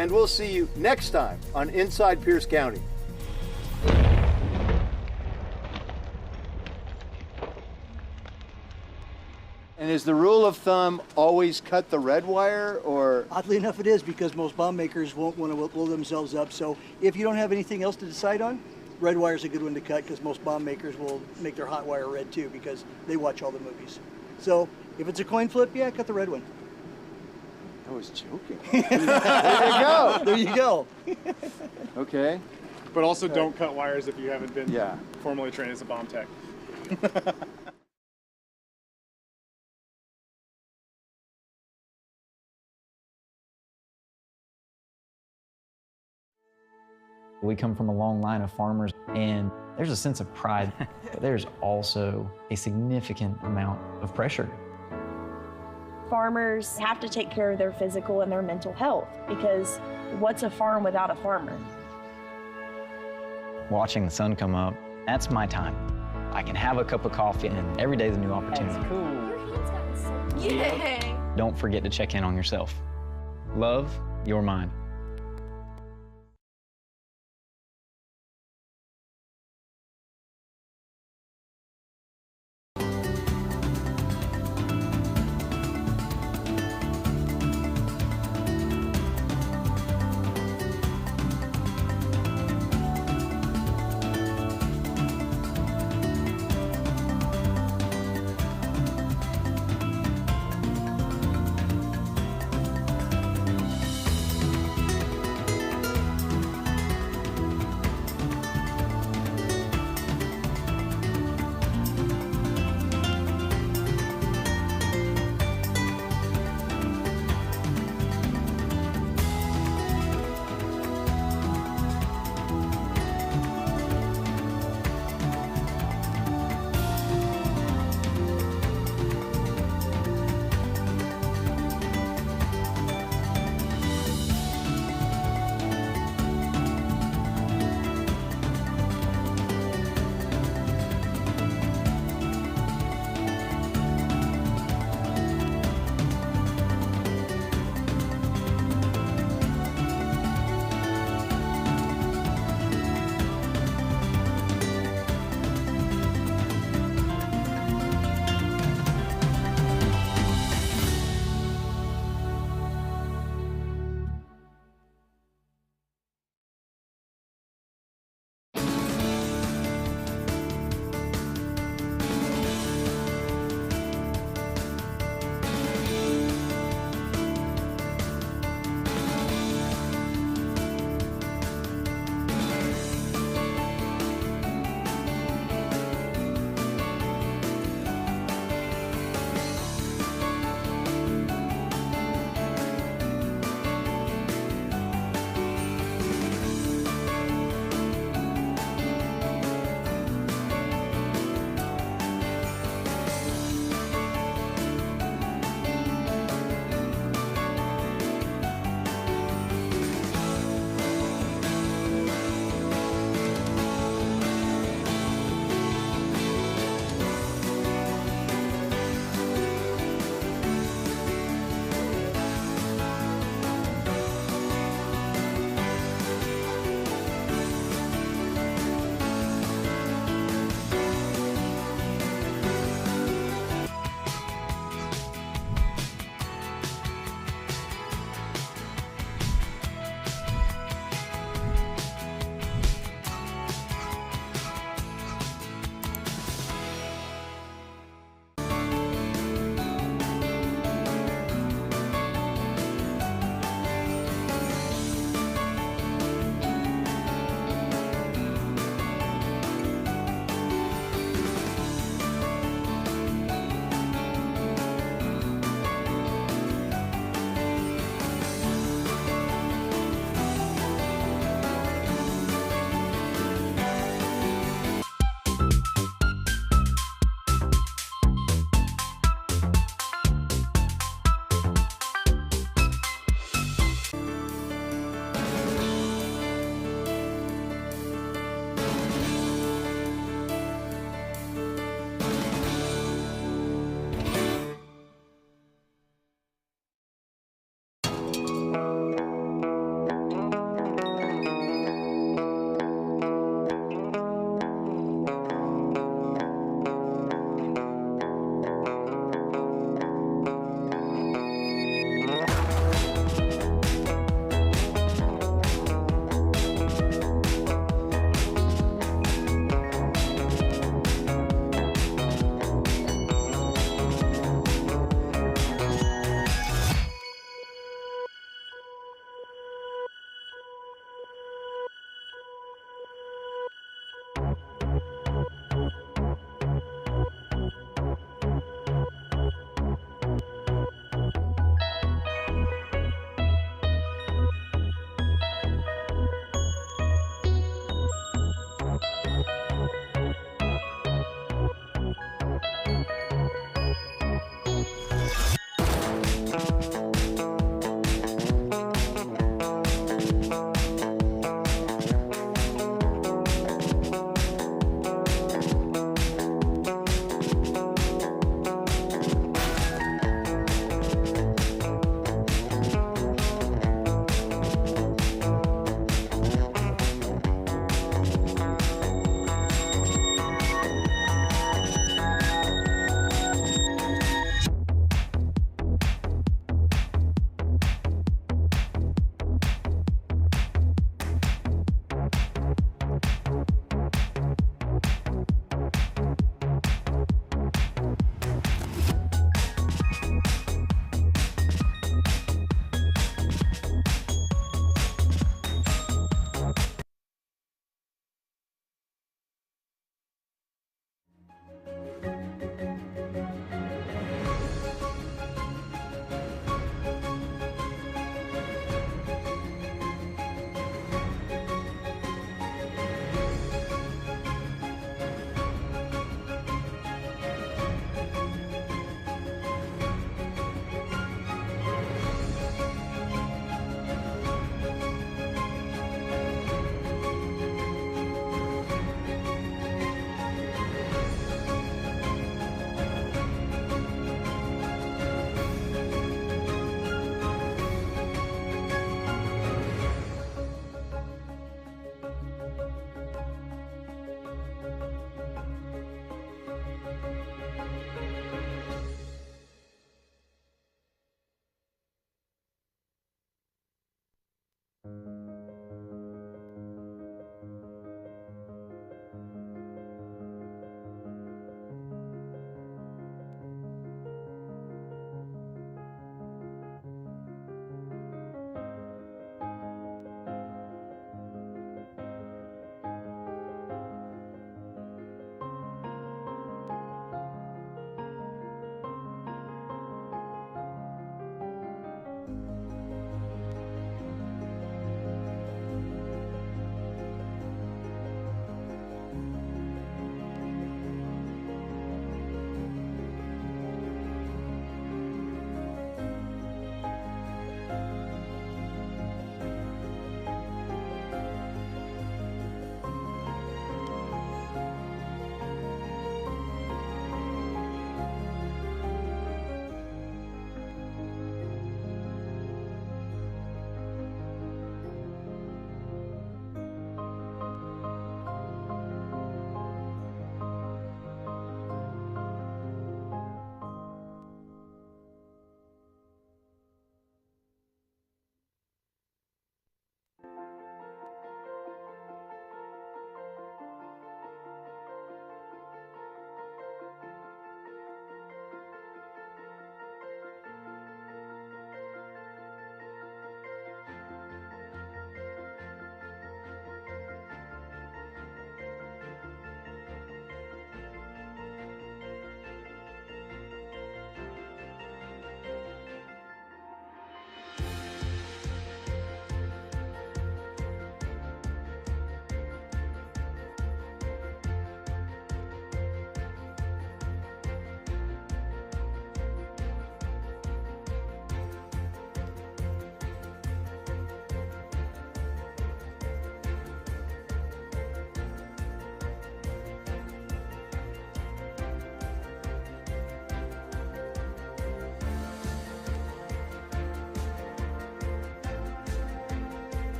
And we'll see you next time on Inside Pierce County. And is the rule of thumb always cut the red wire, or? Oddly enough, it is, because most bomb makers won't want to blow themselves up. So if you don't have anything else to decide on, red wire is a good one to cut, because most bomb makers will make their hot wire red too, because they watch all the movies. So if it's a coin flip, yeah, cut the red one. I was joking. There you go. There you go. Okay. But also don't cut wires if you haven't been Yeah. formally trained as a bomb tech. We come from a long line of farmers, and there's a sense of pride, but there's also a significant amount of pressure. Farmers have to take care of their physical and their mental health, because what's a farm without a farmer? Watching the sun come up, that's my time. I can have a cup of coffee, and every day's a new opportunity. That's cool. Your hand's gotten so Yay! Don't forget to check in on yourself. Love your mind.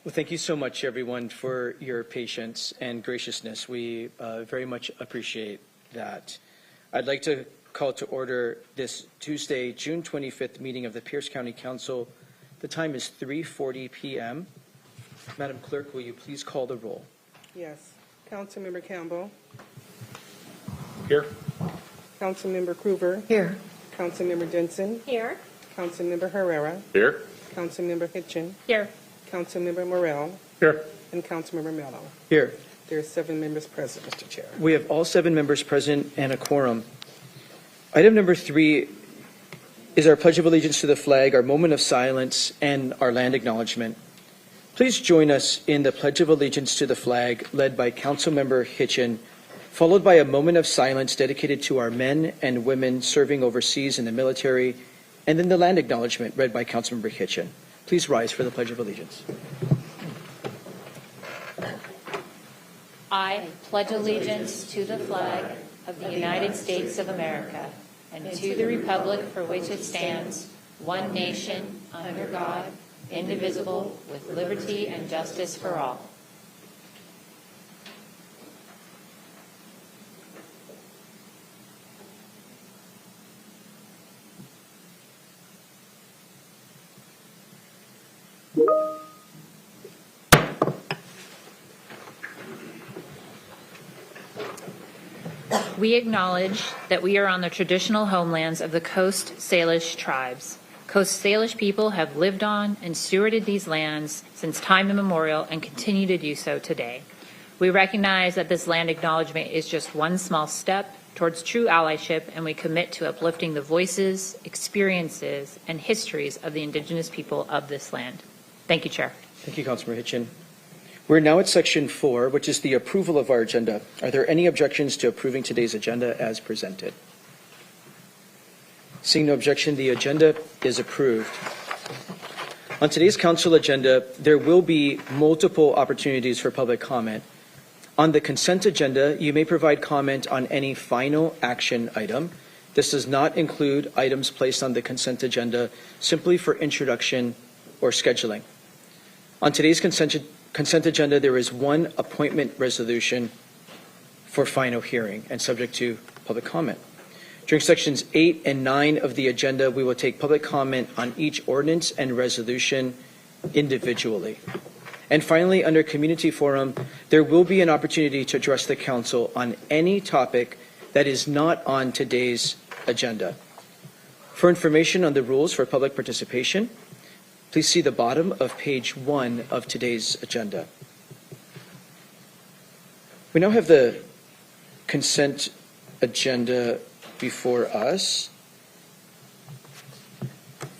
Well, thank you so much, everyone, for your patience and graciousness. We very much appreciate that. I'd like to call to order this Tuesday, June 25th meeting of the Pierce County Council. The time is 3:40 p.m. Madam Clerk, will you please call the roll? Yes. Councilmember Campbell. Here. Councilmember Krueger. Here. Councilmember Denson. Here. Councilmember Herrera. Here. Councilmember Hitchin. Here. Councilmember Morrell. Here. And Councilmember Mello. Here. There are 7 members present, Mr. Chair. We have all 7 members present and a quorum. Item number 3 is our Pledge of Allegiance to the flag, our moment of silence, and our land acknowledgement. Please join us in the Pledge of Allegiance to the flag, led by Councilmember Hitchin, followed by a moment of silence dedicated to our men and women serving overseas in the military, and then the land acknowledgement read by Councilmember Hitchin. Please rise for the Pledge of Allegiance. I pledge allegiance to the flag of the United States of America and to the republic for which it stands, one nation, under God, indivisible, with liberty and justice for all. We acknowledge that we are on the traditional homelands of the Coast Salish tribes. Coast Salish people have lived on and stewarded these lands since time immemorial and continue to do so today. We recognize that this land acknowledgement is just one small step towards true allyship, and we commit to uplifting the voices, experiences, and histories of the Indigenous people of this land. Thank you, Chair. Thank you, Councilmember Hitchin. We're now at Section 4, which is the approval of our agenda. Are there any objections to approving today's agenda as presented? Seeing no objection, the agenda is approved. On today's council agenda, there will be multiple opportunities for public comment. On the consent agenda, you may provide comment on any final action item. This does not include items placed on the consent agenda simply for introduction or scheduling. On today's consent agenda, there is one appointment resolution for final hearing and subject to public comment. During sections 8 and 9 of the agenda, we will take public comment on each ordinance and resolution individually. And finally, under community forum, there will be an opportunity to address the council on any topic that is not on today's agenda. For information on the rules for public participation, please see the bottom of page 1 of today's agenda. We now have the consent agenda before us.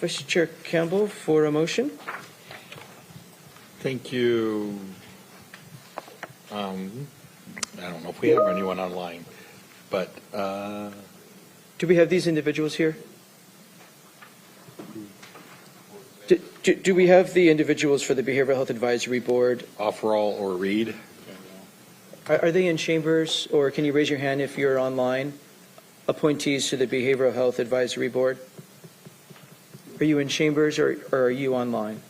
Vice Chair Campbell for a motion. Thank you. I don't know if we have anyone online, but Do we have these individuals here? Do we have the individuals for the Behavioral Health Advisory Board? Offerall or Reed. Are they in chambers, or can you raise your hand if you're online? Appointees to the Behavioral Health Advisory Board. Are you in chambers or are you online?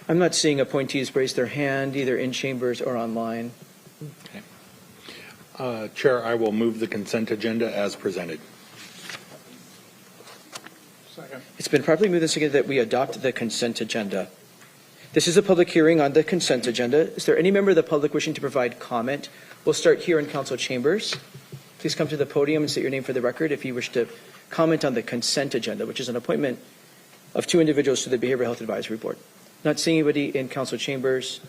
I'm not seeing appointees raise their hand either in chambers or online. Okay. Chair, I will move the consent agenda as presented. Second. It's been properly moved and seconded that we adopt the consent agenda. This is a public hearing on the consent agenda. Is there any member of the public wishing to provide comment? We'll start here in council chambers. Please come to the podium and state your name for the record if you wish to comment on the consent agenda, which is an appointment of 2 individuals to the Behavioral Health Advisory Board. Not seeing anybody in council chambers.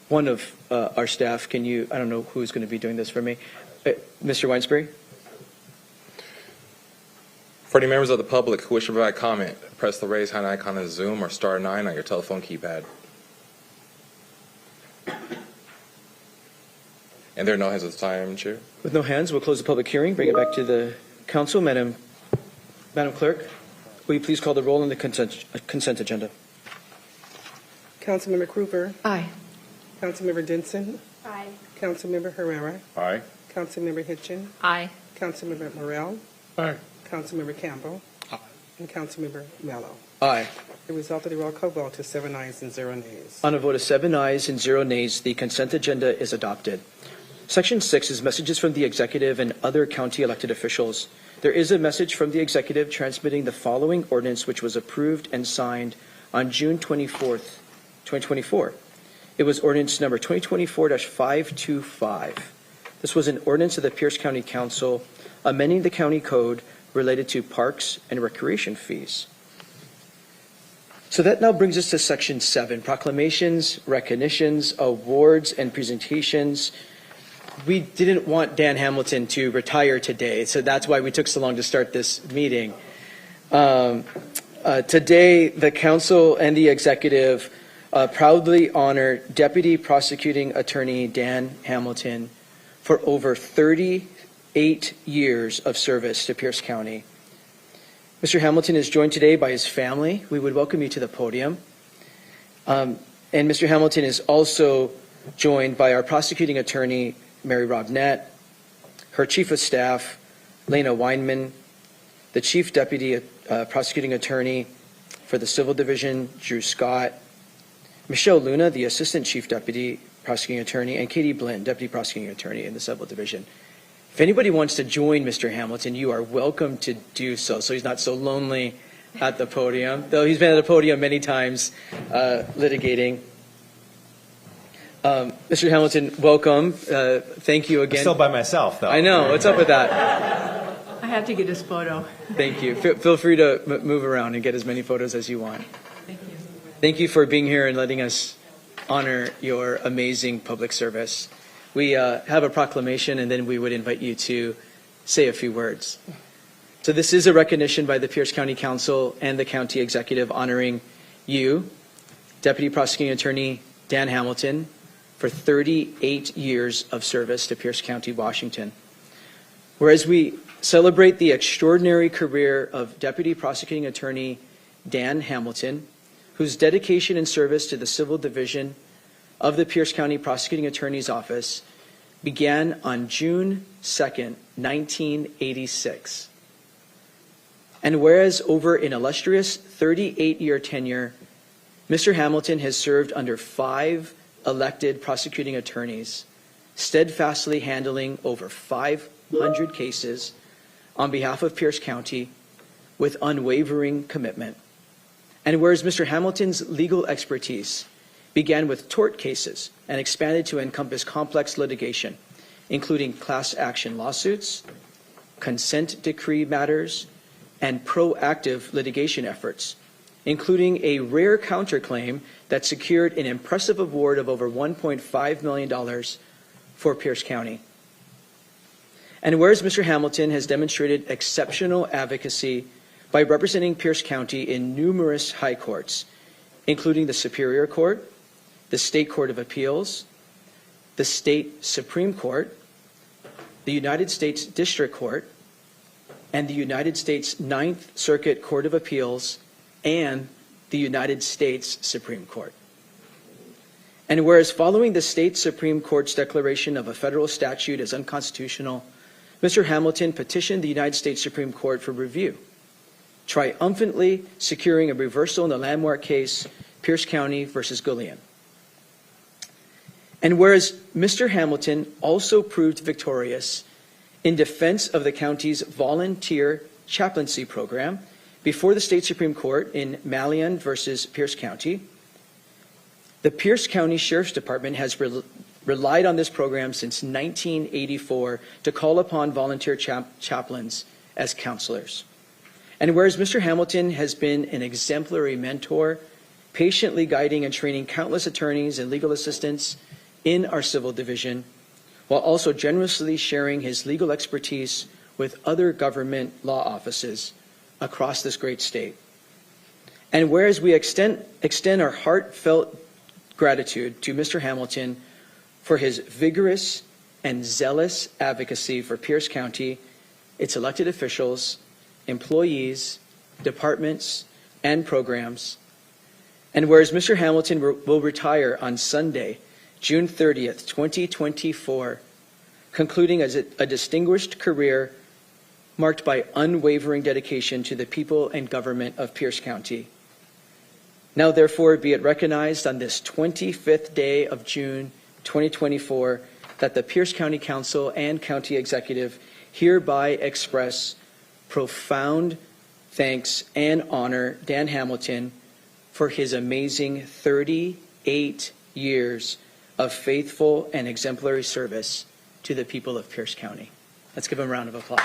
One of our staff, I don't know who's going to be doing this for me. Mr. Weinsbury? For any members of the public who wish to provide comment, press the raise hand icon on Zoom or *9 on your telephone keypad. And there are no hands at the time, Chair. With no hands, we'll close the public hearing, bring it back to the council. Madam Clerk, will you please call the roll on the consent agenda? Councilmember Krueger. Aye. Councilmember Denson. Aye. Councilmember Herrera. Aye. Councilmember Hitchin. Aye. Councilmember Morrell. Aye. Councilmember Campbell. And Councilmember Mello. Aye. The result of the roll call vote is 7 ayes and 0 nays. On a vote of 7 ayes and 0 nays, the consent agenda is adopted. Section 6 is messages from the executive and other county elected officials. There is a message from the executive transmitting the following ordinance, which was approved and signed on June 24th, 2024. It was ordinance number 2024-525. This was an ordinance of the Pierce County Council amending the county code related to parks and recreation fees. So that now brings us to Section 7, proclamations, recognitions, awards, and presentations. We didn't want Dan Hamilton to retire today, so that's why we took so long to start this meeting. Today, the council and the executive proudly honor Deputy Prosecuting Attorney Dan Hamilton for over 38 years of service to Pierce County. Mr. Hamilton is joined today by his family. We would welcome you to the podium. And Mr. Hamilton is also joined by our prosecuting attorney, Mary Robnett, her chief of staff, Lena Weinman, the chief deputy prosecuting attorney for the civil division, Drew Scott, Michelle Luna, the assistant chief deputy prosecuting attorney, and Katie Blinn, deputy prosecuting attorney in the civil division. If anybody wants to join Mr. Hamilton, you are welcome to do so he's not so lonely at the podium, though he's been at the podium many times litigating. Mr. Hamilton, welcome. Thank you again. I'm still by myself, though. I know. What's up with that? I have to get his photo. Thank you. Feel free to move around and get as many photos as you want. Thank you. Thank you for being here and letting us honor your amazing public service. We have a proclamation, and then we would invite you to say a few words. So this is a recognition by the Pierce County Council and the county executive honoring you, Deputy Prosecuting Attorney Dan Hamilton, for 38 years of service to Pierce County, Washington. Whereas we celebrate the extraordinary career of Deputy Prosecuting Attorney Dan Hamilton, whose dedication and service to the civil division of the Pierce County Prosecuting Attorney's Office began on June 2nd, 1986. And whereas over an illustrious 38-year tenure, Mr. Hamilton has served under 5 elected prosecuting attorneys, steadfastly handling over 500 cases on behalf of Pierce County with unwavering commitment. And whereas Mr. Hamilton's legal expertise began with tort cases and expanded to encompass complex litigation, including class action lawsuits, consent decree matters, and proactive litigation efforts, including a rare counterclaim that secured an impressive award of over $1.5 million for Pierce County. And whereas Mr. Hamilton has demonstrated exceptional advocacy by representing Pierce County in numerous high courts, including the Superior Court, the State Court of Appeals, the State Supreme Court, the United States District Court, and the United States Ninth Circuit Court of Appeals, and the United States Supreme Court. And whereas following the State Supreme Court's declaration of a federal statute as unconstitutional, Mr. Hamilton petitioned the United States Supreme Court for review, triumphantly securing a reversal in the landmark case, Pierce County versus Gullion. And whereas Mr. Hamilton also proved victorious in defense of the county's volunteer chaplaincy program before the state Supreme Court in Malian versus Pierce County, the Pierce County Sheriff's Department has relied on this program since 1984 to call upon volunteer chaplains as counselors. And whereas Mr. Hamilton has been an exemplary mentor, patiently guiding and training countless attorneys and legal assistants in our civil division, while also generously sharing his legal expertise with other government law offices across this great state. And whereas we extend our heartfelt gratitude to Mr. Hamilton for his vigorous and zealous advocacy for Pierce County, its elected officials, employees, departments, and programs. And whereas Mr. Hamilton will retire on Sunday, June 30th, 2024, concluding as a distinguished career marked by unwavering dedication to the people and government of Pierce County. Now, therefore, be it recognized on this 25th day of June 2024 that the Pierce County Council and County Executive hereby express profound thanks and honor Dan Hamilton for his amazing 38 years of faithful and exemplary service to the people of Pierce County. Let's give him a round of applause.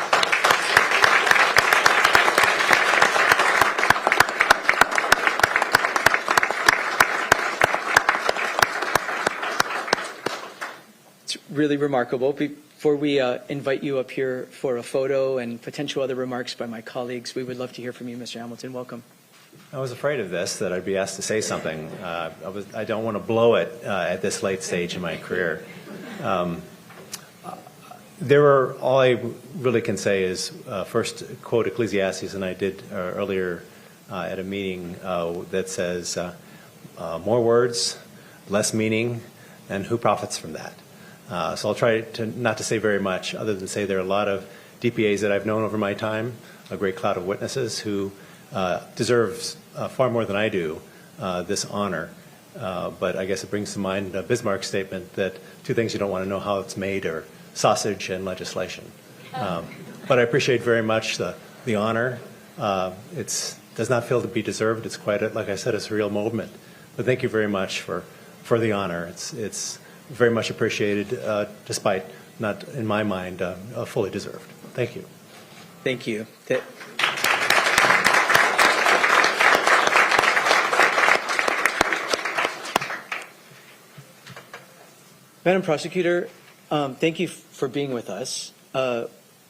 It's really remarkable. Before we invite you up here for a photo and potential other remarks by my colleagues, we would love to hear from you, Mr. Hamilton. Welcome. I was afraid of this, that I'd be asked to say something. I don't want to blow it at this late stage in my career. All I really can say is first quote Ecclesiastes, and I did earlier at a meeting that says, more words, less meaning, and who profits from that? So I'll try not to say very much other than say there are a lot of DPAs that I've known over my time, a great cloud of witnesses who deserves far more than I do this honor. But I guess it brings to mind Bismarck's statement that two things you don't want to know how it's made are sausage and legislation. But I appreciate very much the honor. It does not feel to be deserved. It's quite, like I said, a surreal moment. But thank you very much for the honor. It's very much appreciated, despite not, in my mind, fully deserved. Thank you. Thank you. Madam Prosecutor, thank you for being with us.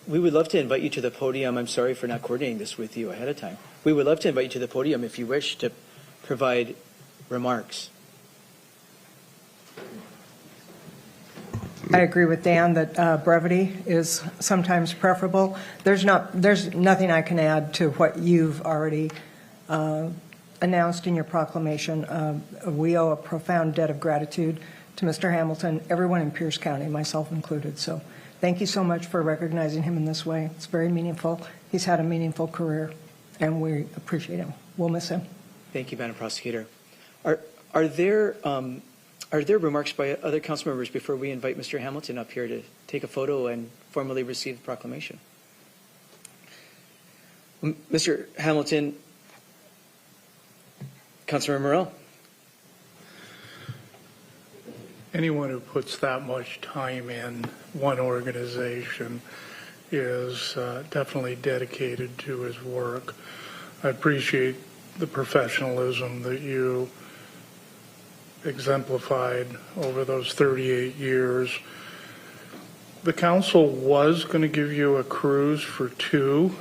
We would love to invite you to the podium. I'm sorry for not coordinating this with you ahead of time. We would love to invite you to the podium if you wish to provide remarks. I agree with Dan that brevity is sometimes preferable. There's nothing I can add to what you've already announced in your proclamation. We owe a profound debt of gratitude to Mr. Hamilton, everyone in Pierce County, myself included. So thank you so much for recognizing him in this way. It's very meaningful. He's had a meaningful career, and we appreciate him. We'll miss him. Thank you, Madam Prosecutor. Are there remarks by other council members before we invite Mr. Hamilton up here to take a photo and formally receive the proclamation? Mr. Hamilton, Councilmember Morell. Anyone who puts that much time in one organization is definitely dedicated to his work. I appreciate the professionalism that you exemplified over those 38 years. The council was going to give you a cruise for 2,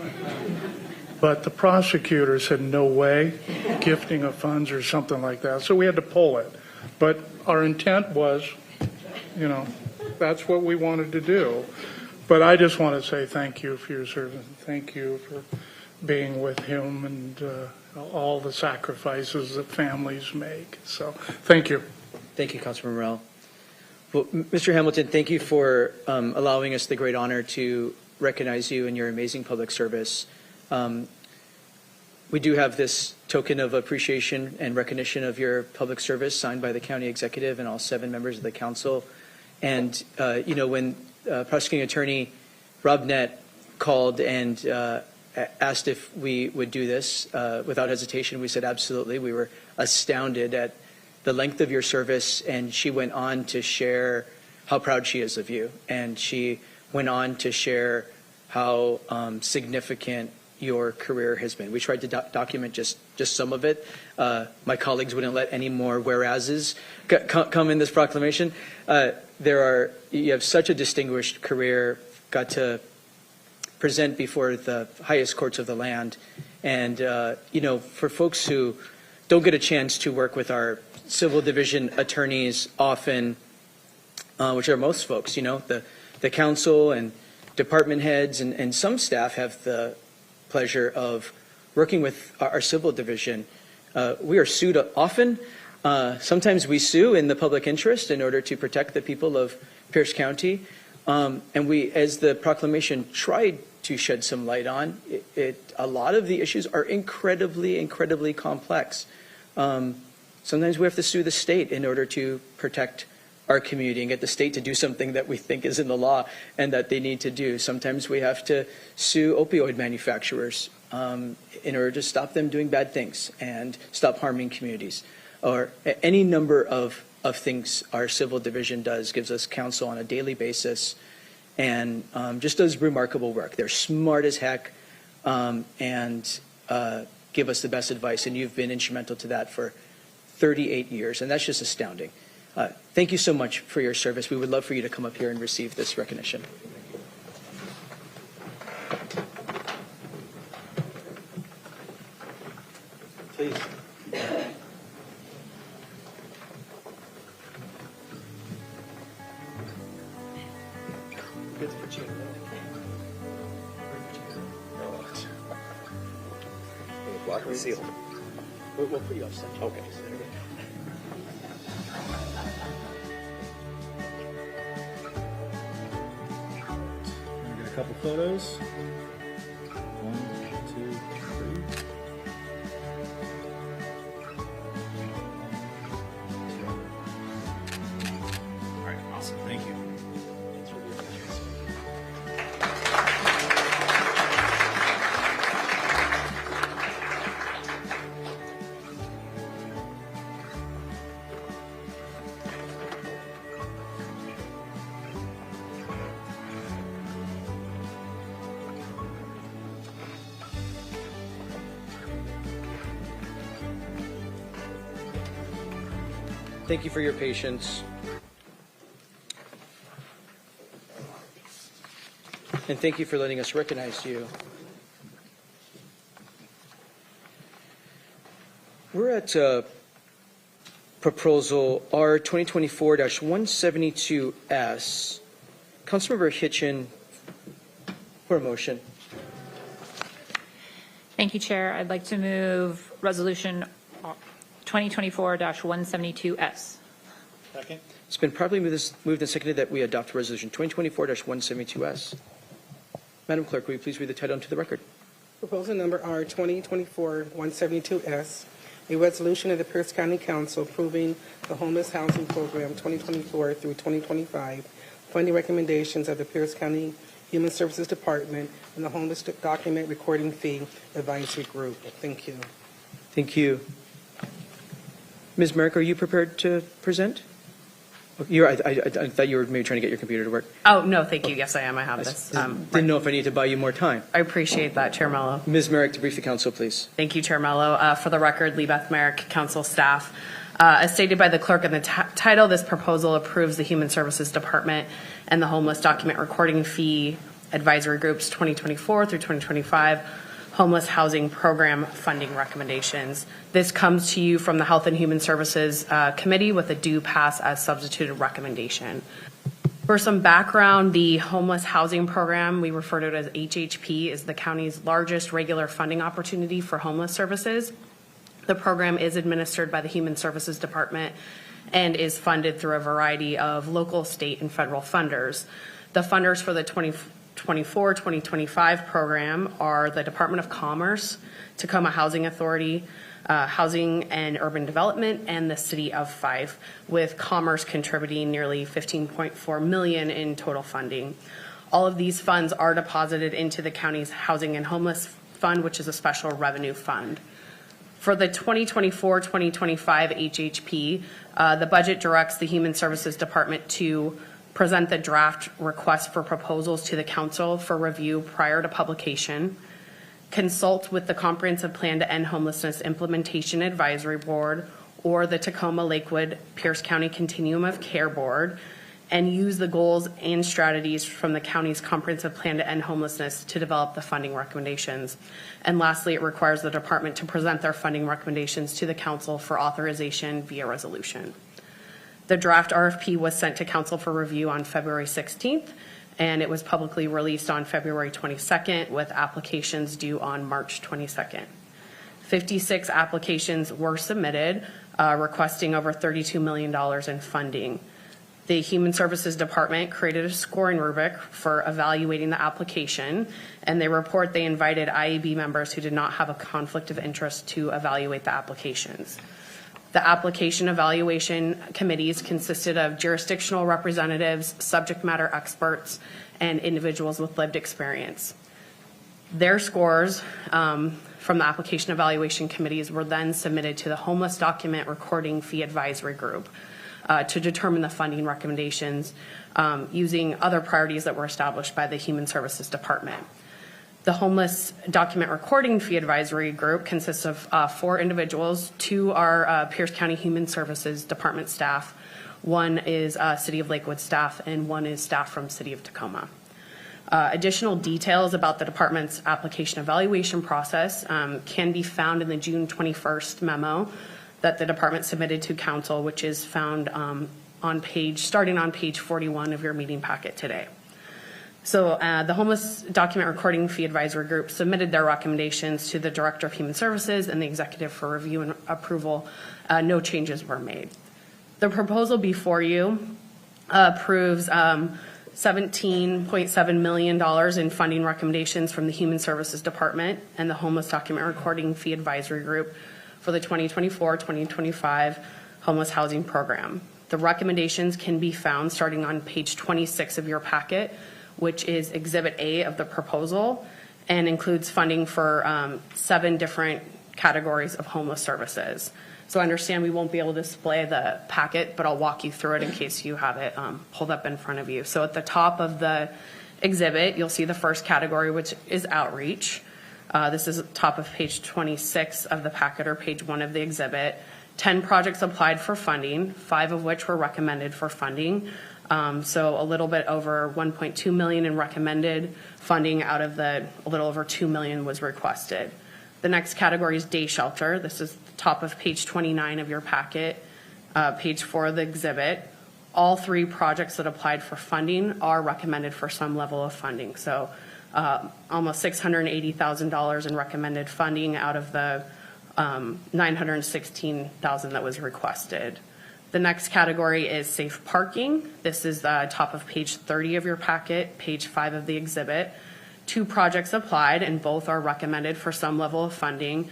but the prosecutor said no way, gifting of funds or something like that, so we had to pull it. But our intent was, that's what we wanted to do. But I just want to say thank you for your service. Thank you for being with him and all the sacrifices that families make. So thank you. Thank you, Councilman Morell. Well, Mr. Hamilton, thank you for allowing us the great honor to recognize you in your amazing public service. We do have this token of appreciation and recognition of your public service signed by the county executive and all 7 members of the council. And, when prosecuting attorney Rob Nett called and asked if we would do this without hesitation, we said absolutely. We were astounded at the length of your service, and she went on to share how proud she is of you. And she went on to share how significant your career has been. We tried to document just some of it. My colleagues wouldn't let any more whereases come in this proclamation. You have such a distinguished career, got to present before the highest courts of the land. And, for folks who don't get a chance to work with our civil division attorneys often, which are most folks, the council and department heads and some staff have the pleasure of working with our civil division. We are sued often. Sometimes we sue in the public interest in order to protect the people of Pierce County. And we, as the proclamation tried to shed some light on. A lot of the issues are incredibly, incredibly complex. Sometimes we have to sue the state in order to protect our community and get the state to do something that we think is in the law and that they need to do. Sometimes we have to sue opioid manufacturers in order to stop them doing bad things and stop harming communities. Or any number of things our civil division does, gives us counsel on a daily basis, and just does remarkable work. They're smart as heck and give us the best advice, and you've been instrumental to that for 38 years, and that's just astounding. Thank you so much for your service. We would love for you to come up here and receive this recognition. Please. Good to put you in. Block and seal. We'll put you off center. Okay. Get a couple photos. 1, 2, 3. All right, awesome. Thank you. Thank you for your patience. And thank you for letting us recognize you. We're at proposal R 2024-172S. Councilmember Hitchin for a motion. Thank you, Chair. I'd like to move resolution 2024-172S. Second. It's been properly moved and seconded that we adopt resolution 2024-172S. Madam Clerk, will you please read the title into the record? Proposal number R 2024-172S, a resolution of the Pierce County Council approving the Homeless Housing Program 2024 through 2025, funding recommendations of the Pierce County Human Services Department and the Homeless Document Recording Fee Advisory Group. Thank you. Thank you. Ms. Merrick, are you prepared to present? I thought you were maybe trying to get your computer to work. Oh, no, thank you. Yes, I am. I have this. Didn't know if I need to buy you more time. I appreciate that, Chair Mello. Ms. Merrick, to brief the council, please. Thank you, Chair Mello. For the record, Lee Beth Merrick, council staff. As stated by the clerk in the title, this proposal approves the Human Services Department and the Homeless Document Recording Fee Advisory Group's 2024 through 2025 Homeless Housing Program funding recommendations. This comes to you from the Health and Human Services Committee with a do pass as substituted recommendation. For some background, the Homeless Housing Program, we refer to it as HHP, is the county's largest regular funding opportunity for homeless services. The program is administered by the Human Services Department and is funded through a variety of local, state, and federal funders. The funders for the 2024-2025 program are the Department of Commerce, Tacoma Housing Authority, Housing and Urban Development, and the City of Fife, with Commerce contributing nearly $15.4 million in total funding. All of these funds are deposited into the county's Housing and Homeless Fund, which is a special revenue fund. For the 2024-2025 HHP, the budget directs the Human Services Department to present the draft request for proposals to the council for review prior to publication, consult with the Comprehensive Plan to End Homelessness Implementation Advisory Board or the Tacoma Lakewood Pierce County Continuum of Care Board, and use the goals and strategies from the county's Comprehensive Plan to End Homelessness to develop the funding recommendations. And lastly, it requires the department to present their funding recommendations to the council for authorization via resolution. The draft RFP was sent to council for review on February 16th, and it was publicly released on February 22nd with applications due on March 22nd. 56 applications were submitted, requesting over $32 million in funding. The Human Services Department created a scoring rubric for evaluating the application, and they report they invited IAB members who did not have a conflict of interest to evaluate the applications. The application evaluation committees consisted of jurisdictional representatives, subject matter experts, and individuals with lived experience. Their scores from the application evaluation committees were then submitted to the Homeless Document Recording Fee Advisory Group to determine the funding recommendations using other priorities that were established by the Human Services Department. The Homeless Document Recording Fee Advisory Group consists of 4 individuals. 2 are Pierce County Human Services Department staff. 1 is City of Lakewood staff, and 1 is staff from City of Tacoma. Additional details about the department's application evaluation process can be found in the June 21st memo that the department submitted to council, which is found starting on page 41 of your meeting packet today. So the Homeless Document Recording Fee Advisory Group submitted their recommendations to the Director of Human Services and the Executive for review and approval. No changes were made. The proposal before you approves $17.7 million in funding recommendations from the Human Services Department and the Homeless Document Recording Fee Advisory Group for the 2024-2025 Homeless Housing Program. The recommendations can be found starting on page 26 of your packet, which is Exhibit A of the proposal, and includes funding for 7 different categories of homeless services. So I understand we won't be able to display the packet, but I'll walk you through it in case you have it pulled up in front of you. So at the top of the exhibit, you'll see the first category, which is outreach. This is at the top of page 26 of the packet, or page 1 of the exhibit. 10 projects applied for funding, 5 of which were recommended for funding. So a little bit over $1.2 million in recommended funding out of the a little over $2 million was requested. The next category is day shelter. This is the top of page 29 of your packet, page 4 of the exhibit. All 3 projects that applied for funding are recommended for some level of funding. So almost $680,000 in recommended funding out of the $916,000 that was requested. The next category is safe parking. This is the top of page 30 of your packet, page 5 of the exhibit. 2 projects applied, and both are recommended for some level of funding.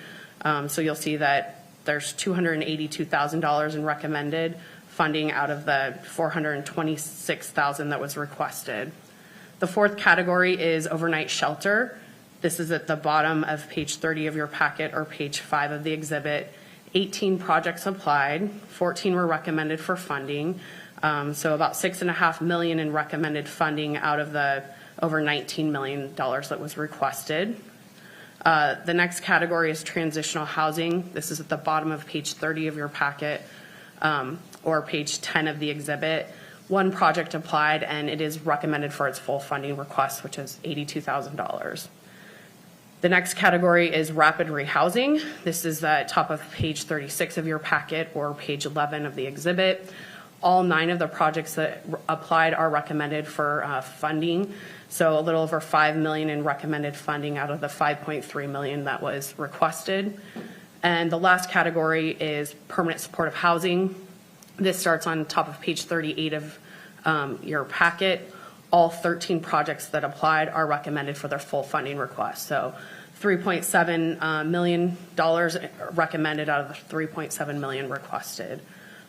So you'll see that there's $282,000 in recommended funding out of the $426,000 that was requested. The 4th category is overnight shelter. This is at the bottom of page 30 of your packet, or page 5 of the exhibit. 18 projects applied, 14 were recommended for funding. So about $6.5 million in recommended funding out of the over $19 million that was requested. The next category is transitional housing. This is at the bottom of page 30 of your packet, or page 10 of the exhibit. 1 project applied, and it is recommended for its full funding request, which is $82,000. The next category is rapid rehousing. This is the top of page 36 of your packet, or page 11 of the exhibit. All 9 of the projects that applied are recommended for funding. So a little over $5 million in recommended funding out of the $5.3 million that was requested. And the last category is permanent supportive housing. This starts on top of page 38 of your packet. All 13 projects that applied are recommended for their full funding request. So $3.7 million recommended out of the $3.7 million requested.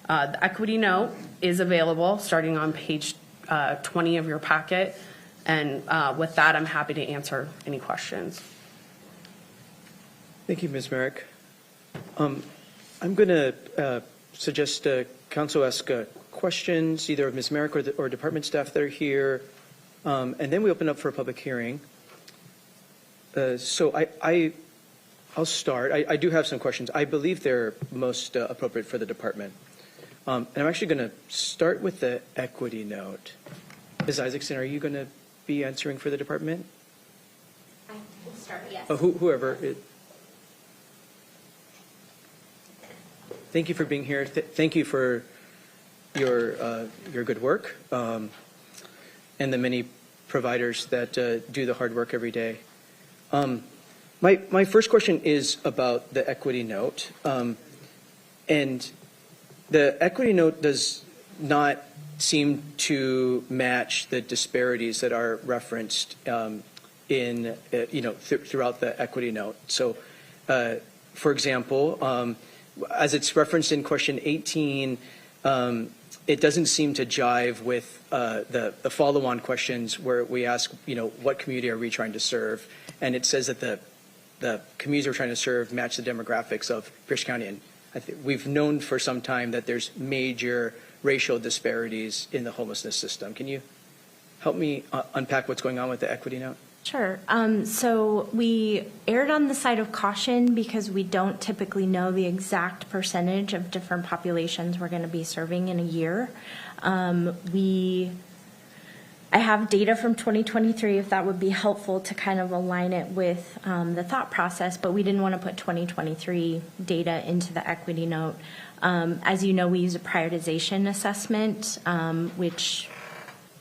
The equity note is available starting on page 20 of your packet. And with that, I'm happy to answer any questions. Thank you, Ms. Merrick. I'm going to suggest council ask questions, either of Ms. Merrick or department staff that are here, and then we open up for a public hearing. So I'll start. I do have some questions. I believe they're most appropriate for the department. And I'm actually going to start with the equity note. Ms. Isaacson, are you going to be answering for the department? I will start, yes. Whoever. Thank you for being here. Thank you for your good work, and the many providers that do the hard work every day. My first question is about the equity note, and the equity note does not seem to match the disparities that are referenced throughout the equity note. So, for example, as it's referenced in question 18, it doesn't seem to jive with the follow-on questions where we ask, what community are we trying to serve? And it says that the communities we're trying to serve match the demographics of Pierce County. And we've known for some time that there's major racial disparities in the homelessness system. Can you help me unpack what's going on with the equity note? Sure. So we erred on the side of caution because we don't typically know the exact percentage of different populations we're going to be serving in a year. I have data from 2023, if that would be helpful to kind of align it with the thought process, but we didn't want to put 2023 data into the equity note. As you know, we use a prioritization assessment, which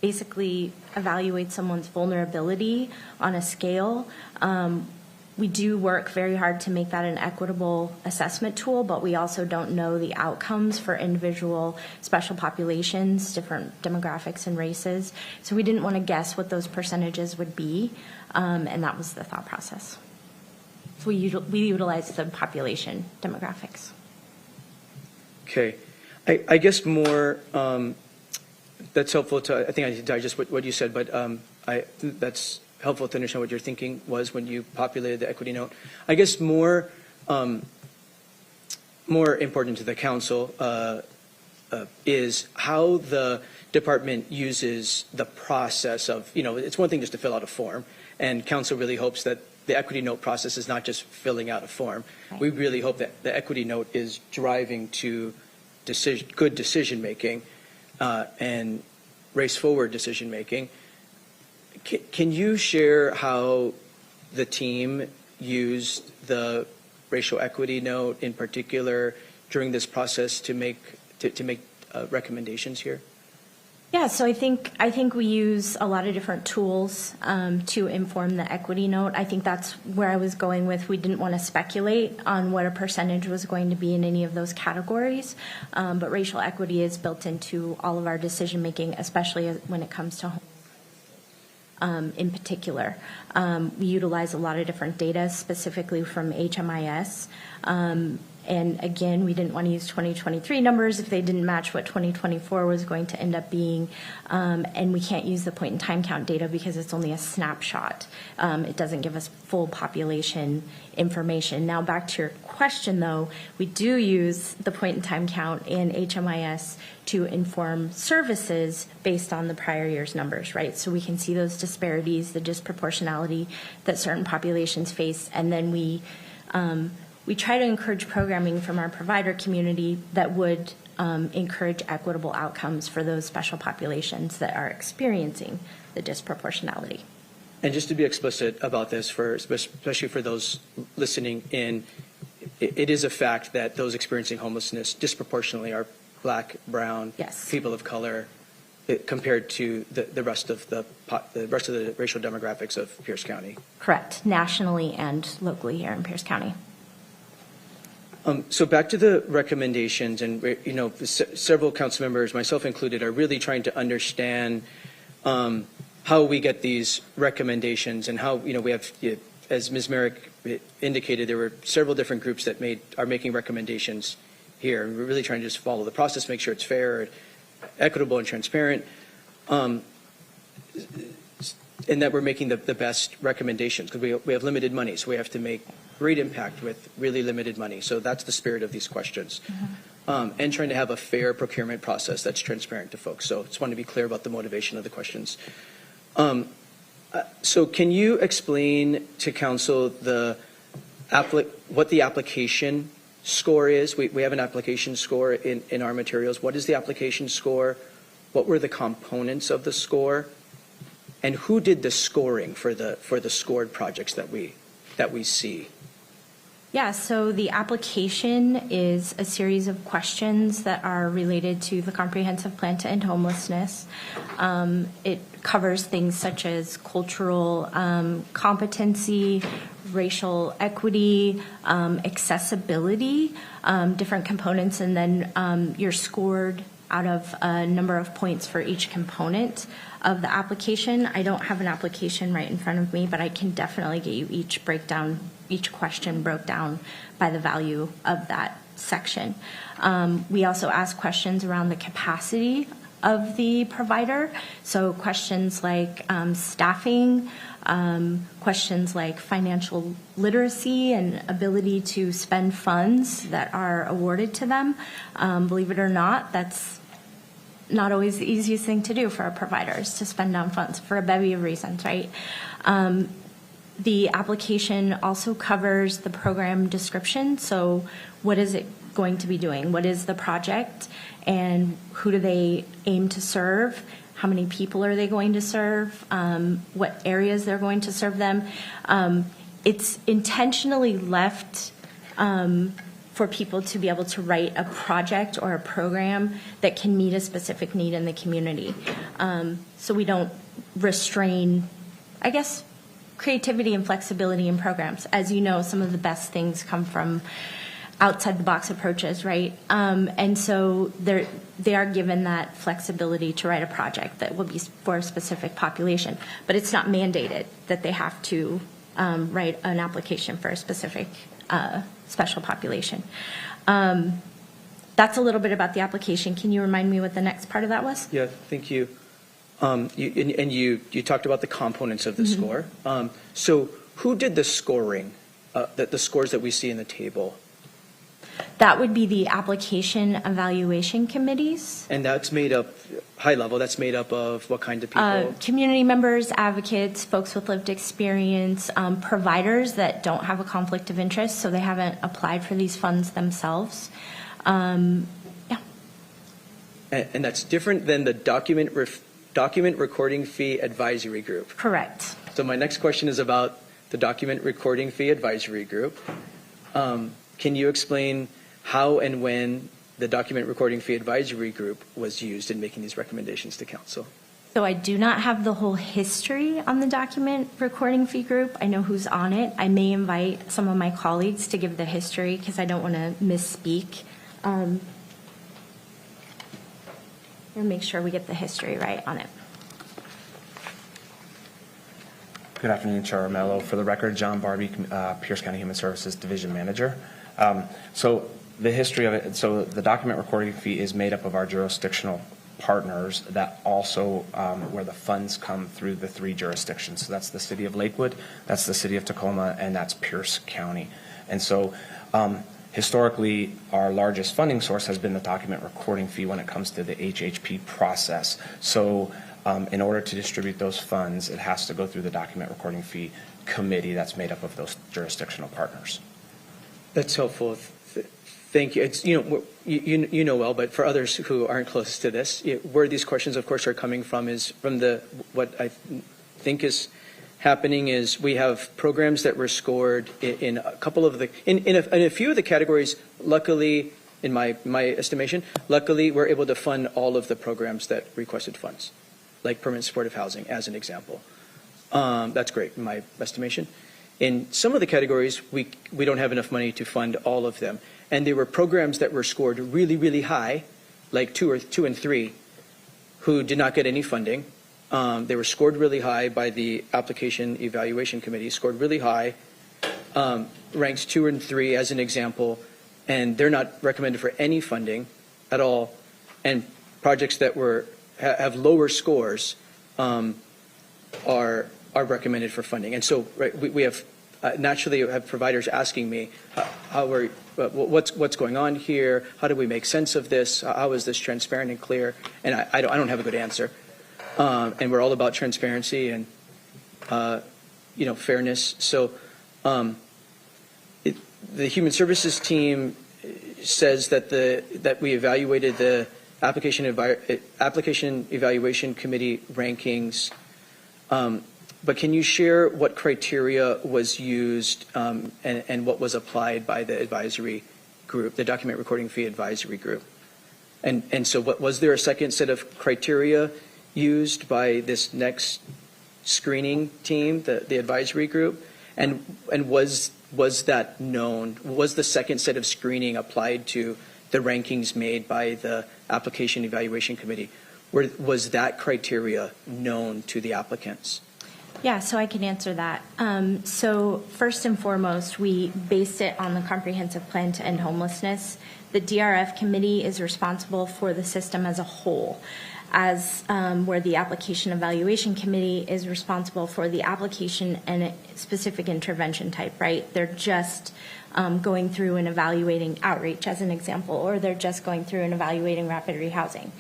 basically evaluates someone's vulnerability on a scale. We do work very hard to make that an equitable assessment tool, but we also don't know the outcomes for individual special populations, different demographics and races. So we didn't want to guess what those percentages would be, and that was the thought process. So we utilized the population demographics. Okay. I guess more, that's helpful to, I think I did digest what you said, but that's helpful to understand what your thinking was when you populated the equity note. I guess more important to the council is how the department uses the process of, it's one thing just to fill out a form, and council really hopes that the equity note process is not just filling out a form. Right. We really hope that the equity note is driving to good decision making and race forward decision making. Can you share how the team used the racial equity note in particular during this process to make recommendations here? Yeah, so I think we use a lot of different tools to inform the equity note. I think that's where I was going with. We didn't want to speculate on what a percentage was going to be in any of those categories, but racial equity is built into all of our decision making, especially when it comes to in particular. We utilize a lot of different data, specifically from HMIS. And again, we didn't want to use 2023 numbers if they didn't match what 2024 was going to end up being. And we can't use the point in time count data because it's only a snapshot. It doesn't give us full population information. Now back to your question though, we do use the point in time count in HMIS to inform services based on the prior year's numbers, right? So we can see those disparities, the disproportionality that certain populations face, and then we try to encourage programming from our provider community that would encourage equitable outcomes for those special populations that are experiencing the disproportionality. And just to be explicit about this, especially for those listening in, it is a fact that those experiencing homelessness disproportionately are Black, brown, yes, people of color, compared to the rest of the racial demographics of Pierce County. Correct, nationally and locally here in Pierce County. So back to the recommendations, and several council members, myself included, are really trying to understand how we get these recommendations and how we have, as Ms. Merrick indicated, there were several different groups that are making recommendations here, and we're really trying to just follow the process, make sure it's fair, equitable, and transparent, and that we're making the best recommendations because we have limited money, so we have to make great impact with really limited money. So that's the spirit of these questions. Mm-hmm. And trying to have a fair procurement process that's transparent to folks. So just want to be clear about the motivation of the questions. So can you explain to council what the application score is? We have an application score in our materials. What is the application score? What were the components of the score? And who did the scoring for the scored projects that we see? Yeah, so the application is a series of questions that are related to the comprehensive plan to end homelessness. It covers things such as cultural competency, racial equity, accessibility, different components, and then you're scored out of a number of points for each component of the application. I don't have an application right in front of me, but I can definitely get you each question broke down by the value of that section. We also ask questions around the capacity of the provider. So questions like staffing, questions like financial literacy and ability to spend funds that are awarded to them. Believe it or not, that's not always the easiest thing to do for our providers, to spend down funds for a bevy of reasons, right? The application also covers the program description. So what is it going to be doing? What is the project? And who do they aim to serve? How many people are they going to serve? What areas they're going to serve them? It's intentionally left for people to be able to write a project or a program that can meet a specific need in the community. So we don't restrain, I guess, creativity and flexibility in programs. As you know, some of the best things come from outside the box approaches, right? And so they are given that flexibility to write a project that will be for a specific population, but it's not mandated that they have to write an application for a specific special population. That's a little bit about the application. Can you remind me what the next part of that was? Yeah, thank you. You talked about the components of the score. So who did the scoring, the scores that we see in the table? That would be the application evaluation committees. And that's made up, high level, that's made up of what kind of people? Community members, advocates, folks with lived experience, providers that don't have a conflict of interest, so they haven't applied for these funds themselves. And that's different than the document recording fee advisory group. Correct. So my next question is about the document recording fee advisory group. Can you explain how and when the document recording fee advisory group was used in making these recommendations to council? So I do not have the whole history on the document recording fee group. I know who's on it. I may invite some of my colleagues to give the history because I don't want to misspeak. I'll make sure we get the history right on it. Good afternoon, Chair Mello. For the record, John Barbie, Pierce County Human Services Division Manager. So the history of it, so the document recording fee is made up of our jurisdictional partners that also where the funds come through the 3 jurisdictions. So that's the City of Lakewood, that's the City of Tacoma, and that's Pierce County. And so historically, our largest funding source has been the document recording fee when it comes to the HHP process. So in order to distribute those funds, it has to go through the document recording fee committee that's made up of those jurisdictional partners. That's helpful. Thank you. It's, you know well, but for others who aren't close to this, where these questions, of course, are coming from is from what I think is happening is we have programs that were scored in a couple of in a few of the categories. Luckily, in my estimation, luckily we're able to fund all of the programs that requested funds, like permanent supportive housing, as an example. That's great in my estimation. In some of the categories, we don't have enough money to fund all of them. And there were programs that were scored really, really high, like 2 and 3, who did not get any funding. They were scored really high by the application evaluation committee, scored really high, ranked 2 and 3 as an example, and they're not recommended for any funding at all. And projects that have lower scores are recommended for funding. And so we have naturally have providers asking me, what's going on here? How do we make sense of this? How is this transparent and clear? And I don't have a good answer. And we're all about transparency and fairness. So the Human Services team says that we evaluated the application evaluation committee rankings. But can you share what criteria was used and what was applied by the advisory group, the document recording fee advisory group? And so was there a second set of criteria used by this next screening team, the advisory group? And was that known? Was the second set of screening applied to the rankings made by the application evaluation committee, was that criteria known to the applicants? Yeah, so I can answer that. So first and foremost, we based it on the comprehensive plan to end homelessness. The DRF committee is responsible for the system as a whole, as where the application evaluation committee is responsible for the application and a specific intervention type, right? They're just going through and evaluating outreach as an example, or they're just going through and evaluating rapid rehousing.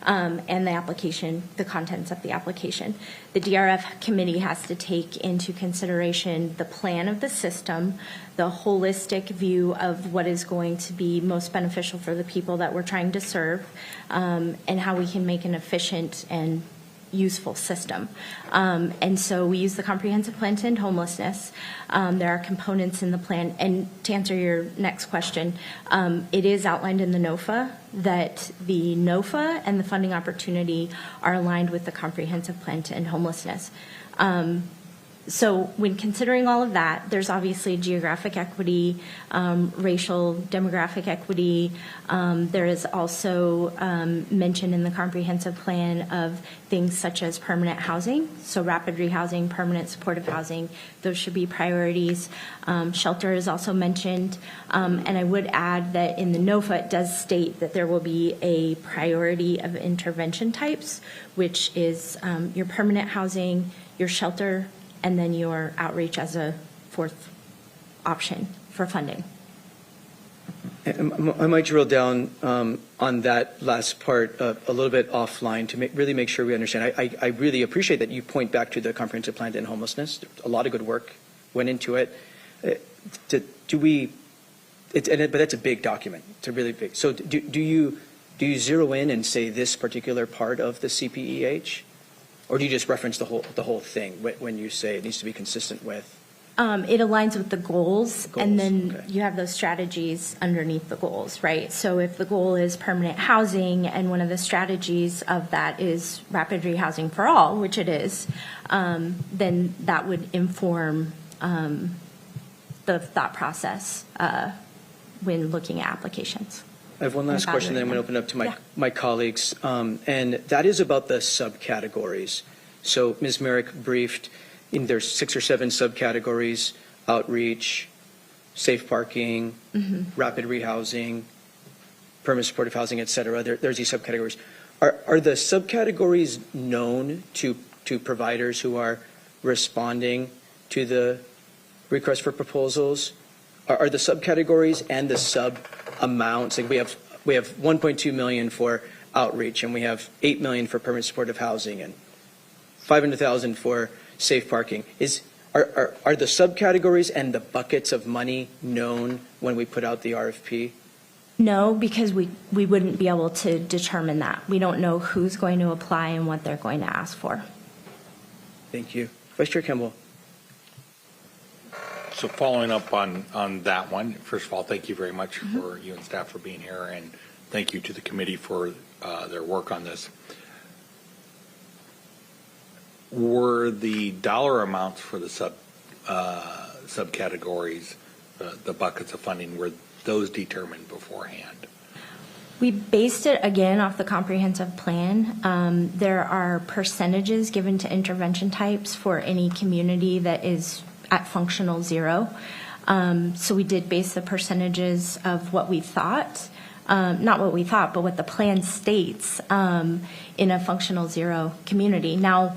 And the application, the contents of the application. The DRF committee has to take into consideration the plan of the system, the holistic view of what is going to be most beneficial for the people that we're trying to serve, and how we can make an efficient and useful system. And so we use the comprehensive plan to end homelessness. There are components in the plan. And to answer your next question, it is outlined in the NOFA that the NOFA and the funding opportunity are aligned with the comprehensive plan to end homelessness. So when considering all of that, there's obviously geographic equity, racial, demographic equity. There is also mention in the comprehensive plan of things such as permanent housing. So rapid rehousing, permanent supportive housing, those should be priorities. Shelter is also mentioned. And I would add that in the NOFA, it does state that there will be a priority of intervention types, which is your permanent housing, your shelter, and then your outreach as a fourth option for funding. I might drill down on that last part a little bit offline to really make sure we understand. I really appreciate that you point back to the comprehensive plan to end homelessness. A lot of good work went into it. But that's a big document. It's a really big. So do you zero in and say this particular part of the CPEH? Or do you just reference the whole thing when you say it needs to be consistent with? It aligns with the goals, and then you have those strategies underneath the goals, right? So if the goal is permanent housing, and one of the strategies of that is rapid rehousing for all, which it is, then that would inform the thought process when looking at applications. I have one last question, then I'm going to open up to my colleagues, and that is about the subcategories. So Ms. Merrick briefed, there's 6 or 7 subcategories: outreach, safe parking, rapid rehousing, permanent supportive housing, et cetera. There's these subcategories. Are the subcategories known to providers who are responding to the request for proposals? Are the subcategories and the sub amounts, like we have 1.2 million for outreach, and we have 8 million for permanent supportive housing, and 500,000 for safe parking. Are the subcategories and the buckets of money known when we put out the RFP? No, because we wouldn't be able to determine that. We don't know who's going to apply and what they're going to ask for. Thank you. Vice Chair Kimball. So following up on that one, first of all, thank you very much for you and staff for being here, and thank you to the committee for their work on this. Were the dollar amounts for the subcategories, the buckets of funding, were those determined beforehand? We based it again off the comprehensive plan. There are percentages given to intervention types for any community that is at functional 0. So we did base the percentages of what we thought, not what we thought, but what the plan states in a functional 0 community. Now,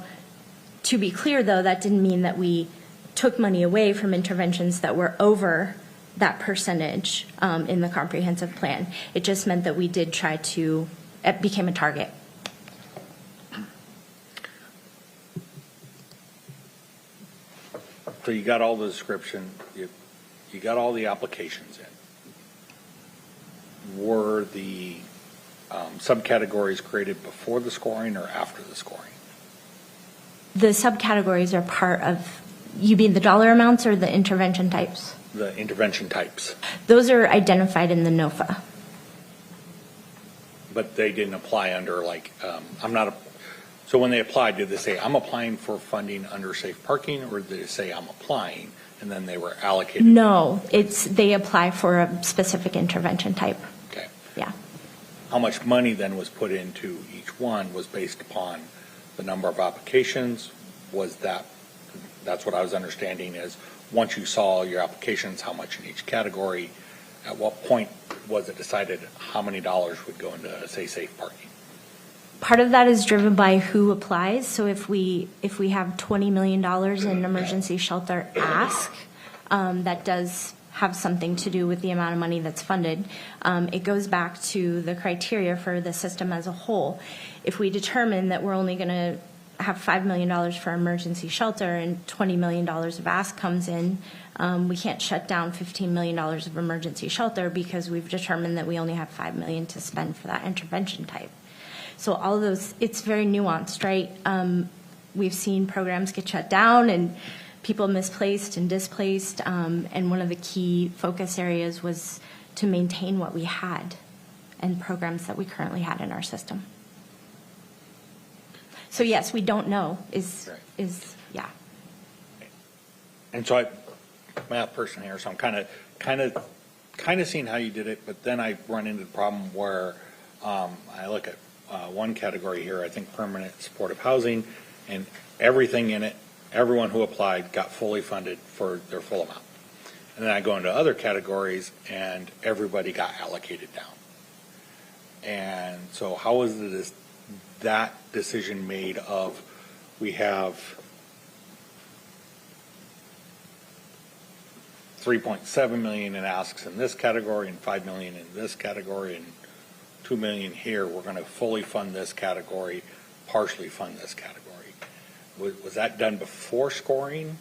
to be clear though, that didn't mean that we took money away from interventions that were over that percentage in the comprehensive plan. It just meant that we did try to, it became a target. So you got all the description, you got all the applications in. Were the subcategories created before the scoring or after the scoring? The subcategories are part of, you mean the dollar amounts or the intervention types? The intervention types. Those are identified in the NOFA. But they didn't apply under so when they applied, did they say, I'm applying for funding under safe parking, or did they say, I'm applying, and then they were allocated? No, they apply for a specific intervention type. Okay. Yeah. how much money then was put into each one was based upon the number of applications? That's what I was understanding is once you saw your applications, how much in each category, at what point was it decided how many dollars would go into, say, safe parking? Part of that is driven by who applies. So if we have $20 million in emergency shelter ask, that does have something to do with the amount of money that's funded. It goes back to the criteria for the system as a whole. If we determine that we're only going to have $5 million for emergency shelter and $20 million of ask comes in, we can't shut down $15 million of emergency shelter because we've determined that we only have $5 million to spend for that intervention type. So all of those, it's very nuanced, right? We've seen programs get shut down and people misplaced and displaced, and one of the key focus areas was to maintain what we had and programs that we currently had in our system. So yes, we don't know is And so I'm a math person here, so I'm kind of seeing how you did it, but then I run into the problem where I look at one category here, I think permanent supportive housing, and everything in it, everyone who applied got fully funded for their full amount. And then I go into other categories and everybody got allocated down. And so how was that decision made of, we have 3.7 million in asks in this category and 5 million in this category and 2 million here, we're going to fully fund this category, partially fund this category. Was that done before scoring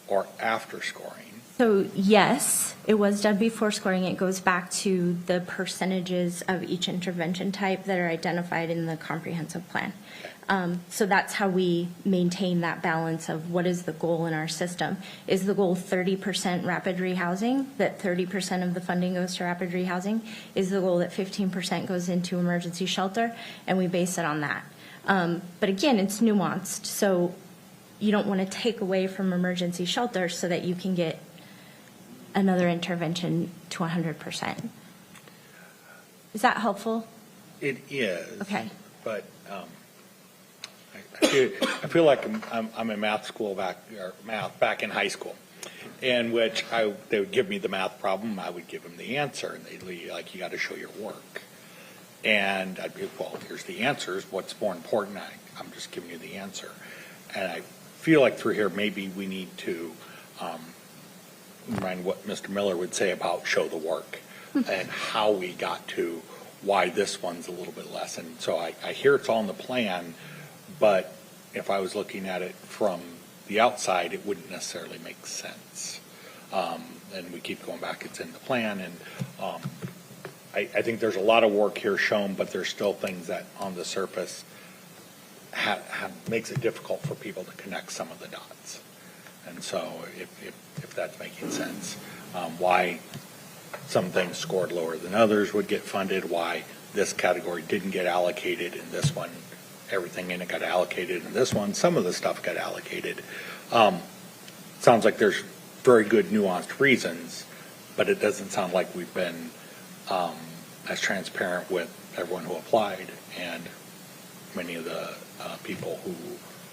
or after scoring? So yes, it was done before scoring. It goes back to the percentages of each intervention type that are identified in the comprehensive plan. So that's how we maintain that balance of what is the goal in our system. Is the goal 30% rapid rehousing, that 30% of the funding goes to rapid rehousing? Is the goal that 15% goes into emergency shelter? And we base it on that. But again, it's nuanced. So you don't want to take away from emergency shelter so that you can get another intervention to 100%. Is that helpful? It is. Okay. But I feel like I'm in math school back in high school, in which they would give me the math problem, I would give them the answer, and they'd be like, you got to show your work. And I'd be, well, here's the answers. What's more important? I'm just giving you the answer. And I feel like through here, maybe we need to remind what Mr. Miller would say about show the work and how we got to why this one's a little bit less. And so I hear it's all in the plan, but if I was looking at it from the outside, it wouldn't necessarily make sense. And we keep going back, it's in the plan. And I think there's a lot of work here shown, but there's still things that on the surface makes it difficult for people to connect some of the dots. And so if that's making sense, why some things scored lower than others would get funded, why this category didn't get allocated and this one, everything in it got allocated, and this one, some of the stuff got allocated. Sounds like there's very good nuanced reasons, but it doesn't sound like we've been as transparent with everyone who applied and many of the people who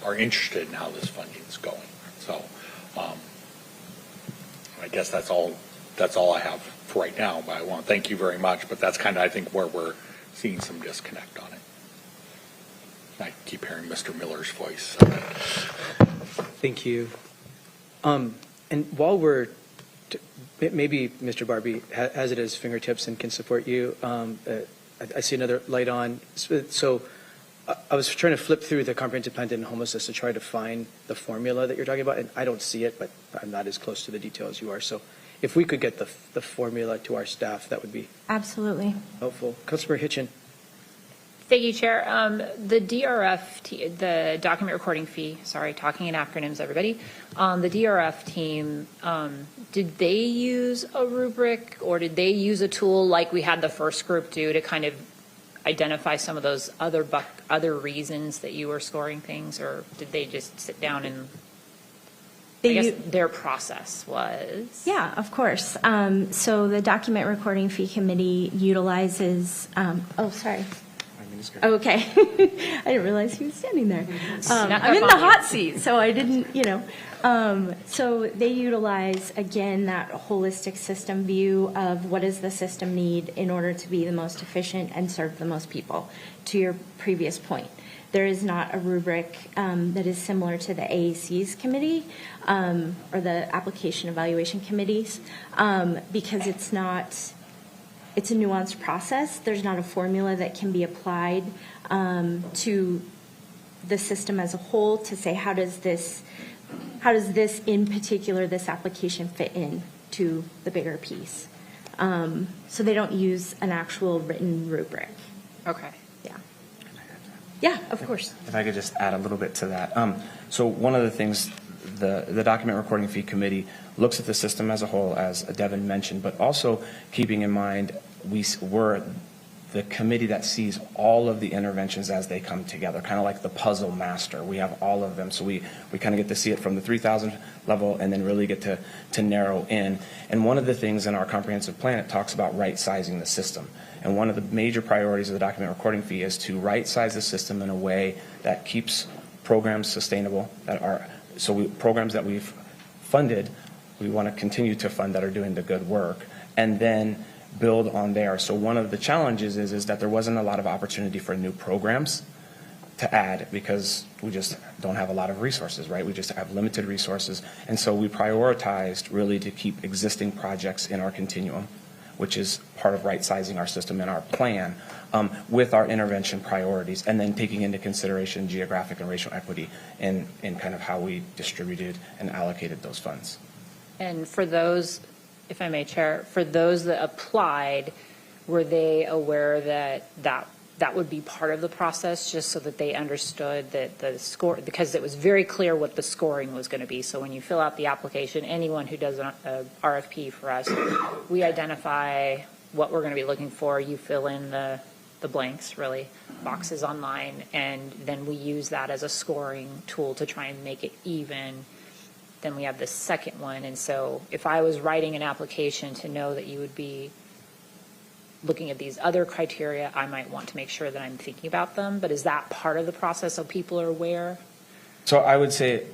are interested in how this funding is going. So I guess that's all I have for right now, but I want to thank you very much. But that's kind of, I think, where we're seeing some disconnect on it. I keep hearing Mr. Miller's voice. Thank you. And while we're, maybe Mr. Barbie has it at his fingertips and can support you. I see another light on. So I was trying to flip through the comprehensive plan to homelessness to try to find the formula that you're talking about, and I don't see it, but I'm not as close to the detail as you are. So if we could get the formula to our staff, that would be absolutely helpful. Councilmember Hitchin. Thank you, Chair. The DRF, the document recording fee, sorry, talking in acronyms, everybody. The DRF team, did they use a rubric or did they use a tool like we had the first group do to kind of identify some of those other reasons that you were scoring things, or did they just sit down and They I guess u- their process was. Yeah, of course. So the Document Recording Fee Committee utilizes, oh, sorry. Oh, okay. I didn't realize he was standing there. Snuck I'm up in on the you. hot seat, so I didn't, so they utilize, again, that holistic system view of what does the system need in order to be the most efficient and serve the most people, to your previous point. There is not a rubric that is similar to the AAC's committee or the application evaluation committees because it's a nuanced process. There's not a formula that can be applied to the system as a whole to say how does this in particular, this application fit in to the bigger piece. So they don't use an actual written rubric. Okay. Yeah. Yeah, of course. If I could just add a little bit to that. So one of the things the Document Recording Fee Committee looks at the system as a whole, as Devin mentioned, but also keeping in mind we're the committee that sees all of the interventions as they come together, kind of like the puzzle master. We have all of them, so we kind of get to see it from the 3,000 level and then really get to narrow in. And one of the things in our comprehensive plan, it talks about right-sizing the system. And one of the major priorities of the Document Recording Fee is to right-size the system in a way that keeps programs sustainable, programs that we've funded, we want to continue to fund that are doing the good work, and then build on there. So one of the challenges is that there wasn't a lot of opportunity for new programs to add because we just don't have a lot of resources, right? We just have limited resources. And so we prioritized really to keep existing projects in our continuum, which is part of right-sizing our system in our plan, with our intervention priorities, and then taking into consideration geographic and racial equity in kind of how we distributed and allocated those funds. And for those, if I may, Chair, for those that applied, were they aware that would be part of the process, just so that they understood that the score, because it was very clear what the scoring was going to be. So when you fill out the application, anyone who does an RFP for us, we identify what we're going to be looking for. You fill in the blanks, really, boxes online, and then we use that as a scoring tool to try and make it even. Then we have the second one. And so if I was writing an application to know that you would be looking at these other criteria, I might want to make sure that I'm thinking about them. But is that part of the process so people are aware? So I would say,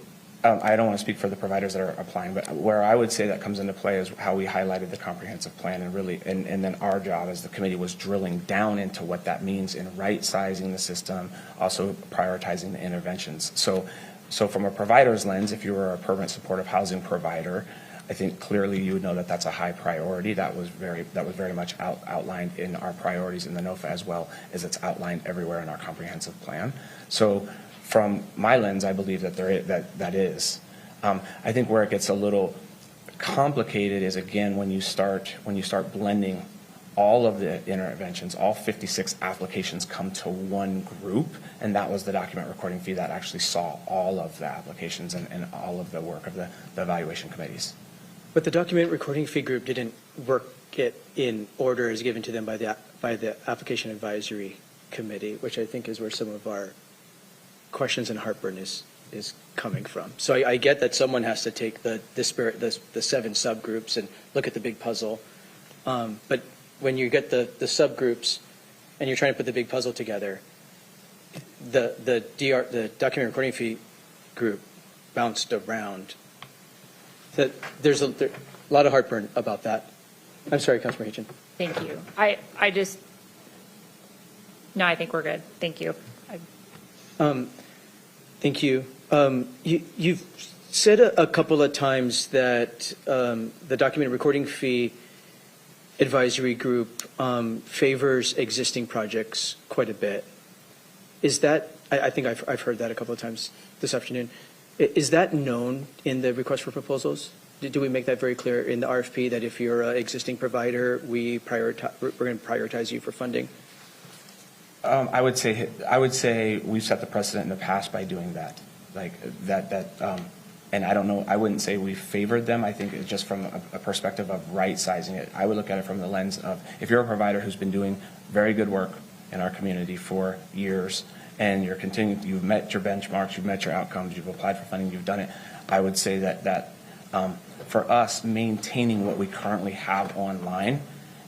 I don't want to speak for the providers that are applying, but where I would say that comes into play is how we highlighted the comprehensive plan and really, and then our job as the committee was drilling down into what that means in right-sizing the system, also prioritizing the interventions. So from a provider's lens, if you were a permanent supportive housing provider, I think clearly you would know that that's a high priority. That was very much outlined in our priorities in the NOFA, as well as it's outlined everywhere in our comprehensive plan. So from my lens, I believe that that is. I think where it gets a little complicated is, again, when you start blending all of the interventions, all 56 applications come to one group, and that was the Document Recording Fee that actually saw all of the applications and all of the work of the evaluation committees. But the Document Recording Fee Group didn't work it in order as given to them by the Application Advisory Committee, which I think is where some of our questions and heartburn is coming from. So I get that someone has to take the 7 subgroups and look at the big puzzle, but when you get the subgroups and you're trying to put the big puzzle together, the Document Recording Fee Group bounced around. That there's a lot of heartburn about that. I'm sorry, Councilor Hitchin. Thank you. No, I think we're good. Thank you. Thank you. You've said a couple of times that the Document Recording Fee Advisory Group favors existing projects quite a bit. Is that, I think I've heard that a couple of times this afternoon. Is that known in the request for proposals? Do we make that very clear in the RFP that if you're an existing provider, we're going to prioritize you for funding? I would say we've set the precedent in the past by doing that, and I don't know. I wouldn't say we favored them. I think it's just from a perspective of right-sizing it. I would look at it from the lens of, if you're a provider who's been doing very good work in our community for years, and you've met your benchmarks, you've met your outcomes, you've applied for funding, you've done it, I would say that for us, maintaining what we currently have online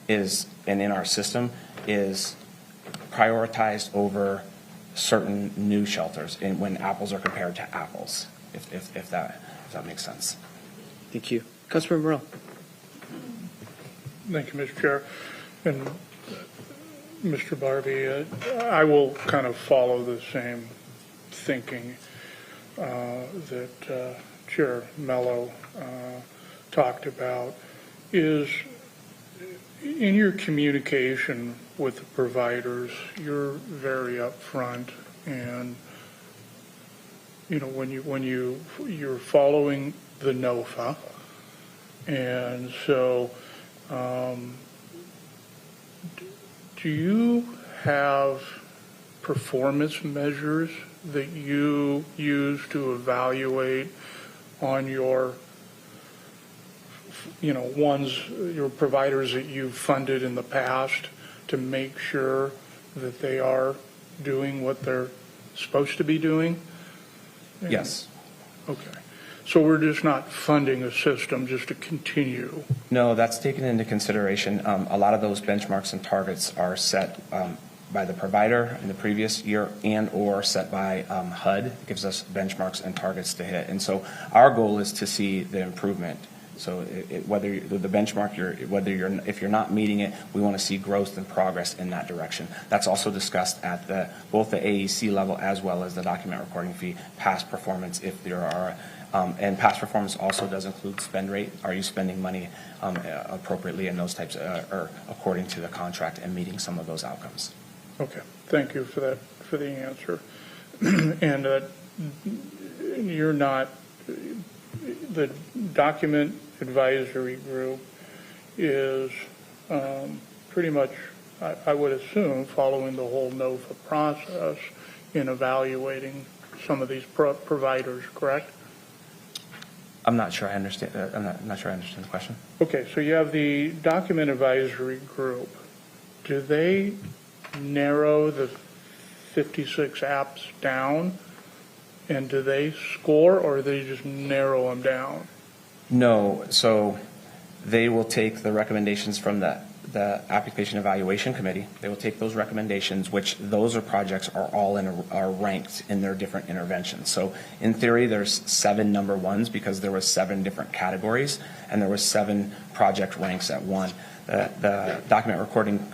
is, and in our system, is prioritized over certain new shelters and when apples are compared to apples, if that makes sense. Thank you. Councilmember Morrell. Thank you, Mr. Chair. And Mr. Barbie, I will kind of follow the same thinking that Chair Mello talked about. Is in your communication with the providers, you're very upfront, and when you're following the NOFA, and so do you have performance measures that you use to evaluate on your your providers that you've funded in the past to make sure that they are doing what they're supposed to be doing? Yes. Okay. So we're just not funding a system just to continue? No, that's taken into consideration. A lot of those benchmarks and targets are set by the provider in the previous year and or set by HUD. It gives us benchmarks and targets to hit. And so our goal is to see the improvement. So whether the benchmark, if you're not meeting it, we want to see growth and progress in that direction. That's also discussed at both the AEC level as well as the document recording fee, past performance, if there are, and past performance also does include spend rate. Are you spending money appropriately in those types, or according to the contract and meeting some of those outcomes? Okay, thank you for that, for the answer. And you're not, the document advisory group is pretty much, I would assume, following the whole NOFA process in evaluating some of these providers, correct? I'm not sure I understand. I'm not sure I understand the question. Okay, so you have the document advisory group. Do they narrow the 56 apps down, and do they score, or do they just narrow them down? No, so they will take the recommendations from the application evaluation committee. They will take those recommendations, which those projects are all are ranked in their different interventions. So in theory, there's 7 number ones because there was 7 different categories, and there was 7 project ranks at one. The document recording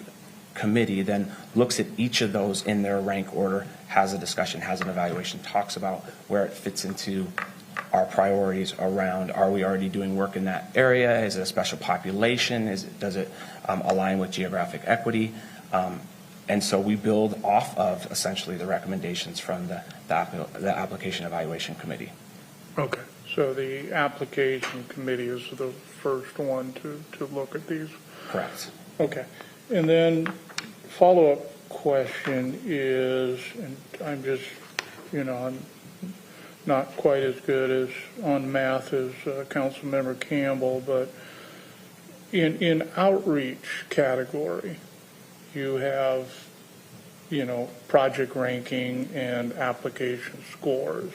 committee then looks at each of those in their rank order, has a discussion, has an evaluation, talks about where it fits into our priorities around, are we already doing work in that area? Is it a special population? Does it align with geographic equity? And so we build off of essentially the recommendations from the application evaluation committee. Okay, so the application committee is the first one to look at these? Correct. Okay, and then follow-up question is, and I'm just, I'm not quite as good as on math as Councilmember Campbell, but in outreach category, you have, project ranking and application scores.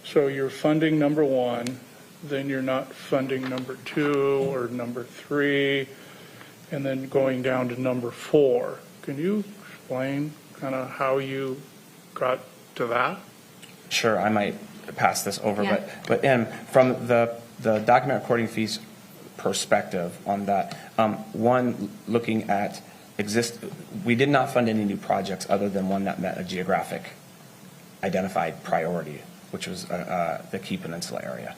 So you're funding number 1, then you're not funding number 2 or number 3, and then going down to number 4. Can you explain kind of how you got to that? Sure, I might pass this over, Yeah. but from the document recording fees perspective on that, one, looking at we did not fund any new projects other than one that met a geographic identified priority, which was the Key Peninsula area.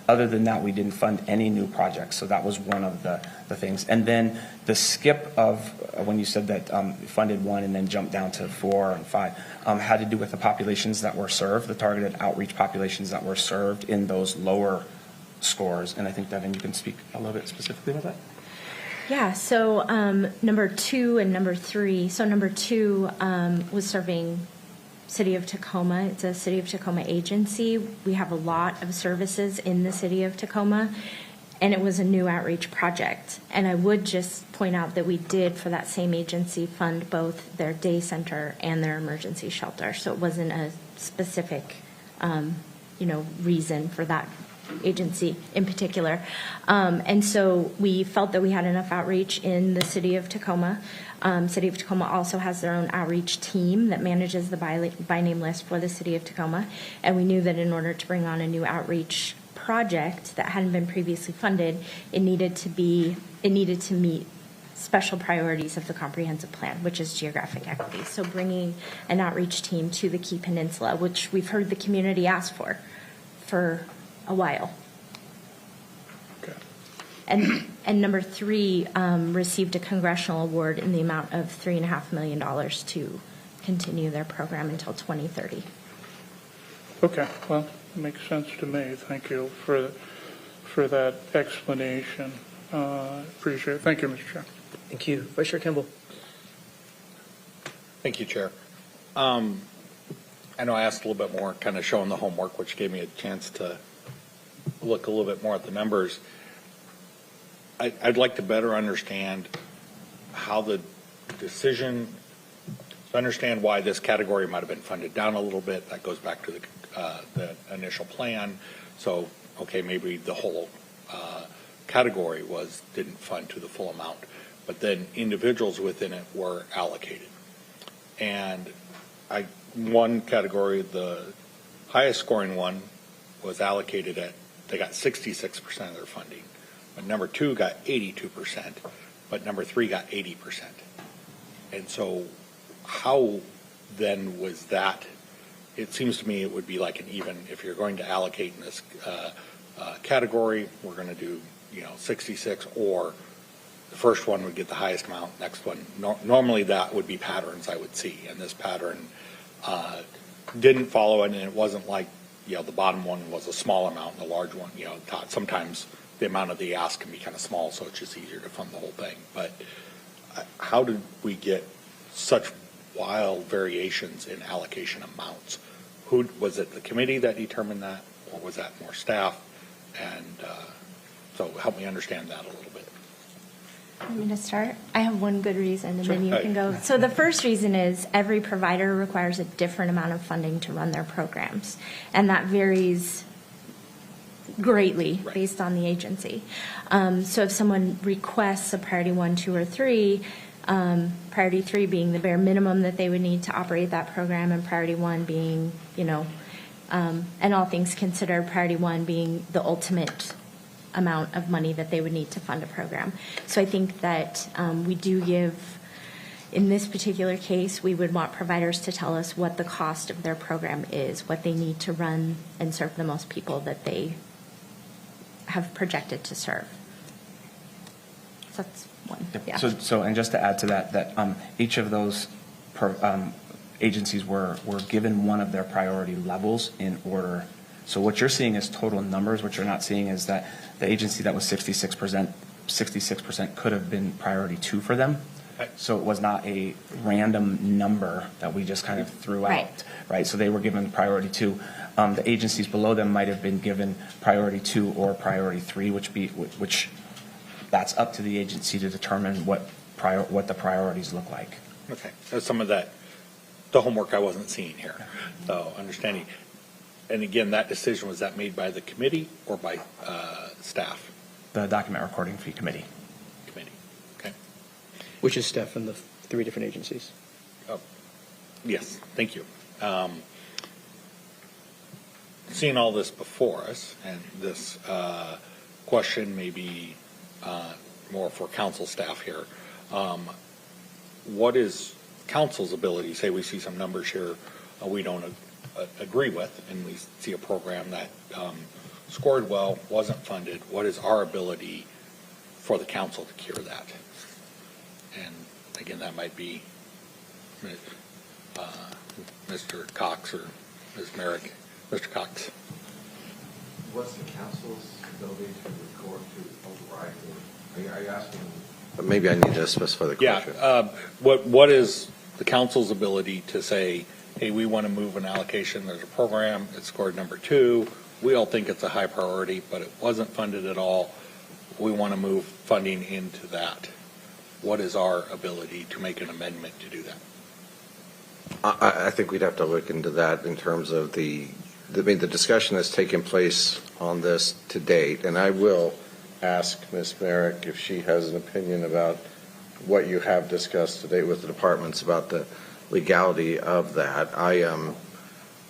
Other than that, we didn't fund any new projects, so that was one of the things. And then the skip of, when you said that funded 1 and then jumped down to 4 and 5, had to do with the populations that were served, the targeted outreach populations that were served in those lower scores. And I think, Devin, you can speak a little bit specifically about that. Yeah, so number 2 and number 3. So number 2 was serving City of Tacoma. It's a City of Tacoma agency. We have a lot of services in the City of Tacoma. and it was a new outreach project. And I would just point out that we did, for that same agency, fund both their day center and their emergency shelter. So it wasn't a specific, reason for that agency in particular. And so we felt that we had enough outreach in the city of Tacoma. City of Tacoma also has their own outreach team that manages the by name list for the city of Tacoma. And we knew that in order to bring on a new outreach project that hadn't been previously funded, it needed to meet special priorities of the comprehensive plan, which is geographic equity. So bringing an outreach team to the Key Peninsula, which we've heard the community ask for a while. Okay. And number 3 received a congressional award in the amount of $3.5 million to continue their program until 2030. Okay, well, it makes sense to me. Thank you for that explanation. Appreciate it. Thank you, Mr. Chair. Thank you. Vice Chair Kimball. Thank you, Chair. I know I asked a little bit more, kind of showing the homework, which gave me a chance to look a little bit more at the numbers. I'd like to better understand how the decision, to understand why this category might have been funded down a little bit. That goes back to the initial plan. So, okay, maybe the whole category didn't fund to the full amount, but then individuals within it were allocated. And one category, the highest scoring one, was allocated they got 66% of their funding. But number 2 got 82%, but number 3 got 80%. And so how then was that? It seems to me it would be like an even, if you're going to allocate in this category, we're going to do 66, or the first one would get the highest amount, next one. Normally that would be patterns I would see, and this pattern didn't follow it, and it wasn't like the bottom one was a small amount and the large one, sometimes the amount of the ask can be kind of small, so it's just easier to fund the whole thing. But how did we get such wild variations in allocation amounts? Was it the committee that determined that, or was that more staff? And so help me understand that a little bit. Want me to start? I have one good reason, and then you can go. So the first reason is every provider requires a different amount of funding to run their programs, and that varies greatly based on the agency. So if someone requests a priority 1, 2, or 3, priority 3 being the bare minimum that they would need to operate that program, and priority 1 being, and all things considered, priority 1 being the ultimate amount of money that they would need to fund a program. So I think that we do give, in this particular case, we would want providers to tell us what the cost of their program is, what they need to run and serve the most people that they have projected to serve. So that's one. Yeah. So and just to add to that each of those agencies were given one of their priority levels in order. So what you're seeing is total numbers. What you're not seeing is that the agency that was 66% could have been priority 2 for them. So it was not a random number that we just kind of threw out, right? So they were given priority 2. The agencies below them might have been given priority 2 or priority 3, which that's up to the agency to determine what the priorities look like. Okay, that's some of that, the homework I wasn't seeing here. So understanding. And again, that decision, was that made by the committee or by staff? The document recording fee committee. Okay. Which is staff in the 3 different agencies. Oh, yes, thank you. Seeing all this before us, and this question may be more for council staff here. What is council's ability? Say we see some numbers here we don't agree with, and we see a program that scored well, wasn't funded. What is our ability for the council to cure that? And again, that might be Mr. Cox or Ms. Merrick. Mr. Cox. What's the council's ability to record, to override? Are you asking? Maybe I need to specify the question. Yeah. What is the council's ability to say, hey, we want to move an allocation. There's a program. It scored number 2. We all think it's a high priority, but it wasn't funded at all. we want to move funding into that, what is our ability to make an amendment to do that? I think we'd have to look into that in terms of the discussion that's taken place on this to date, and I will ask Ms. Merrick if she has an opinion about what you have discussed today with the departments about the legality of that. I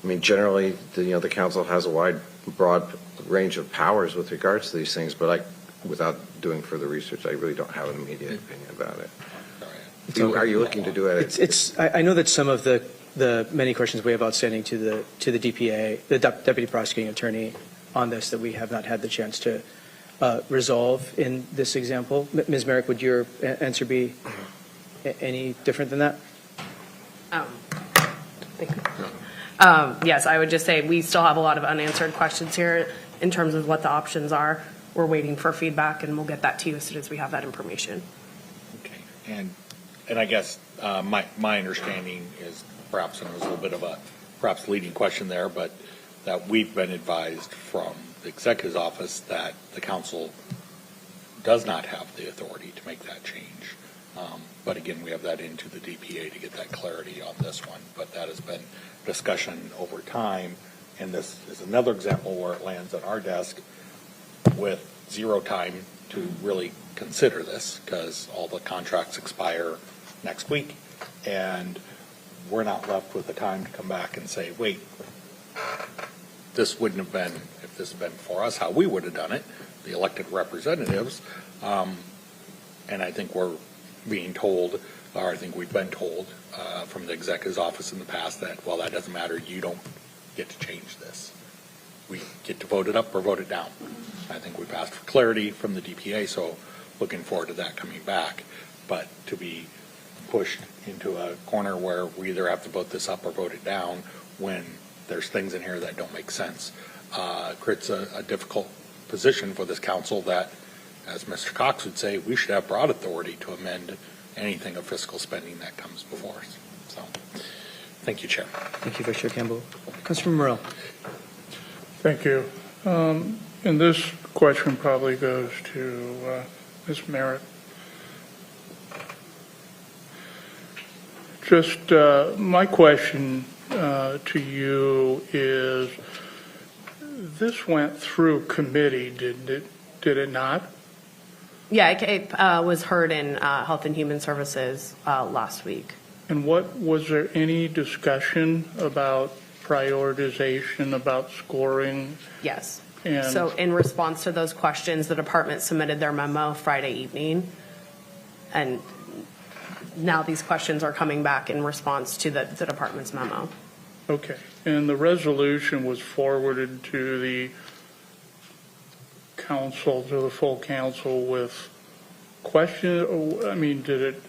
mean, generally, the council has a broad range of powers with regards to these things, but without doing further research, I really don't have an immediate opinion about it. Are you looking to do it? I know that some of the many questions we have outstanding to the DPA, the Deputy Prosecuting Attorney, on this that we have not had the chance to resolve in this example. Ms. Merrick, would your answer be any different than that? Yes, I would just say we still have a lot of unanswered questions here in terms of what the options are. We're waiting for feedback, and we'll get that to you as soon as we have that information. Okay, and I guess my understanding is perhaps, and it was a little bit of a perhaps leading question there, but that we've been advised from the executive's office that the council does not have the authority to make that change. But again, we have that into the DPA to get that clarity on this one. But that has been discussion over time, and this is another example where it lands on our desk with zero time to really consider this, because all the contracts expire next week, and we're not left with the time to come back and say, wait, this wouldn't have been, if this had been for us, how we would have done it, the elected representatives. And I think we're being told, or I think we've been told from the executive's office in the past that, well, that doesn't matter, you don't get to change this. We get to vote it up or vote it down. I think we've asked for clarity from the DPA, so looking forward to that coming back. But to be pushed into a corner where we either have to vote this up or vote it down when there's things in here that don't make sense, creates a difficult position for this council that, as Mr. Cox would say, we should have broad authority to amend anything of fiscal spending that comes before us. So, thank you, Chair. Thank you, Vice Chair Campbell. Councilor Morrell. Thank you. And this question probably goes to Ms. Merritt. Just my question to you is, this went through committee, did it not? Yeah, it was heard in Health and Human Services last week. And was there any discussion about prioritization, about scoring? Yes. And so in response to those questions, the department submitted their memo Friday evening, and now these questions are coming back in response to the department's memo. Okay. And the resolution was forwarded to the council, to the full council with question? I mean, did it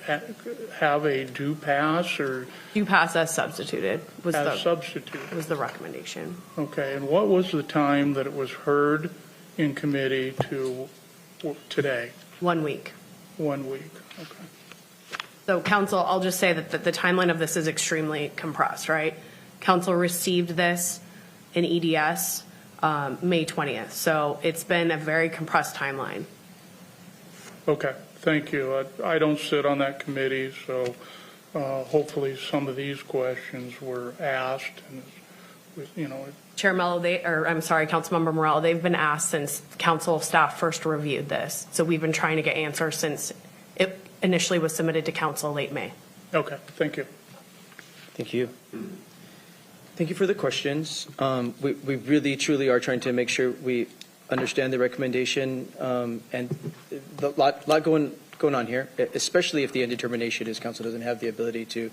have a due pass or? Due pass as substituted was was the recommendation. Okay. And what was the time that it was heard in committee to today? 1 week. 1 week. Okay. So council, I'll just say that the timeline of this is extremely compressed, right? Council received this in EDS May 20th. So it's been a very compressed timeline. Okay. Thank you. I don't sit on that committee, so hopefully some of these questions were asked and, Chair Mello, Councilmember Morrell, they've been asked since council staff first reviewed this. So we've been trying to get answers since it initially was submitted to council late May. Okay, thank you. Thank you. Thank you for the questions. We really, truly are trying to make sure we understand the recommendation, and a lot going on here, especially if the indetermination is council doesn't have the ability to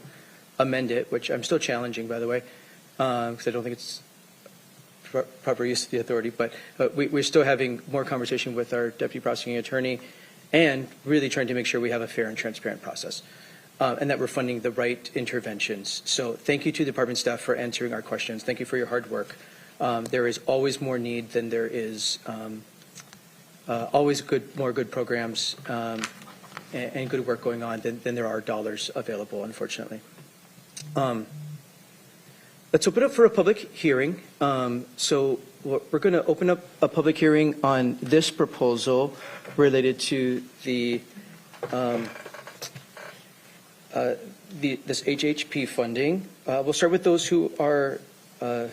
amend it, which I'm still challenging, by the way, because I don't think it's proper use of the authority. But we're still having more conversation with our deputy prosecuting attorney and really trying to make sure we have a fair and transparent process. And that we're funding the right interventions. So thank you to department staff for answering our questions. Thank you for your hard work. There is always more need than there is always more good programs and good work going on than there are dollars available, unfortunately. Let's open up for a public hearing. So we're going to open up a public hearing on this proposal related to this HHP funding. We'll start with those who are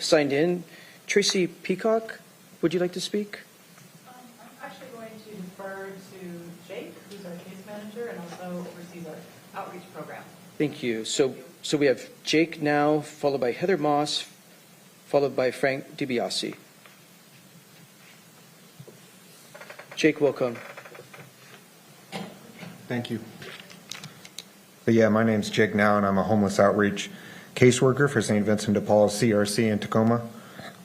signed in. Tracy Peacock, would you like to speak? I'm actually going to defer to Jake, who's our case manager and also oversees our outreach program. Thank you. So we have Jake now, followed by Heather Moss, followed by Frank DiBiase. Jake, welcome. Thank you. But yeah, my name's Jake Now, and I'm a homeless outreach caseworker for St. Vincent de Paul CRC in Tacoma.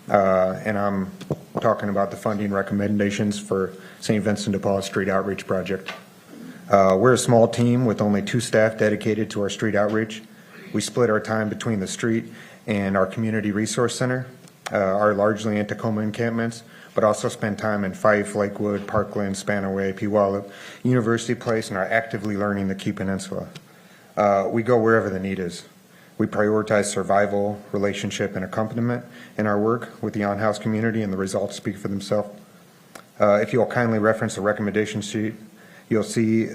And I'm talking about the funding recommendations for St. Vincent de Paul Street Outreach Project. We're a small team with only 2 staff dedicated to our street outreach. We split our time between the street and our community resource center, are largely in Tacoma encampments, but also spend time in Fife, Lakewood, Parkland, Spanaway, Puyallup, University Place, and are actively learning the Key Peninsula. We go wherever the need is. We prioritize survival, relationship, and accompaniment in our work with the on-house community, and the results speak for themselves. If you'll kindly reference the recommendation sheet, you'll see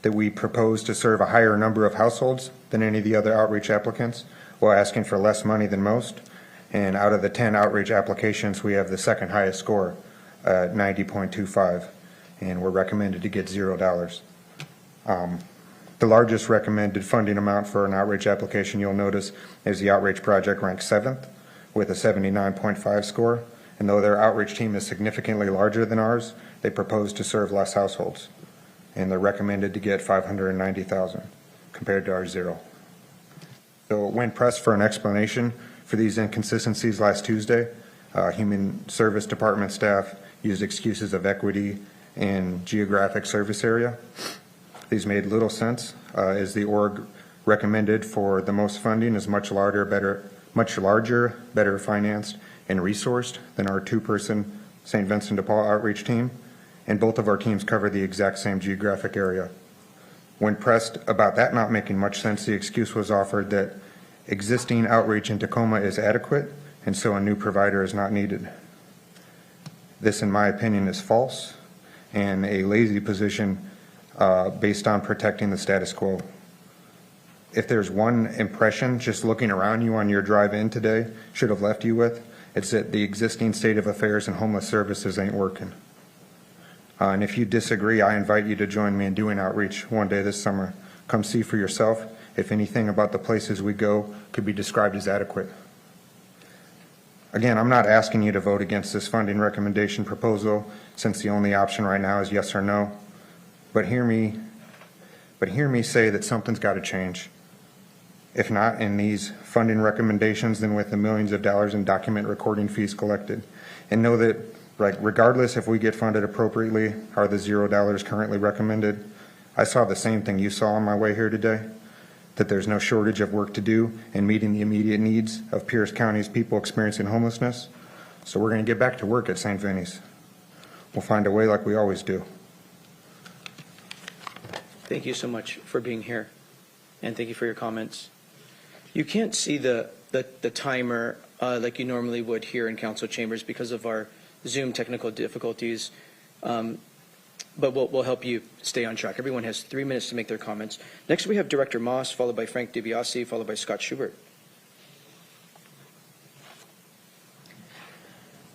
that we propose to serve a higher number of households than any of the other outreach applicants, while asking for less money than most. And out of the 10 outreach applications, we have the second highest score at 90.25, and we're recommended to get $0. The largest recommended funding amount for an outreach application, you'll notice, is the outreach project ranked 7th with a 79.5 score. And though their outreach team is significantly larger than ours, they propose to serve less households. And they're recommended to get $590,000 compared to our 0. So when pressed for an explanation for these inconsistencies last Tuesday, Human Service Department staff used excuses of equity and geographic service area. These made little sense, as the org recommended for the most funding is much larger, better financed, and resourced than our 2-person St. Vincent de Paul outreach team, and both of our teams cover the exact same geographic area. When pressed about that not making much sense, the excuse was offered that existing outreach in Tacoma is adequate, and so a new provider is not needed. This, in my opinion, is false and a lazy position based on protecting the status quo. If there's one impression just looking around you on your drive in today should have left you with, it's that the existing state of affairs in homeless services ain't working. And if you disagree, I invite you to join me in doing outreach one day this summer. Come see for yourself if anything about the places we go could be described as adequate. Again, I'm not asking you to vote against this funding recommendation proposal, since the only option right now is yes or no. But hear me say that something's got to change. If not in these funding recommendations, then with the millions of dollars in document recording fees collected. And know that, regardless if we get funded appropriately or the $0 currently recommended, I saw the same thing you saw on my way here today, that there's no shortage of work to do in meeting the immediate needs of Pierce County's people experiencing homelessness. So we're going to get back to work at St. Vinny's. We'll find a way like we always do. Thank you so much for being here, and thank you for your comments. You can't see the timer like you normally would here in council chambers because of our Zoom technical difficulties, but we'll help you stay on track. Everyone has 3 minutes to make their comments. Next we have Director Moss, followed by Frank DiBiase, followed by Scott Schubert.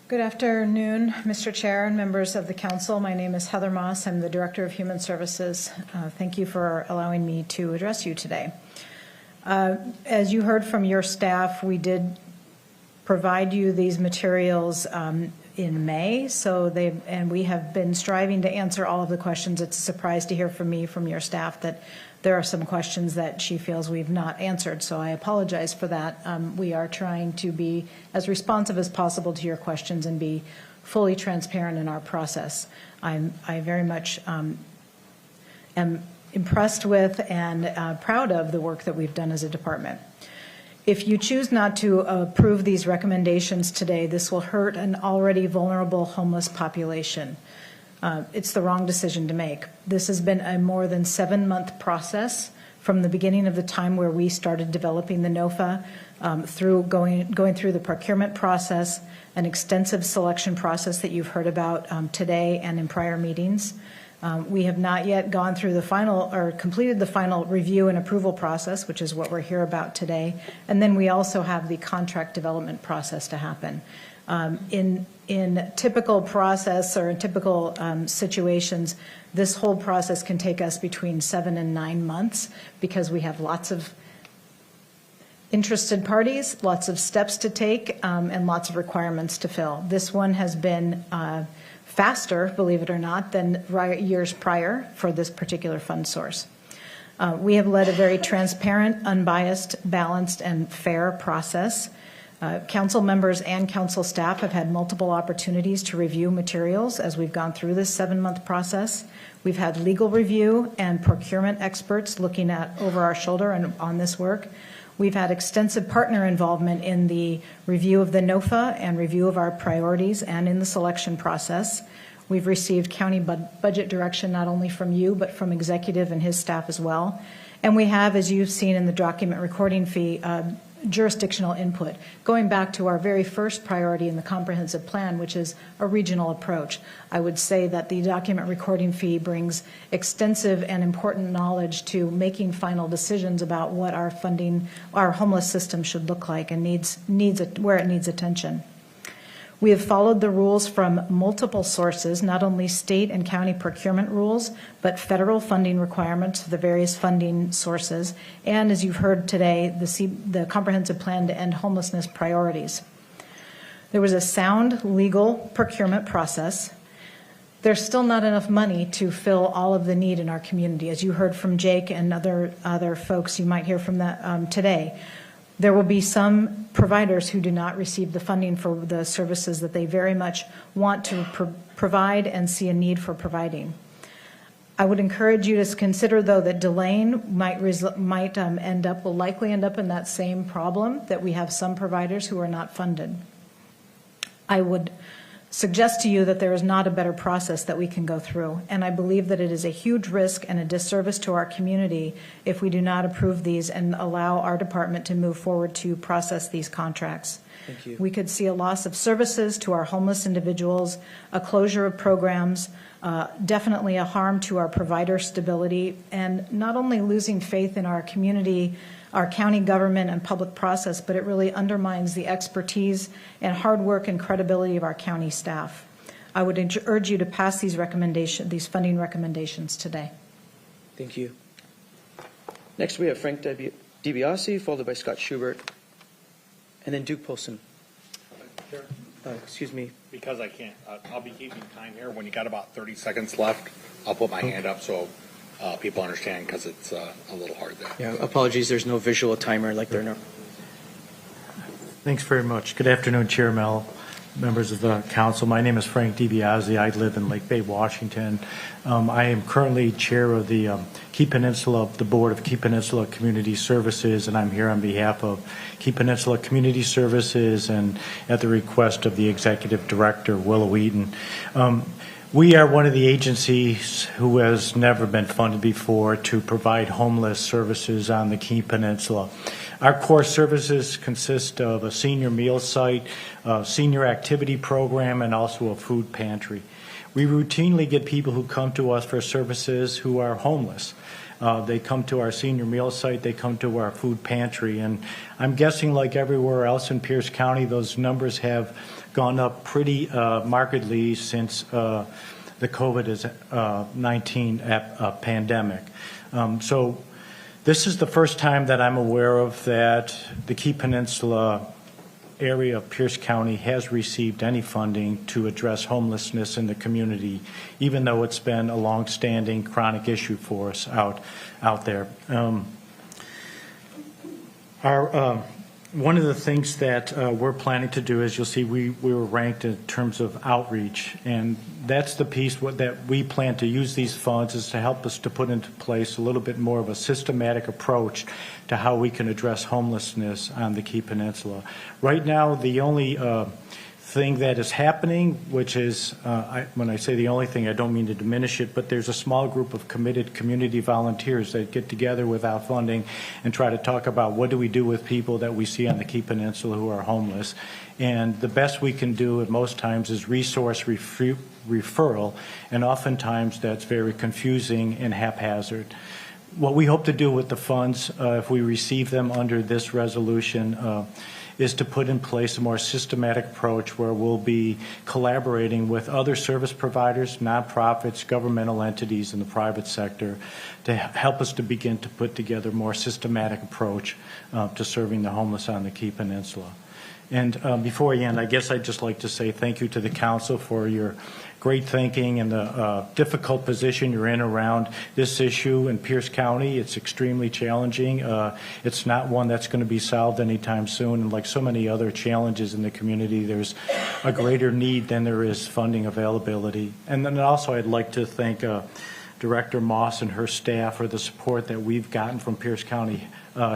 Good afternoon, Mr. Chair and members of the council. My name is Heather Moss. I'm the Director of Human Services. Thank you for allowing me to address you today. As you heard from your staff, we did provide you these materials in May, and we have been striving to answer all of the questions. It's a surprise to hear from me, from your staff, that there are some questions that she feels we've not answered, so I apologize for that. We are trying to be as responsive as possible to your questions and be fully transparent in our process. I very much am impressed with and proud of the work that we've done as a department. If you choose not to approve these recommendations today, this will hurt an already vulnerable homeless population. It's the wrong decision to make. This has been a more than 7-month process from the beginning of the time where we started developing the NOFA, through going through the procurement process, an extensive selection process that you've heard about today and in prior meetings. We have not yet gone through the final or completed the final review and approval process, which is what we're here about today. And then we also have the contract development process to happen. In typical process or in typical situations, this whole process can take us between 7 and 9 months because we have lots of interested parties, lots of steps to take, and lots of requirements to fill. This one has been faster, believe it or not, than years prior for this particular fund source. We have led a very transparent, unbiased, balanced, and fair process. Council members and council staff have had multiple opportunities to review materials as we've gone through this 7-month process. We've had legal review and procurement experts looking at over our shoulder and on this work. We've had extensive partner involvement in the review of the NOFA and review of our priorities and in the selection process. We've received county budget direction not only from you, but from executive and his staff as well. And we have, as you've seen in the document recording fee, jurisdictional input, going back to our very first priority in the comprehensive plan, which is a regional approach. I would say that the document recording fee brings extensive and important knowledge to making final decisions about what our funding, our homeless system should look like and where it needs attention. We have followed the rules from multiple sources, not only state and county procurement rules, but federal funding requirements for the various funding sources, and as you've heard today, the comprehensive plan to end homelessness priorities. There was a sound legal procurement process. There's still not enough money to fill all of the need in our community. As you heard from Jake and other folks you might hear from that today, there will be some providers who do not receive the funding for the services that they very much want to provide and see a need for providing. I would encourage you to consider, though, that delaying will likely end up in that same problem, that we have some providers who are not funded. I would suggest to you that there is not a better process that we can go through, and I believe that it is a huge risk and a disservice to our community if we do not approve these and allow our department to move forward to process these contracts. Thank you. We could see a loss of services to our homeless individuals, a closure of programs, definitely a harm to our provider stability, and not only losing faith in our community, our county government and public process, but it really undermines the expertise and hard work and credibility of our county staff. I would urge you to pass these funding recommendations today. Thank you. Next, we have Frank DiBiase, followed by Scott Schubert, and then Duke Polson. Excuse me. Because I can't, I'll be keeping time here. When you got about 30 seconds left, I'll put my hand up so people understand, because it's a little hard there. Yeah, apologies, there's no visual timer like there are. Thanks very much. Good afternoon, Chair Mel, members of the council. My name is Frank DiBiase. I live in Lake Bay, Washington. I am currently chair of the Key Peninsula, the Board of Key Peninsula Community Services, and I'm here on behalf of Key Peninsula Community Services and at the request of the Executive Director, Willow Eaton. We are one of the agencies who has never been funded before to provide homeless services on the Key Peninsula. Our core services consist of a senior meal site, a senior activity program, and also a food pantry. We routinely get people who come to us for services who are homeless. They come to our senior meal site, they come to our food pantry, and I'm guessing like everywhere else in Pierce County, those numbers have gone up pretty markedly since the COVID-19 pandemic. So this is the first time that I'm aware of that the Key Peninsula area of Pierce County has received any funding to address homelessness in the community, even though it's been a long-standing chronic issue for us out there. One of the things that we're planning to do is, you'll see we were ranked in terms of outreach, and that's the piece that we plan to use these funds is to help us to put into place a little bit more of a systematic approach to how we can address homelessness on the Key Peninsula. Right now, the only thing that is happening, which is, when I say the only thing, I don't mean to diminish it, but there's a small group of committed community volunteers that get together without funding and try to talk about what do we do with people that we see on the Key Peninsula who are homeless. And the best we can do at most times is resource referral, and oftentimes that's very confusing and haphazard. What we hope to do with the funds, if we receive them under this resolution, is to put in place a more systematic approach where we'll be collaborating with other service providers, nonprofits, governmental entities in the private sector to help us to begin to put together a more systematic approach to serving the homeless on the Key Peninsula. And before I end, I guess I'd just like to say thank you to the council for your great thinking and the difficult position you're in around this issue in Pierce County. It's extremely challenging. It's not one that's going to be solved anytime soon. And like so many other challenges in the community, there's a greater need than there is funding availability. And then also I'd like to thank Director Moss and her staff for the support that we've gotten from Pierce County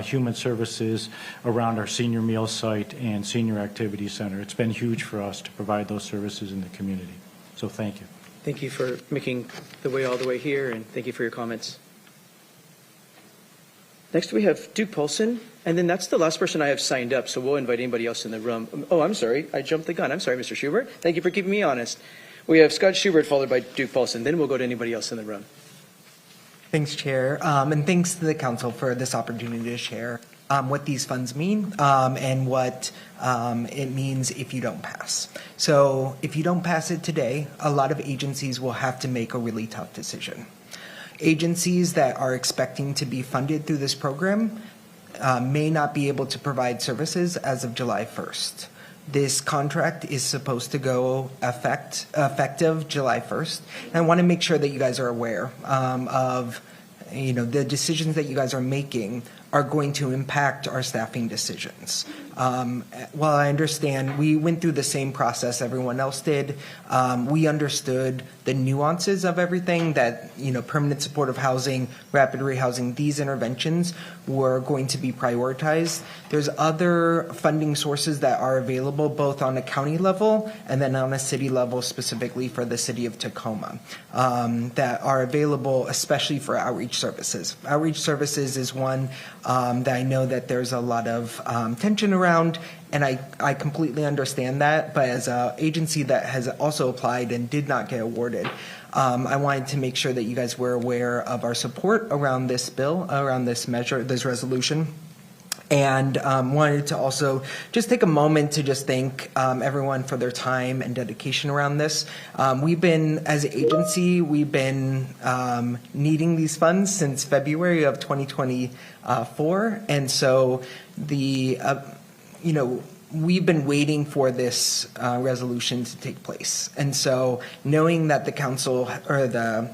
Human Services around our senior meal site and senior activity center. It's been huge for us to provide those services in the community. So thank you. Thank you for making the way all the way here, and thank you for your comments. Next, we have Duke Paulson, and then that's the last person I have signed up, so we'll invite anybody else in the room. Oh, I'm sorry. I jumped the gun. I'm sorry, Mr. Schubert. Thank you for keeping me honest. We have Scott Schubert followed by Duke Paulson. Then we'll go to anybody else in the room. Thanks, Chair, and thanks to the Council for this opportunity to share what these funds mean and what it means if you don't pass. So if you don't pass it today, a lot of agencies will have to make a really tough decision. Agencies that are expecting to be funded through this program may not be able to provide services as of July 1st. This contract is supposed to go effective July 1st. And I want to make sure that you guys are aware of the decisions that you guys are making are going to impact our staffing decisions. While I understand we went through the same process everyone else did, we understood the nuances of everything that, permanent supportive housing, rapid rehousing, these interventions were going to be prioritized. There's other funding sources that are available both on a county level and then on a city level, specifically for the city of Tacoma, that are available especially for outreach services. Outreach services is one that I know that there's a lot of tension around, and I completely understand that, but as an agency that has also applied and did not get awarded, I wanted to make sure that you guys were aware of our support around this bill, around this measure, this resolution. And wanted to also just take a moment to just thank everyone for their time and dedication around this. We've been, as an agency, we've been needing these funds since February of 2024. And so we've been waiting for this resolution to take place. And so knowing that the council, or the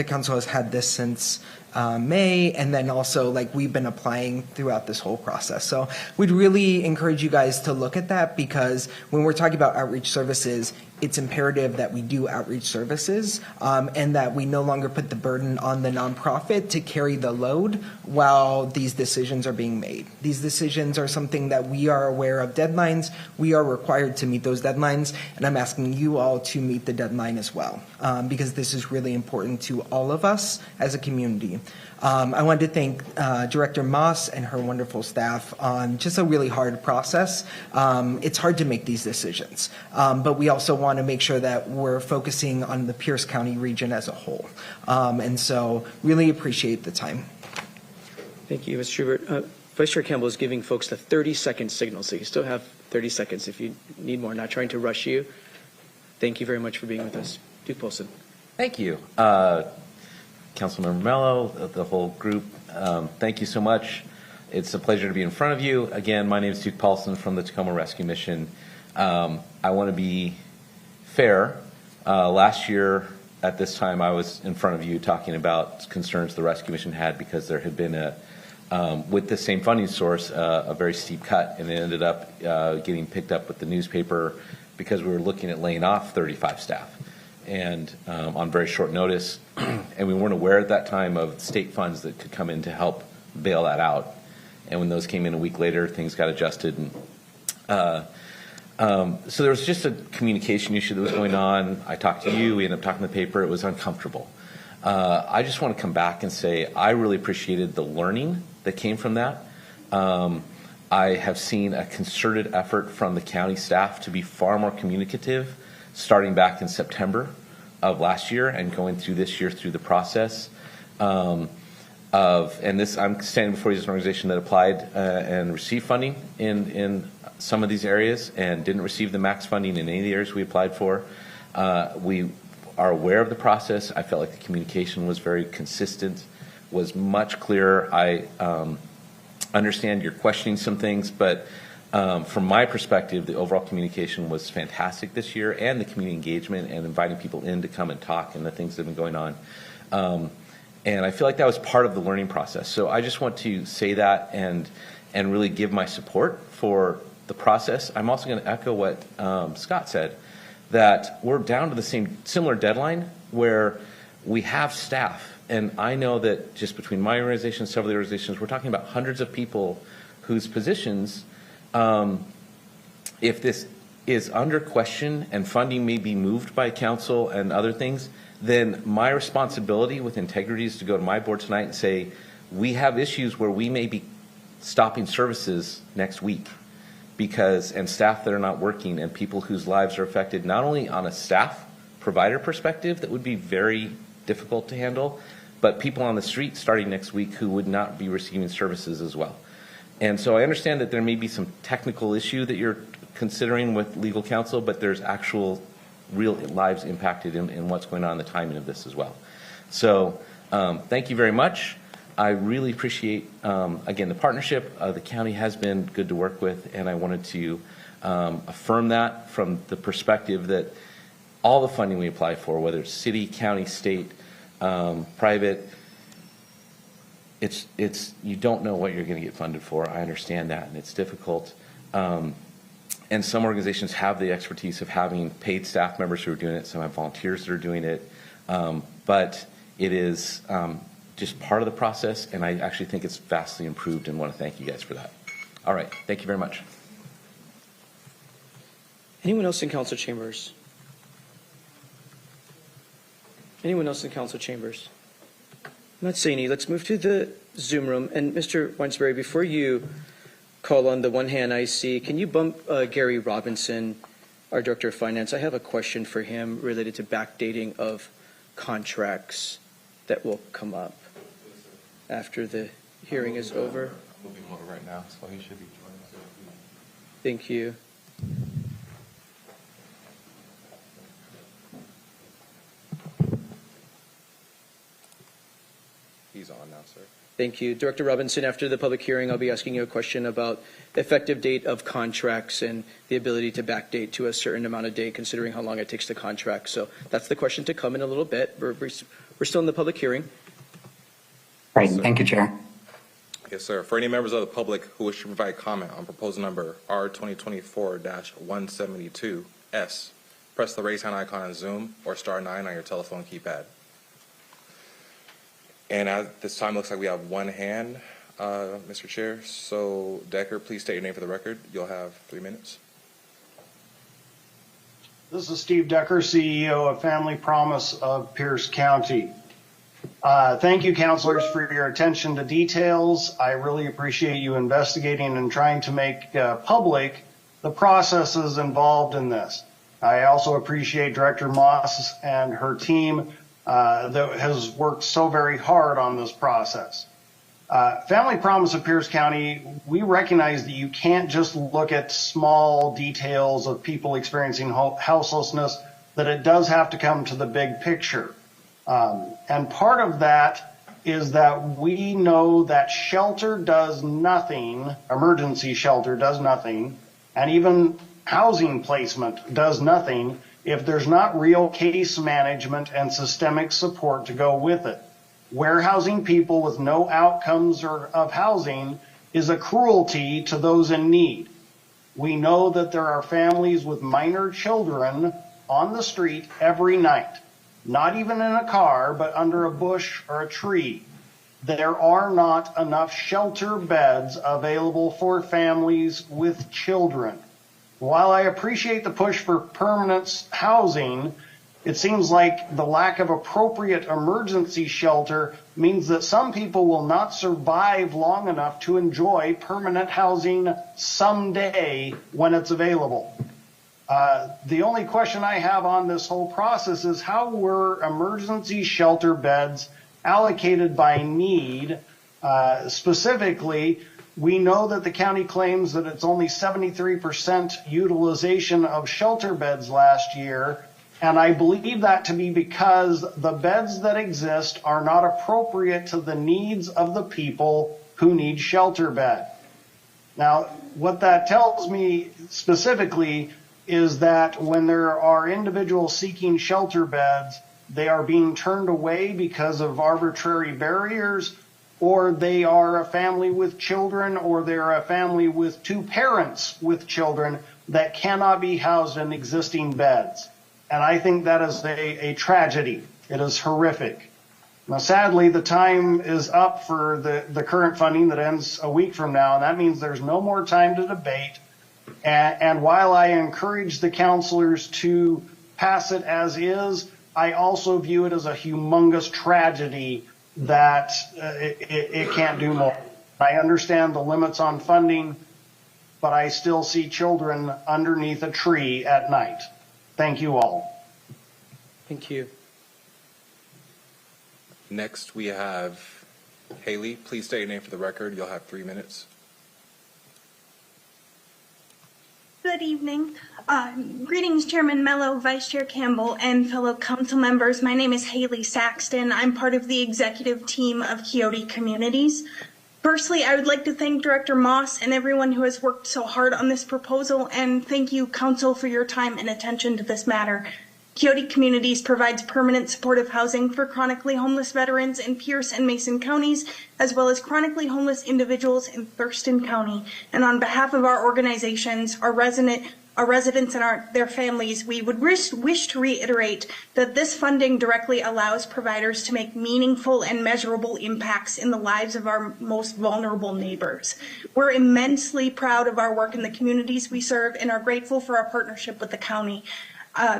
council has had this since May, and then also we've been applying throughout this whole process. So we'd really encourage you guys to look at that, because when we're talking about outreach services, it's imperative that we do outreach services and that we no longer put the burden on the nonprofit to carry the load while these decisions are being made. These decisions are something that we are aware of deadlines. We are required to meet those deadlines, and I'm asking you all to meet the deadline as well, because this is really important to all of us as a community. I wanted to thank Director Moss and her wonderful staff on just a really hard process. It's hard to make these decisions, but we also want to make sure that we're focusing on the Pierce County region as a whole. And so really appreciate the time. Thank you, Mr. Schubert. Vice Chair Campbell is giving folks the 30-second signal, so you still have 30 seconds if you need more, not trying to rush you. Thank you very much for being with us. Duke Paulson. Thank you. Councilmember Mello, the whole group, thank you so much. It's a pleasure to be in front of you. Again, my name is Duke Paulson from the Tacoma Rescue Mission. I want to be fair. Last year at this time, I was in front of you talking about concerns the Rescue Mission had because there had been with the same funding source, a very steep cut, and it ended up getting picked up with the newspaper because we were looking at laying off 35 staff. And on very short notice, and we weren't aware at that time of state funds that could come in to help bail that out. And when those came in a week later, things got adjusted. And So there was just a communication issue that was going on. I talked to you, we ended up talking to the paper, it was uncomfortable. I just want to come back and say I really appreciated the learning that came from that. I have seen a concerted effort from the county staff to be far more communicative starting back in September of last year and going through this year through the process. I'm standing before you as an organization that applied and received funding in some of these areas and didn't receive the max funding in any of the areas we applied for. We are aware of the process. I felt like the communication was very consistent, was much clearer. I understand you're questioning some things, but from my perspective, the overall communication was fantastic this year, and the community engagement and inviting people in to come and talk and the things that have been going on. And I feel like that was part of the learning process. So I just want to say that and really give my support for the process. I'm also going to echo what Scott said, that we're down to the similar deadline where we have staff. And I know that just between my organization and several of the organizations, we're talking about hundreds of people whose positions, if this is under question and funding may be moved by council and other things, then my responsibility with integrity is to go to my board tonight and say, we have issues where we may be stopping services next week and staff that are not working and people whose lives are affected, not only on a staff provider perspective that would be very difficult to handle, but people on the street starting next week who would not be receiving services as well. And so I understand that there may be some technical issue that you're considering with legal counsel, but there's actual real lives impacted in what's going on, the timing of this as well. So thank you very much. I really appreciate, again, the partnership. The county has been good to work with, and I wanted to affirm that from the perspective that all the funding we apply for, whether it's city, county, state, private, you don't know what you're going to get funded for. I understand that, and it's difficult. And some organizations have the expertise of having paid staff members who are doing it. Some have volunteers that are doing it. But it is just part of the process, and I actually think it's vastly improved and want to thank you guys for that. All right. Thank you very much. Anyone else in council chambers? Anyone else in council chambers? I'm not seeing any. Let's move to the Zoom room. And Mr. Weinsberry, before you call on the one hand I see, can you bump Gary Robinson, our Director of Finance? I have a question for him related to backdating of contracts that will come up after the hearing is over. I'm moving over right now, so he should be joining us. Thank you. He's on now, sir. Thank you. Director Robinson, after the public hearing, I'll be asking you a question about effective date of contracts and the ability to backdate to a certain amount of date, considering how long it takes to contract. So that's the question to come in a little bit. We're still in the public hearing. Right. Thank you, Chair. Yes, sir. For any members of the public who wish to provide comment on proposal number R2024-172S, press the raise hand icon on Zoom or *9 on your telephone keypad. And at this time, looks like we have one hand, Mr. Chair. So, Decker, please state your name for the record. You'll have 3 minutes. This is Steve Decker, CEO of Family Promise of Pierce County. Thank you, councilors, for your attention to details. I really appreciate you investigating and trying to make public the processes involved in this. I also appreciate Director Moss and her team that has worked so very hard on this process. Family Promise of Pierce County, we recognize that you can't just look at small details of people experiencing houselessness, that it does have to come to the big picture. And part of that is that we know that shelter does nothing, emergency shelter does nothing, and even housing placement does nothing if there's not real case management and systemic support to go with it. Warehousing people with no outcomes of housing is a cruelty to those in need. We know that there are families with minor children on the street every night, not even in a car, but under a bush or a tree. There are not enough shelter beds available for families with children. While I appreciate the push for permanent housing, it seems like the lack of appropriate emergency shelter means that some people will not survive long enough to enjoy permanent housing someday when it's available. The only question I have on this whole process is how were emergency shelter beds allocated by need? Specifically, we know that the county claims that it's only 73% utilization of shelter beds last year, and I believe that to be because the beds that exist are not appropriate to the needs of the people who need shelter bed. Now, what that tells me specifically is that when there are individuals seeking shelter beds, they are being turned away because of arbitrary barriers, or they are a family with children, or they're a family with two parents with children that cannot be housed in existing beds. And I think that is a tragedy. It is horrific. Now, sadly, the time is up for the current funding that ends a week from now, and that means there's no more time to debate. And while I encourage the councilors to pass it as is, I also view it as a humongous tragedy that it can't do more. I understand the limits on funding, but I still see children underneath a tree at night. Thank you all. Thank you. Next, we have Haley. Please state your name for the record. You'll have 3 minutes. Good evening. Greetings, Chairman Mello, Vice Chair Campbell, and fellow council members. My name is Haley Saxton. I'm part of the executive team of Quixote Communities. Firstly, I would like to thank Director Moss and everyone who has worked so hard on this proposal, and thank you, Council, for your time and attention to this matter. Quixote Communities provides permanent supportive housing for chronically homeless veterans in Pierce and Mason counties, as well as chronically homeless individuals in Thurston County. And on behalf of our organizations, our residents and their families, we would wish to reiterate that this funding directly allows providers to make meaningful and measurable impacts in the lives of our most vulnerable neighbors. We're immensely proud of our work in the communities we serve and are grateful for our partnership with the county.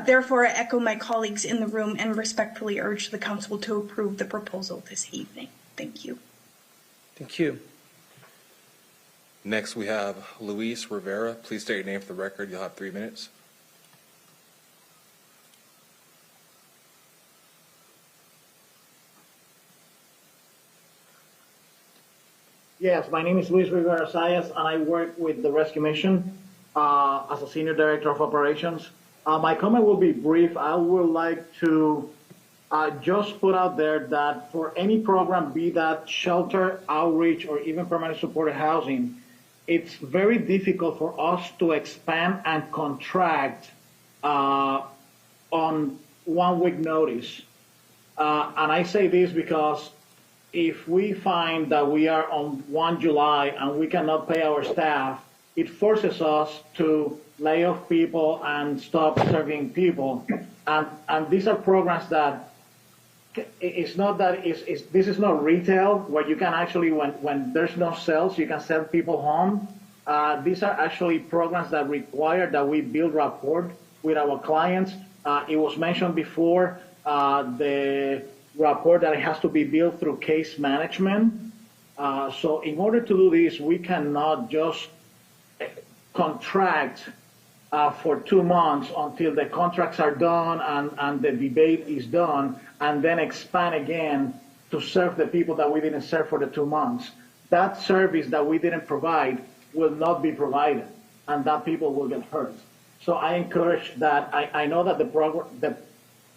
Therefore, I echo my colleagues in the room and respectfully urge the council to approve the proposal this evening. Thank you. Thank you. Next, we have Luis Rivera. Please state your name for the record. You'll have 3 minutes. Yes, my name is Luis Rivera Sayas, and I work with the Rescue Mission as a Senior Director of Operations. My comment will be brief. I would like to just put out there that for any program, be that shelter, outreach, or even permanent supported housing, it's very difficult for us to expand and contract on 1 week notice. And I say this because if we find that we are on 1 July and we cannot pay our staff, it forces us to lay off people and stop serving people. And these are programs that it's not that this is not retail where you can actually, when there's no sales, you can send people home. These are actually programs that require that we build rapport with our clients. It was mentioned before, the rapport that it has to be built through case management. So in order to do this, we cannot just contract for 2 months until the contracts are done and the debate is done, and then expand again to serve the people that we didn't serve for the 2 months. That service that we didn't provide will not be provided, and that people will get hurt. So I encourage that. I know that the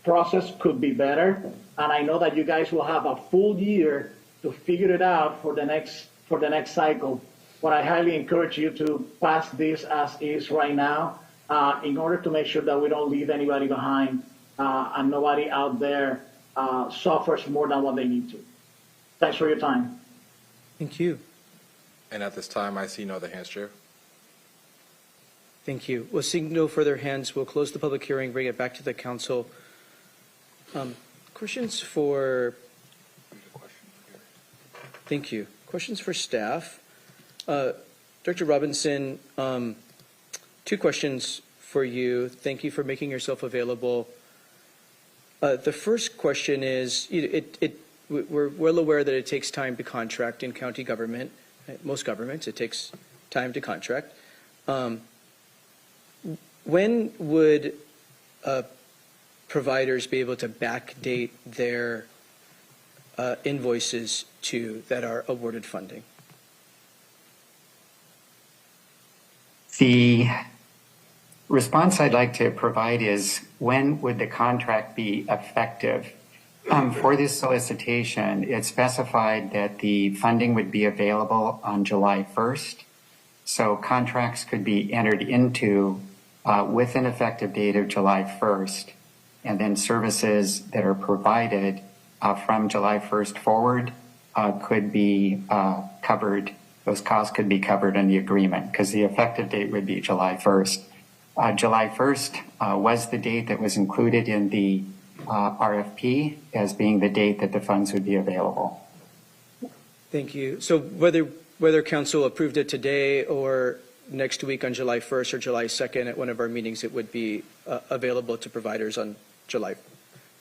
process could be better, and I know that you guys will have a full year to figure it out for the next cycle. But I highly encourage you to pass this as is right now, in order to make sure that we don't leave anybody behind, and nobody out there suffers more than what they need to. Thanks for your time. Thank you. And at this time, I see no other hands, Chair. Thank you. Well, seeing no further hands, we'll close the public hearing, bring it back to the council. Questions for... Thank you. Questions for staff? Director Robinson, Two questions for you. Thank you for making yourself available. The first question is, we're well aware that it takes time to contract in county government. Most governments, it takes time to contract. When would providers be able to backdate their invoices to that are awarded funding? The response I'd like to provide is, when would the contract be effective? For this solicitation, it specified that the funding would be available on July 1st. So contracts could be entered into with an effective date of July 1st. And then services that are provided from July 1st forward could be covered. Those costs could be covered in the agreement because the effective date would be July 1st. July 1st was the date that was included in the RFP as being the date that the funds would be available. Thank you. So whether council approved it today or next week on July 1st or July 2nd at one of our meetings, it would be available to providers on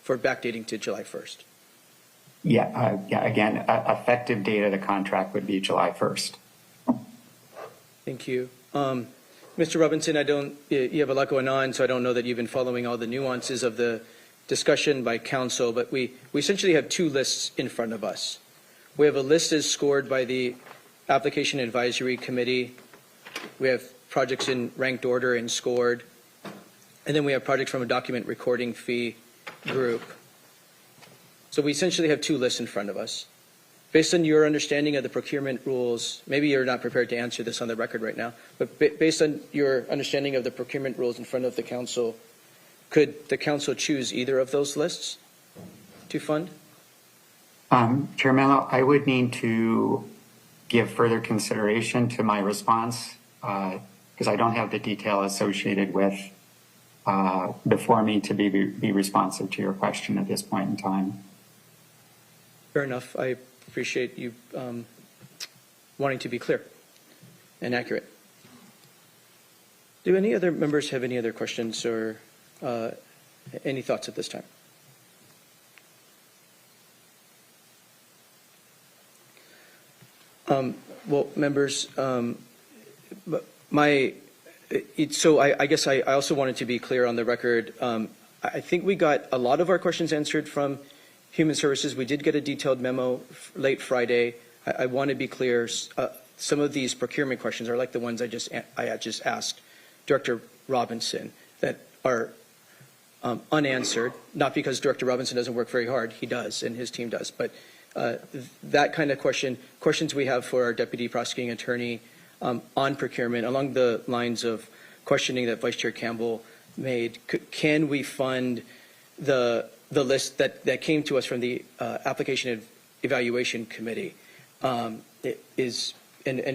for backdating to July 1st. Yeah, again, effective date of the contract would be July 1st. Thank you. Mr. Robinson, you have a lot going on, so I don't know that you've been following all the nuances of the discussion by council, but we essentially have two lists in front of us. We have a list as scored by the Application Advisory Committee. We have projects in ranked order and scored. And then we have projects from a document recording fee group. So we essentially have two lists in front of us. Based on your understanding of the procurement rules, maybe you're not prepared to answer this on the record right now, but based on your understanding of the procurement rules in front of the council, could the council choose either of those lists to fund? Chair Mello, I would need to give further consideration to my response because I don't have the detail associated with before me to be responsive to your question at this point in time. Fair enough. I appreciate you wanting to be clear and accurate. Do any other members have any other questions or any thoughts at this time? Well, members, I guess I also wanted to be clear on the record. I think we got a lot of our questions answered from Human Services. We did get a detailed memo late Friday. I want to be clear. Some of these procurement questions are like the ones I just asked Director Robinson that are unanswered, not because Director Robinson doesn't work very hard. He does, and his team does. But that kind of questions we have for our Deputy Prosecuting Attorney on procurement, along the lines of questioning that Vice Chair Campbell made. Can we fund the list that came to us from the Application Evaluation Committee? And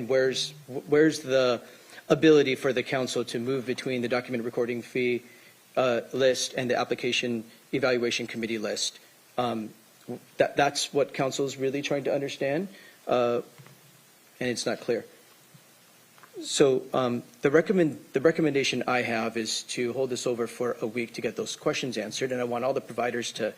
where's the ability for the council to move between the document recording fee list and the Application Evaluation Committee list? That's what council is really trying to understand, and it's not clear. So the recommendation I have is to hold this over for a week to get those questions answered, and I want all the providers to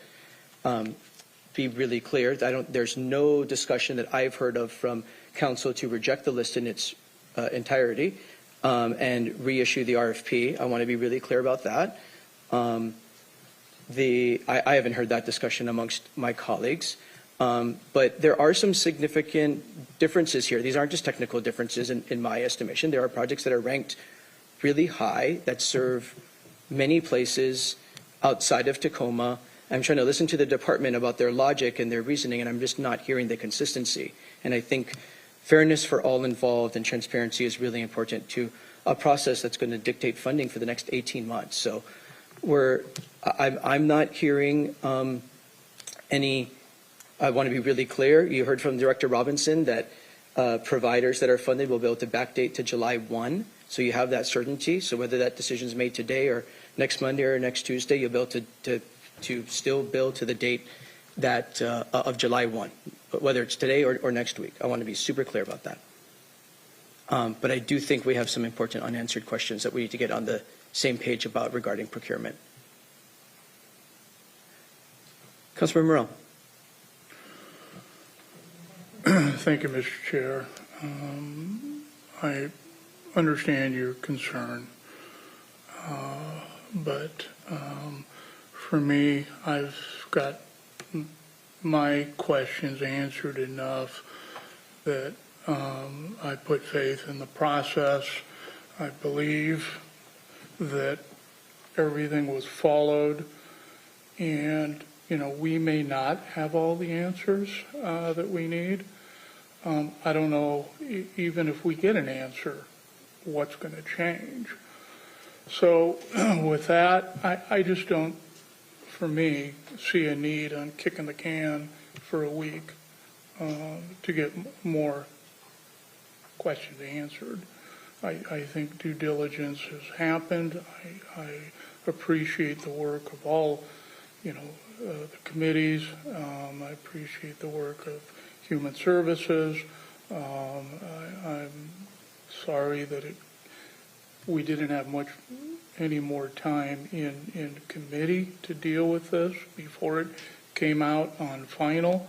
be really clear. There's no discussion that I've heard of from council to reject the list in its entirety and reissue the RFP. I want to be really clear about that. I haven't heard that discussion amongst my colleagues. But there are some significant differences here. These aren't just technical differences in my estimation. There are projects that are ranked really high that serve many places outside of Tacoma. I'm trying to listen to the department about their logic and their reasoning, and I'm just not hearing the consistency. And I think fairness for all involved and transparency is really important to a process that's going to dictate funding for the next 18 months. So I'm not hearing any. I want to be really clear. You heard from Director Robinson that providers that are funded will be able to backdate to July 1. So you have that certainty. So whether that decision is made today or next Monday or next Tuesday, you'll be able to still bill to the date that of July 1, whether it's today or next week. I want to be super clear about that. But I do think we have some important unanswered questions that we need to get on the same page about regarding procurement. Councilmember Morell. Thank you, Mr. Chair. I understand your concern, but for me, I've got my questions answered enough that I put faith in the process. I believe that everything was followed, and we may not have all the answers that we need. I don't know, even if we get an answer, what's going to change. So with that, I just don't, for me, see a need on kicking the can for a week to get more questions answered. I think due diligence has happened. I appreciate the work of all, the committees. I appreciate the work of Human Services. I'm sorry that we didn't have any more time in committee to deal with this before it came out on final.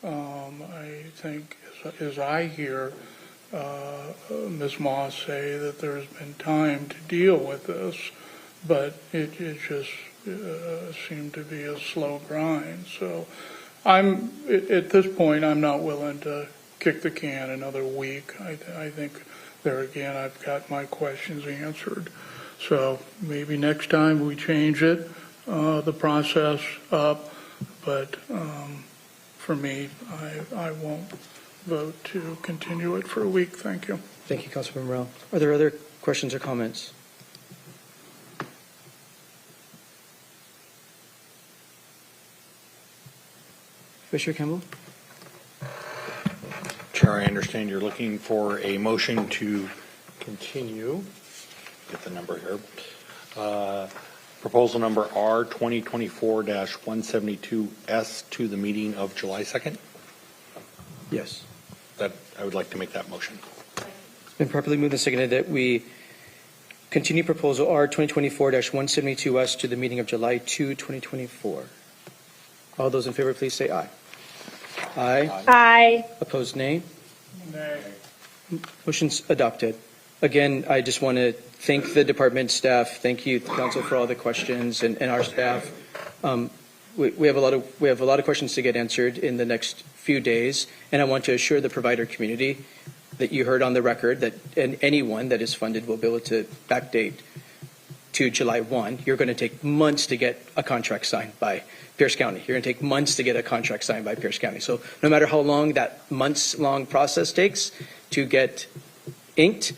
I think, as I hear Ms. Moss say, that there's been time to deal with this, but it just seemed to be a slow grind. So at this point, I'm not willing to kick the can another week. I think there again, I've got my questions answered. So maybe next time we change it, the process up, but for me, I won't vote to continue it for a week. Thank you. Thank you, Councilman Morell. Are there other questions or comments? Commissioner Campbell? Chair, I understand you're looking for a motion to continue. Get the number here. Proposal number R 2024-172S to the meeting of July 2nd. Yes. That I would like to make that motion. It's been properly moved and seconded that we continue proposal R 2024-172S to the meeting of July 2, 2024. All those in favor, please say aye. Aye. Aye. Opposed, nay. Nay. Motion's adopted. Again, I just want to thank the department staff. Thank you, Council, for all the questions, and our staff. We have a lot of questions to get answered in the next few days, and I want to assure the provider community that you heard on the record that anyone that is funded will be able to backdate to July 1. You're going to take months to get a contract signed by Pierce County. You're going to take months to get a contract signed by Pierce County. So no matter how long that months-long process takes to get inked,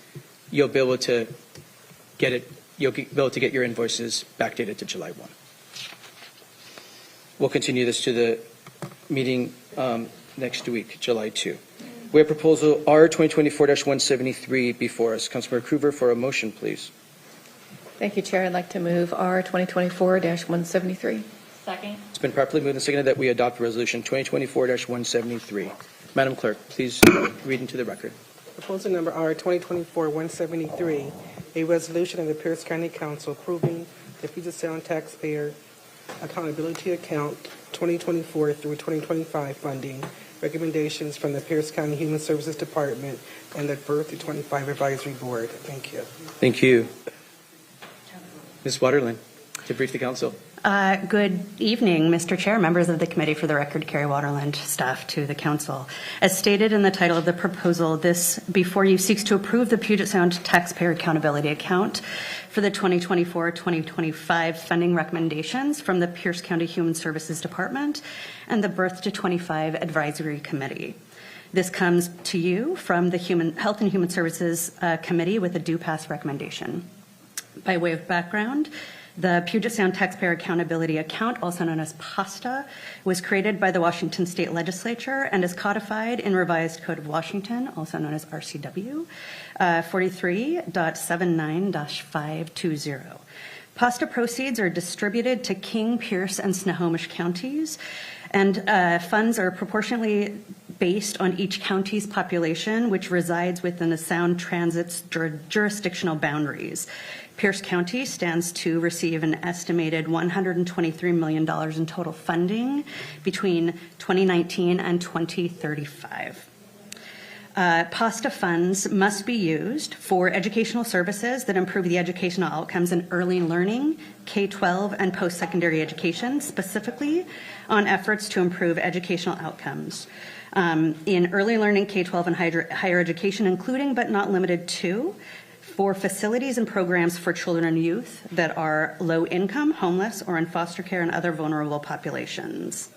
you'll be able to get it. You'll be able to get your invoices backdated to July 1. We'll continue this to the meeting next week, July 2. We have proposal R 2024-173 before us. Councilmember Krueger, for a motion, please. Thank you, Chair. I'd like to move R 2024-173. Second. It's been properly moved and seconded that we adopt Resolution 2024-173. Madam Clerk, please read into the record. Proposal number R 2024-173, a resolution of the Pierce County Council approving the Puget Sound Taxpayer Accountability Account 2024 through 2025 funding recommendations from the Pierce County Human Services Department and the Birth to 25 Advisory Board. Thank you. Thank you. Ms. Waterland, to brief the Council. Good evening, Mr. Chair, members of the committee. For the record, Carrie Waterland, staff to the Council. As stated in the title of the proposal, this before you seeks to approve the Puget Sound Taxpayer Accountability Account for the 2024-2025 funding recommendations from the Pierce County Human Services Department and the Birth to 25 Advisory Committee. This comes to you from the Health and Human Services Committee with a due pass recommendation. By way of background, the Puget Sound Taxpayer Accountability Account, also known as PASTA, was created by the Washington State Legislature and is codified in Revised Code of Washington, also known as RCW 43.79-520. PASTA proceeds are distributed to King, Pierce, and Snohomish counties, and funds are proportionally based on each county's population, which resides within the Sound Transit's jurisdictional boundaries. Pierce County stands to receive an estimated $123 million in total funding between 2019 and 2035. PASTA funds must be used for educational services that improve the educational outcomes in early learning, K-12, and post-secondary education, specifically on efforts to improve educational outcomes. In early learning, K-12, and higher education, including but not limited to, for facilities and programs for children and youth that are low income, homeless, or in foster care and other vulnerable populations.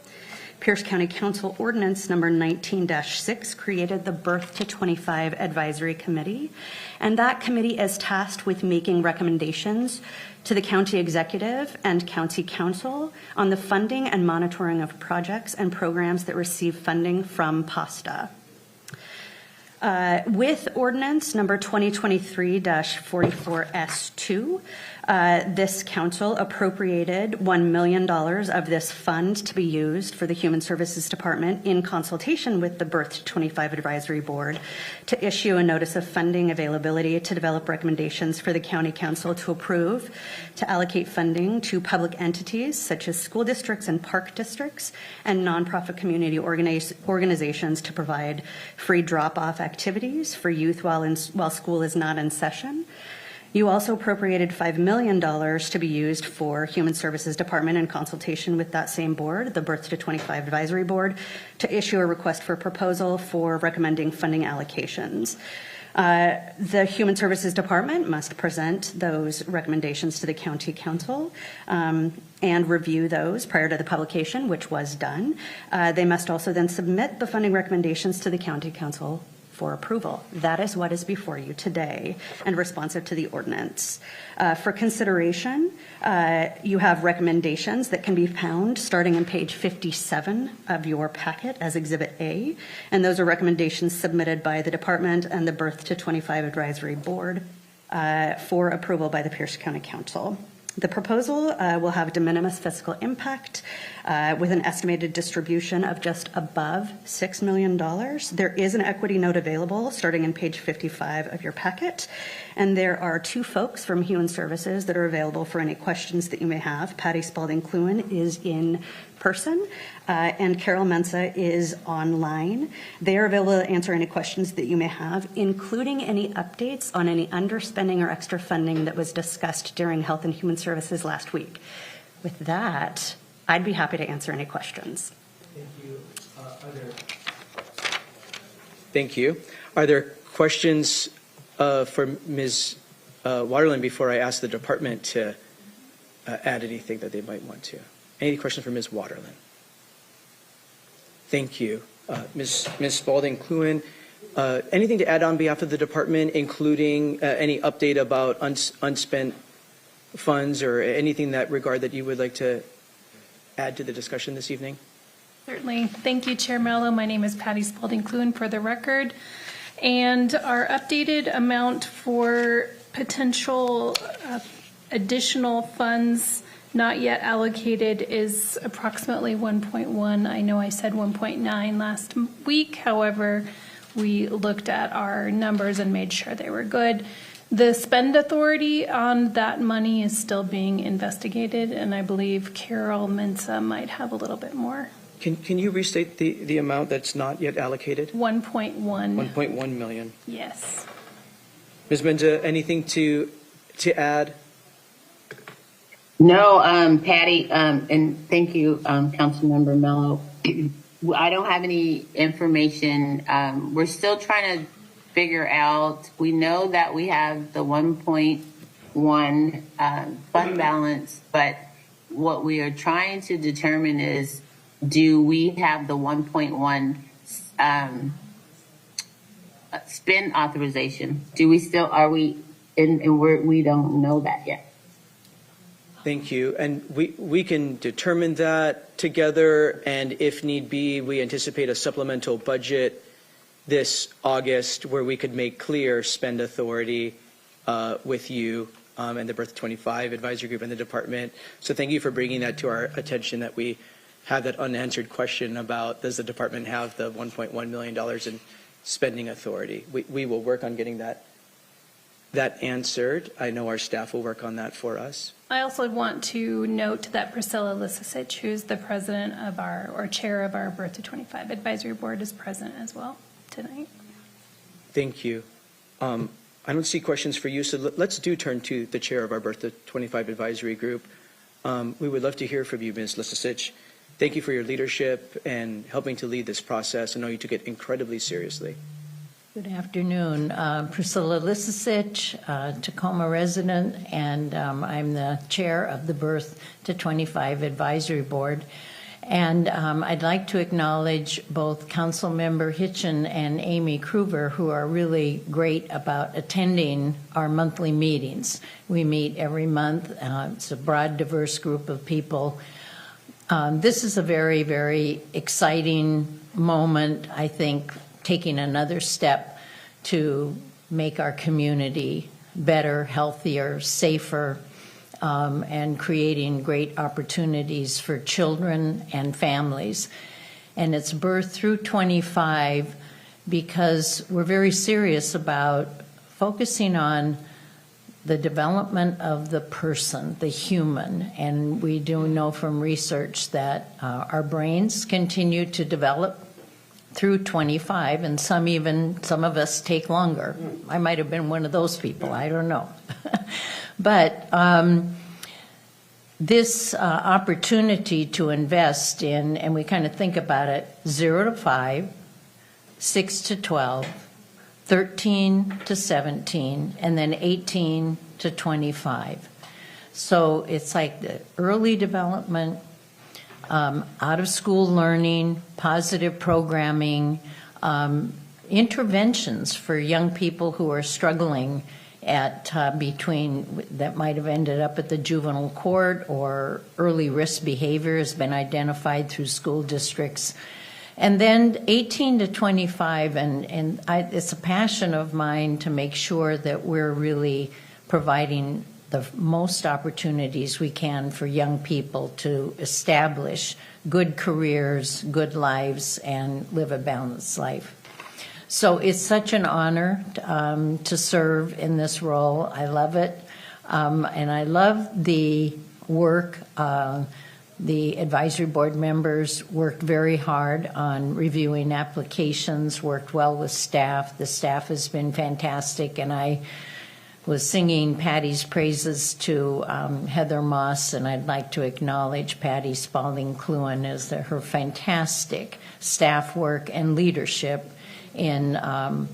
Pierce County Council Ordinance number 19-6 created the Birth to 25 Advisory Committee, and that committee is tasked with making recommendations to the county executive and county council on the funding and monitoring of projects and programs that receive funding from PASTA. With ordinance number 2023-44S2, this council appropriated $1 million of this fund to be used for the Human Services Department in consultation with the Birth to 25 Advisory Board to issue a notice of funding availability to develop recommendations for the county council to approve to allocate funding to public entities such as school districts and park districts and nonprofit community organizations to provide free drop-off activities for youth while school is not in session. You also appropriated $5 million to be used for Human Services Department in consultation with that same board, the Birth to 25 Advisory Board, to issue a request for proposal for recommending funding allocations. The Human Services Department must present those recommendations to the county council and review those prior to the publication, which was done. They must also then submit the funding recommendations to the county council for approval. That is what is before you today and responsive to the ordinance. For consideration, you have recommendations that can be found starting on page 57 of your packet as Exhibit A, and those are recommendations submitted by the department and the Birth to 25 Advisory Board for approval by the Pierce County Council. The proposal will have de minimis fiscal impact with an estimated distribution of just above $6 million. There is an equity note available starting on page 55 of your packet. And there are two folks from Human Services that are available for any questions that you may have. Patty Spalding-Cluin is in person and Carol Mensa is online. They are available to answer any questions that you may have, including any updates on any underspending or extra funding that was discussed during Health and Human Services last week. With that, I'd be happy to answer any questions. Thank you. Thank you. Are there questions for Ms. Waterland before I ask the department to add anything that they might want to? Any questions for Ms. Waterland? Thank you. Ms. Spalding-Cluin, anything to add on behalf of the department, including any update about unspent funds or anything in that regard that you would like to add to the discussion this evening? Certainly. Thank you, Chair Mello. My name is Patty Spalding-Cluin for the record. And our updated amount for potential additional funds not yet allocated is approximately 1.1. I know I said 1.9 last week. However, we looked at our numbers and made sure they were good. The spend authority on that money is still being investigated, and I believe Carol Mensa might have a little bit more. Can you restate the amount that's not yet allocated? 1.1. 1.1 million. Yes. Ms. Mensa, anything to add? No, Patty, and thank you, Councilmember Mello. I don't have any information. We're still trying to figure out. We know that we have the 1.1 fund balance, but what we are trying to determine is, do we have the 1.1 spend authorization? Do we still, are we, and we don't know that yet. Thank you. And we can determine that together, and if need be, we anticipate a supplemental budget this August where we could make clear spend authority with you and the Birth 25 Advisory Group and the department. So thank you for bringing that to our attention, that we have that unanswered question about does the department have the $1.1 million in spending authority. We will work on getting that answered. I know our staff will work on that for us. I also want to note that Priscilla Lisicich, who's the president of or chair of our Birth to 25 Advisory Board, is present as well tonight. Thank you. I don't see questions for you, so let's turn to the chair of our Birth to 25 Advisory Group. We would love to hear from you, Ms. Lisicich. Thank you for your leadership and helping to lead this process. I know you took it incredibly seriously. Good afternoon. Priscilla Lisicich, Tacoma resident, and I'm the chair of the Birth to 25 Advisory Board. And I'd like to acknowledge both Councilmember Hitchen and Amy Kruger, who are really great about attending our monthly meetings. We meet every month. It's a broad, diverse group of people. This is a very, very exciting moment, I think, taking another step to make our community better, healthier, safer, and creating great opportunities for children and families. And it's Birth through 25 because we're very serious about focusing on the development of the person, the human. And we do know from research that our brains continue to develop through 25, and some of us take longer. I might have been one of those people, I don't know. But this opportunity to invest in, and we kind of think about it, 0 to 5, 6 to 12, 13 to 17, and then 18 to 25. So it's like the early development, out of school learning, positive programming, interventions for young people who are struggling at between that might have ended up at the juvenile court, or early risk behavior has been identified through school districts. And then 18 to 25, and it's a passion of mine to make sure that we're really providing the most opportunities we can for young people to establish good careers, good lives, and live a balanced life. So it's such an honor to serve in this role. I love it. And I love the work. The advisory board members worked very hard on reviewing applications, worked well with staff. The staff has been fantastic, and I was singing Patty's praises to Heather Moss, and I'd like to acknowledge Patty Spalding-Cluen as her fantastic staff work and leadership in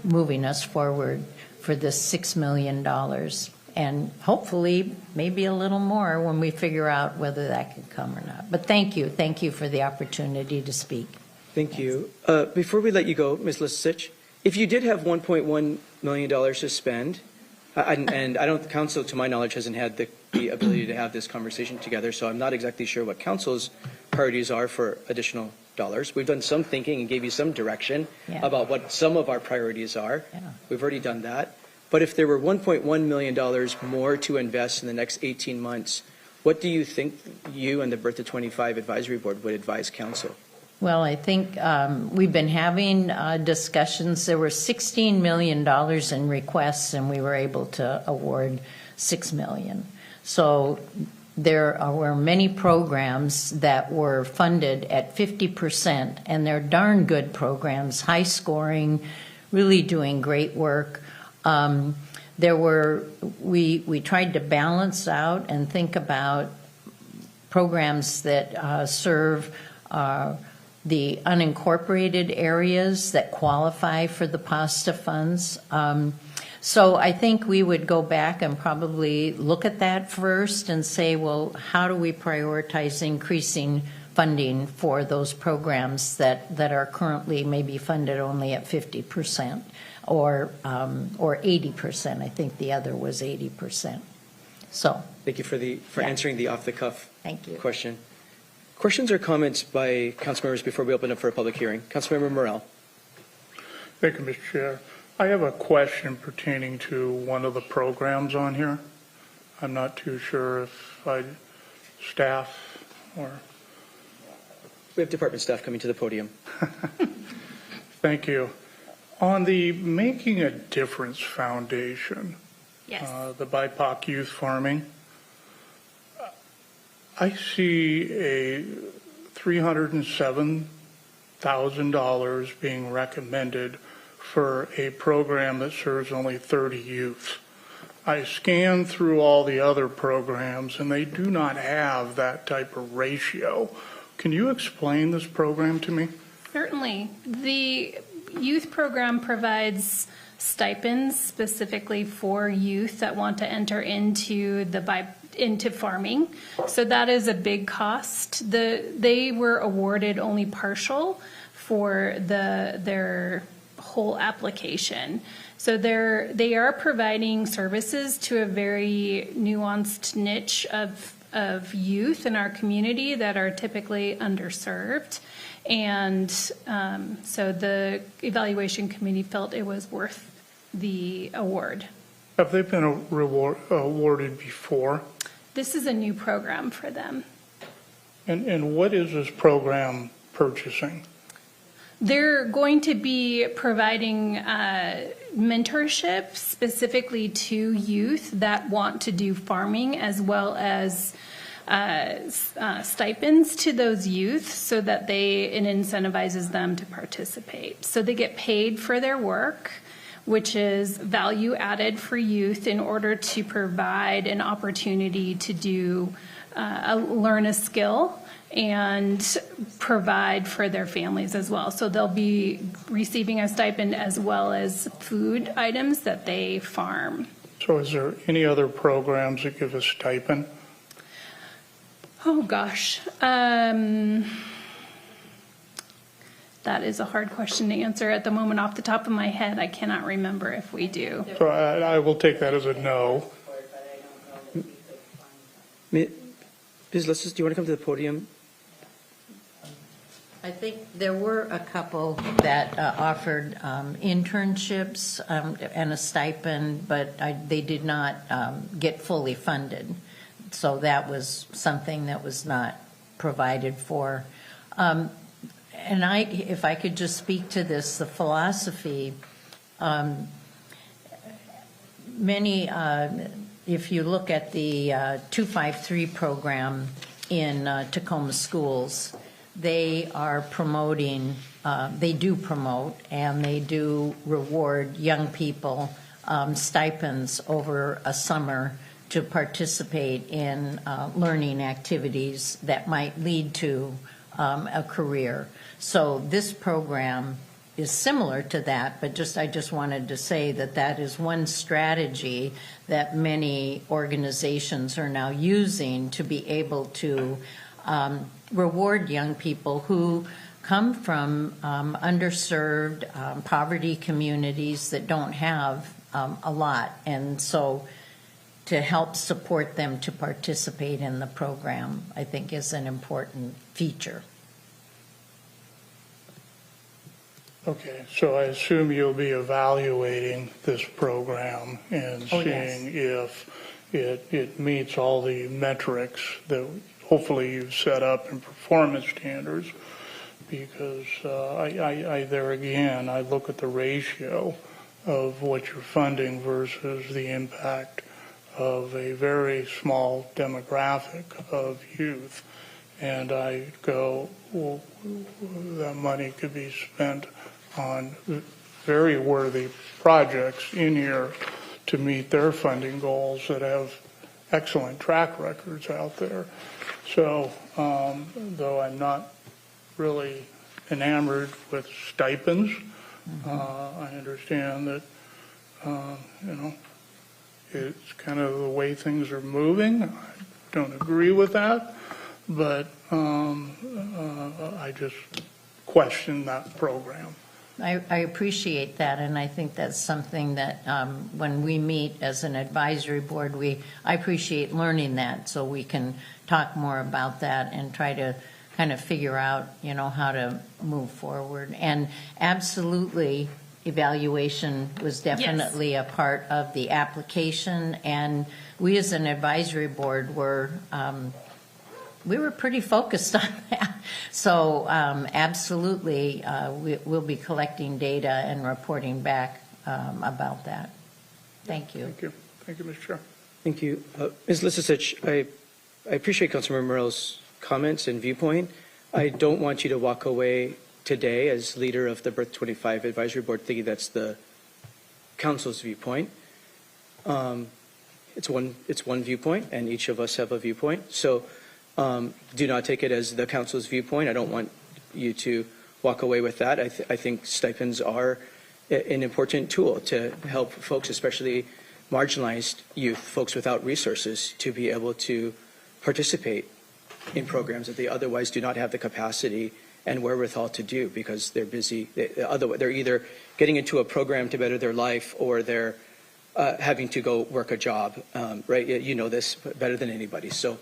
moving us forward for this $6 million. And hopefully maybe a little more when we figure out whether that could come or not. But thank you for the opportunity to speak. Thank you. Before we let you go, Ms. Lisicich, if you did have $1.1 million to spend, and I don't, the council, to my knowledge, hasn't had the ability to have this conversation together, so I'm not exactly sure what council's priorities are for additional dollars. We've done some thinking and gave you some direction about what some of our priorities are. We've already done that. But if there were $1.1 million more to invest in the next 18 months, what do you think you and the Birth to 25 Advisory Board would advise council? Well, I think we've been having discussions. There were $16 million in requests, and we were able to award $6 million. So there were many programs that were funded at 50%, and they're darn good programs, high scoring, really doing great work. We tried to balance out and think about programs that serve the unincorporated areas that qualify for the PASTA funds. So I think we would go back and probably look at that first and say, well, how do we prioritize increasing funding for those programs that are currently maybe funded only at 50%? Or 80%. I think the other was 80%. So thank you for answering the off-the-cuff question. Questions or comments by council members before we open up for a public hearing? Councilmember Morell. Thank you, Mr. Chair. I have a question pertaining to one of the programs on here. I'm not too sure if staff or We have department staff coming to the podium. Thank you. On the Making a Difference Foundation, Yes. The BIPOC youth farming, I see a $307,000 being recommended for a program that serves only 30 youth. I scanned through all the other programs and they do not have that type of ratio. Can you explain this program to me? Certainly. The youth program provides stipends specifically for youth that want to enter into into farming. So that is a big cost. They were awarded only partial for their whole application. So they are providing services to a very nuanced niche of youth in our community that are typically underserved. And so the evaluation committee felt it was worth the award. Have they been awarded before? This is a new program for them. And what is this program purchasing? They're going to be providing mentorship specifically to youth that want to do farming, as well as stipends to those youth so that it incentivizes them to participate. So they get paid for their work, which is value added for youth in order to provide an opportunity to learn a skill and provide for their families as well. So they'll be receiving a stipend as well as food items that they farm. So is there any other programs that give a stipend? Oh gosh. That is a hard question to answer at the moment. Off the top of my head, I cannot remember if we do. So I will take that as a no. Ms. Lesses, do you want to come to the podium? I think there were a couple that offered internships and a stipend, but they did not get fully funded. So that was something that was not provided for. And if I could just speak to this, the philosophy, if you look at the 253 program in Tacoma schools, they are promoting, they do promote and they do reward young people stipends over a summer to participate in learning activities that might lead to a career. So this program is similar to that, but I just wanted to say that is one strategy that many organizations are now using to be able to reward young people who come from underserved poverty communities that don't have a lot. And so to help support them to participate in the program, I think is an important feature. Okay, so I assume you'll be evaluating this program and seeing if it meets all the metrics that hopefully you've set up in performance standards, because there again, I look at the ratio of what you're funding versus the impact of a very small demographic of youth. And I go, well, that money could be spent on very worthy projects in here to meet their funding goals that have excellent track records out there. So, though I'm not really enamored with stipends, I understand that, it's kind of the way things are moving. I don't agree with that, but I just question that program. I appreciate that, and I think that's something that when we meet as an advisory board, I appreciate learning that so we can talk more about that and try to kind of figure out, how to move forward. And absolutely, evaluation was definitely a part of the application, and we as an advisory board were we were pretty focused on that. So absolutely, we'll be collecting data and reporting back about that. Thank you. Thank you. Thank you, Mr. Chair. Thank you. Ms. Lisicich, I appreciate Councilmember Morell's comments and viewpoint. I don't want you to walk away today as leader of the Birth 25 Advisory Board thinking that's the council's viewpoint. It's one viewpoint, and each of us have a viewpoint. So do not take it as the council's viewpoint. I don't want you to walk away with that. I think stipends are an important tool to help folks, especially marginalized youth, folks without resources, to be able to participate in programs that they otherwise do not have the capacity and wherewithal to do because they're busy. They're either getting into a program to better their life or they're having to go work a job, right? You know this better than anybody. So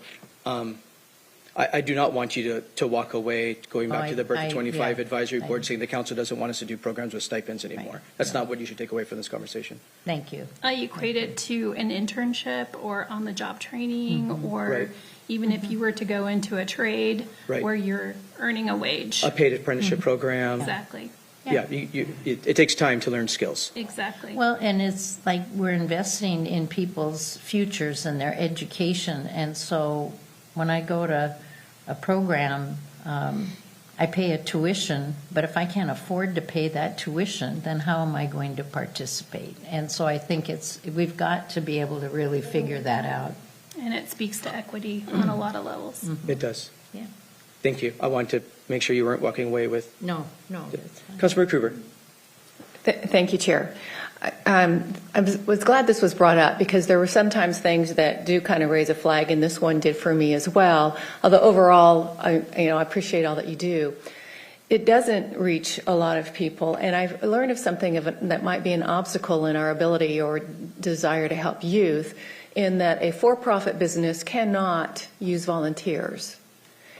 I do not want you to walk away going back to the Birth 25 Advisory Board saying the council doesn't want us to do programs with stipends anymore. That's not what you should take away from this conversation. Thank you. I equate it to an internship or on-the-job training or even if you were to go into a trade where you're earning a wage. A paid apprenticeship program. Exactly. Yeah, it takes time to learn skills. Exactly. Well, and it's like we're investing in people's futures and their education. And so when I go to a program, I pay a tuition, but if I can't afford to pay that tuition, then how am I going to participate? And so I think we've got to be able to really figure that out. And it speaks to equity on a lot of levels. It does. Yeah. Thank you. I want to make sure you weren't walking away with. No. Councilmember Krueger. Thank you, Chair. I was glad this was brought up because there were sometimes things that do kind of raise a flag, and this one did for me as well. Although overall, I appreciate all that you do. It doesn't reach a lot of people, and I've learned of something that might be an obstacle in our ability or desire to help youth, in that a for-profit business cannot use volunteers.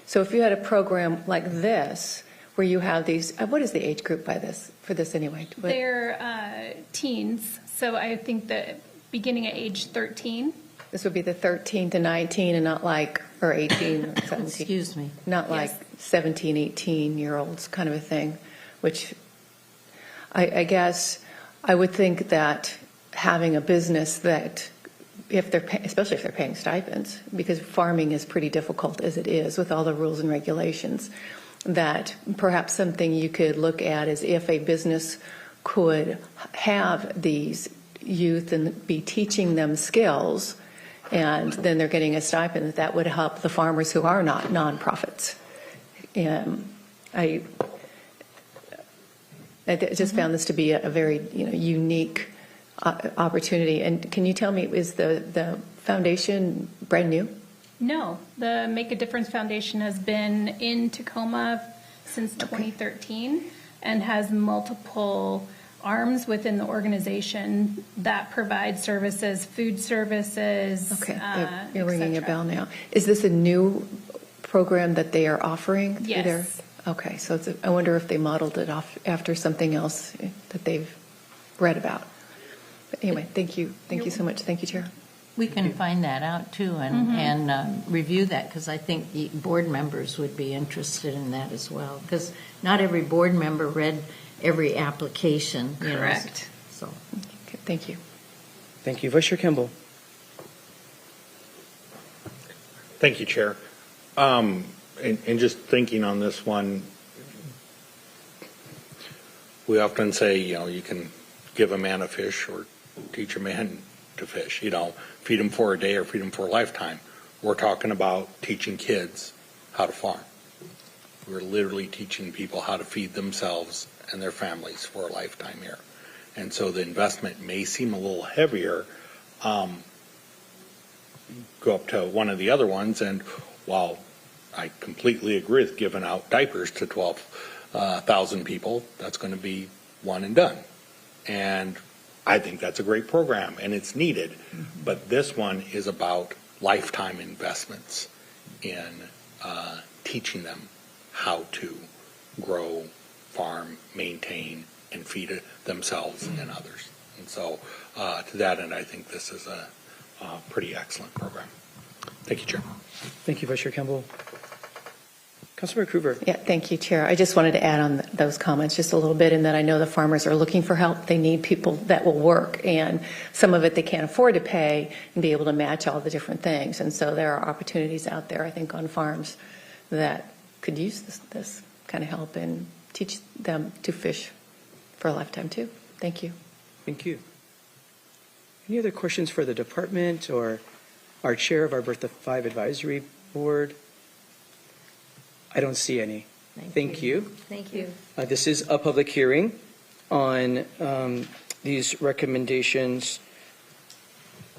So if you had a program like this, where you have these, what is the age group for this anyway? They're teens, so I think that beginning at age 13. This would be the 13 to 19 and not or 18 or 17. Excuse me. Not like 17, 18-year-olds kind of a thing, which I guess I would think that having a business that, especially if they're paying stipends, because farming is pretty difficult as it is with all the rules and regulations, that perhaps something you could look at is if a business could have these youth and be teaching them skills, and then they're getting a stipend, that would help the farmers who are not nonprofits. I just found this to be a very unique opportunity. And can you tell me, is the foundation brand new? No, the Make a Difference Foundation has been in Tacoma since 2013 and has multiple arms within the organization that provide services, food services. Okay, you're ringing a bell now. Is this a new program that they are offering? Yes. Okay, so I wonder if they modeled it off after something else that they've read about. But anyway, thank you. Thank you so much. Thank you, Chair. We can find that out too and review that, because I think the board members would be interested in that as well, because not every board member read every application. Correct. So, okay, thank you. Thank you. Vice Chair Kimball. Thank you, Chair. And just thinking on this one, we often say, you can give a man a fish or teach a man to fish, feed them for a day or feed them for a lifetime. We're talking about teaching kids how to farm. We're literally teaching people how to feed themselves and their families for a lifetime here. And so the investment may seem a little heavier. Go up to one of the other ones, and while I completely agree with giving out diapers to 12,000 people, that's going to be one and done. And I think that's a great program, and it's needed. But this one is about lifetime investments in teaching them how to grow, farm, maintain, and feed themselves and others. And so to that end, I think this is a pretty excellent program. Thank you, Chair. Thank you, Vice Chair Kimball. Councilmember Krueger. Yeah, thank you, Chair. I just wanted to add on those comments just a little bit, in that I know the farmers are looking for help. They need people that will work, and some of it they can't afford to pay and be able to match all the different things. And so there are opportunities out there, I think, on farms that could use this kind of help and teach them to fish for a lifetime too. Thank you. Thank you. Any other questions for the department or our chair of our Bertha 5 Advisory Board? I don't see any. Thank you. Thank you. This is a public hearing on these recommendations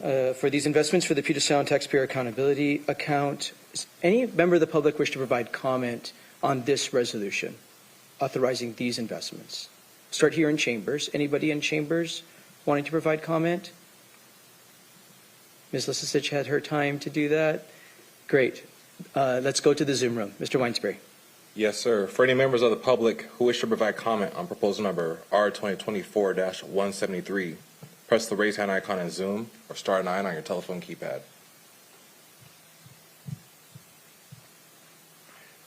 for these investments for the Puget Sound Taxpayer Accountability Account. Does any member of the public wish to provide comment on this resolution authorizing these investments? Start here in chambers. Anybody in chambers wanting to provide comment? Ms. Lisicich had her time to do that. Great. Let's go to the Zoom room. Mr. Weinsbury. Yes, sir. For any members of the public who wish to provide comment on proposal number R2024-173, press the raise hand icon in Zoom or star 9 on your telephone keypad.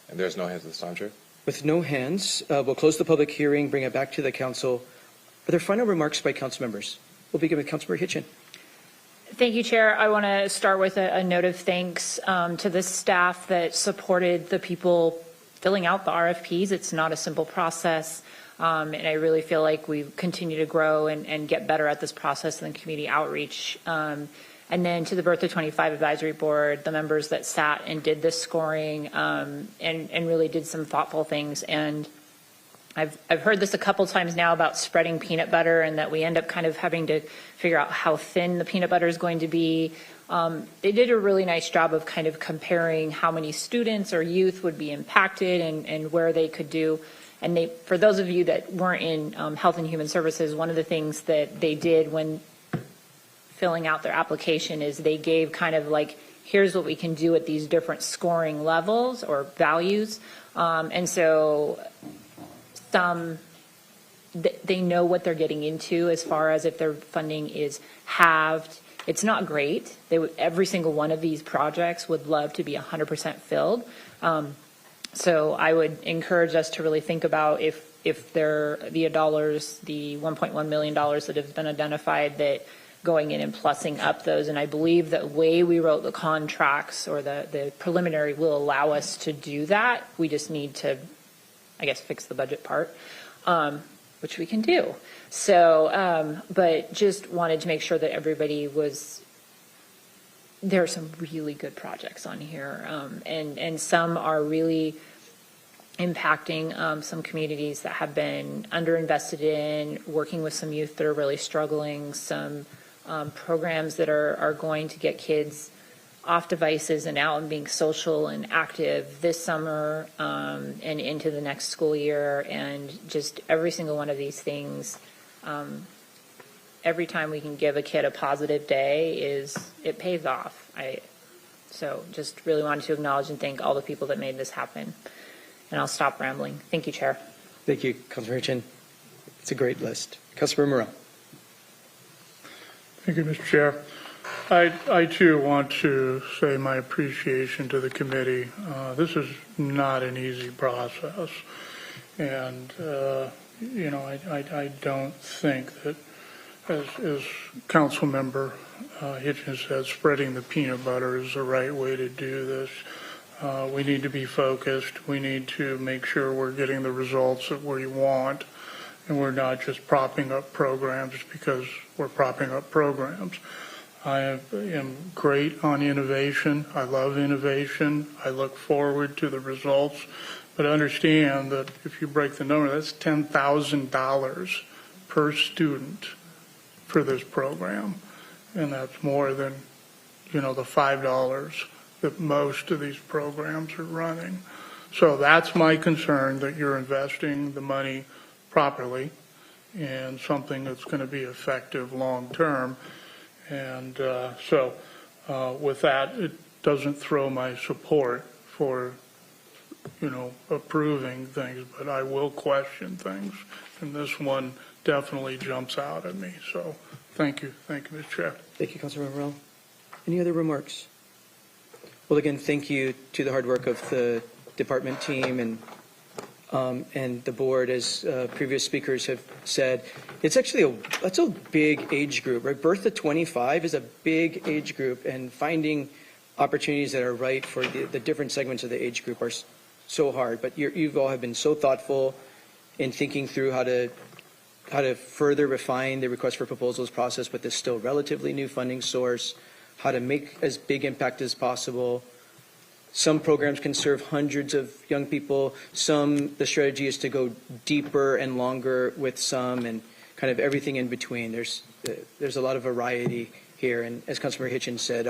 And there's no hands this time, Chair. With no hands, we'll close the public hearing, bring it back to the council. Are there final remarks by council members? We'll begin with Councilmember Hitchin. Thank you, Chair. I want to start with a note of thanks to the staff that supported the people filling out the RFPs. It's not a simple process, and I really feel like we continue to grow and get better at this process and community outreach. And then to the Bertha 25 Advisory Board, the members that sat and did this scoring and really did some thoughtful things. And I've heard this a couple times now about spreading peanut butter, and that we end up kind of having to figure out how thin the peanut butter is going to be. They did a really nice job of kind of comparing how many students or youth would be impacted and where they could do. And for those of you that weren't in Health and Human Services, one of the things that they did when filling out their application is they gave kind of like, here's what we can do at these different scoring levels or values. And so they know what they're getting into as far as if their funding is halved. It's not great. Every single one of these projects would love to be 100% filled. So I would encourage us to really think about if the dollars, the $1.1 million that have been identified, that going in and plussing up those. And I believe that the way we wrote the contracts or the preliminary will allow us to do that. We just need to, I guess, fix the budget part, which we can do. So, but just wanted to make sure that everybody was, there are some really good projects on here, and some are really impacting some communities that have been underinvested in, working with some youth that are really struggling, some programs that are going to get kids off devices and out and being social and active this summer and into the next school year. And just every single one of these things, every time we can give a kid a positive day, it pays off. So just really wanted to acknowledge and thank all the people that made this happen. And I'll stop rambling. Thank you, Chair. Thank you, Councilor Hitchin. It's a great list. Councilor Morrell. Thank you, Mr. Chair. I too want to say my appreciation to the committee. This is not an easy process. And, you know, I don't think that, as Council Member Hitchens said, spreading the peanut butter is the right way to do this. We need to be focused. We need to make sure we're getting the results that we want, and we're not just propping up programs because we're propping up programs. I am great on innovation. I love innovation. I look forward to the results, but understand that if you break the number, that's $10,000 per student for this program, and that's more than, you know, the $5 that most of these programs are running. So that's my concern, that you're investing the money properly in something that's going to be effective long term. And so with that, it doesn't throw my support for, you know, approving things, but I will question things. And this one definitely jumps out at me. So thank you. Thank you, Mr. Chair. Thank you, Councilor Morrell. Any other remarks? Well, again, thank you to the hard work of the department team and the board, as previous speakers have said, it's actually that's a big age group, right? Birth to 25 is a big age group, and finding opportunities that are right for the different segments of the age group are so hard. But you've all have been so thoughtful in thinking through how to further refine the request for proposals process with this still relatively new funding source, how to make as big impact as possible. Some programs can serve hundreds of young people. The strategy is to go deeper and longer with some, and kind of everything in between. There's a lot of variety here, and as Councilmember Hitchens said,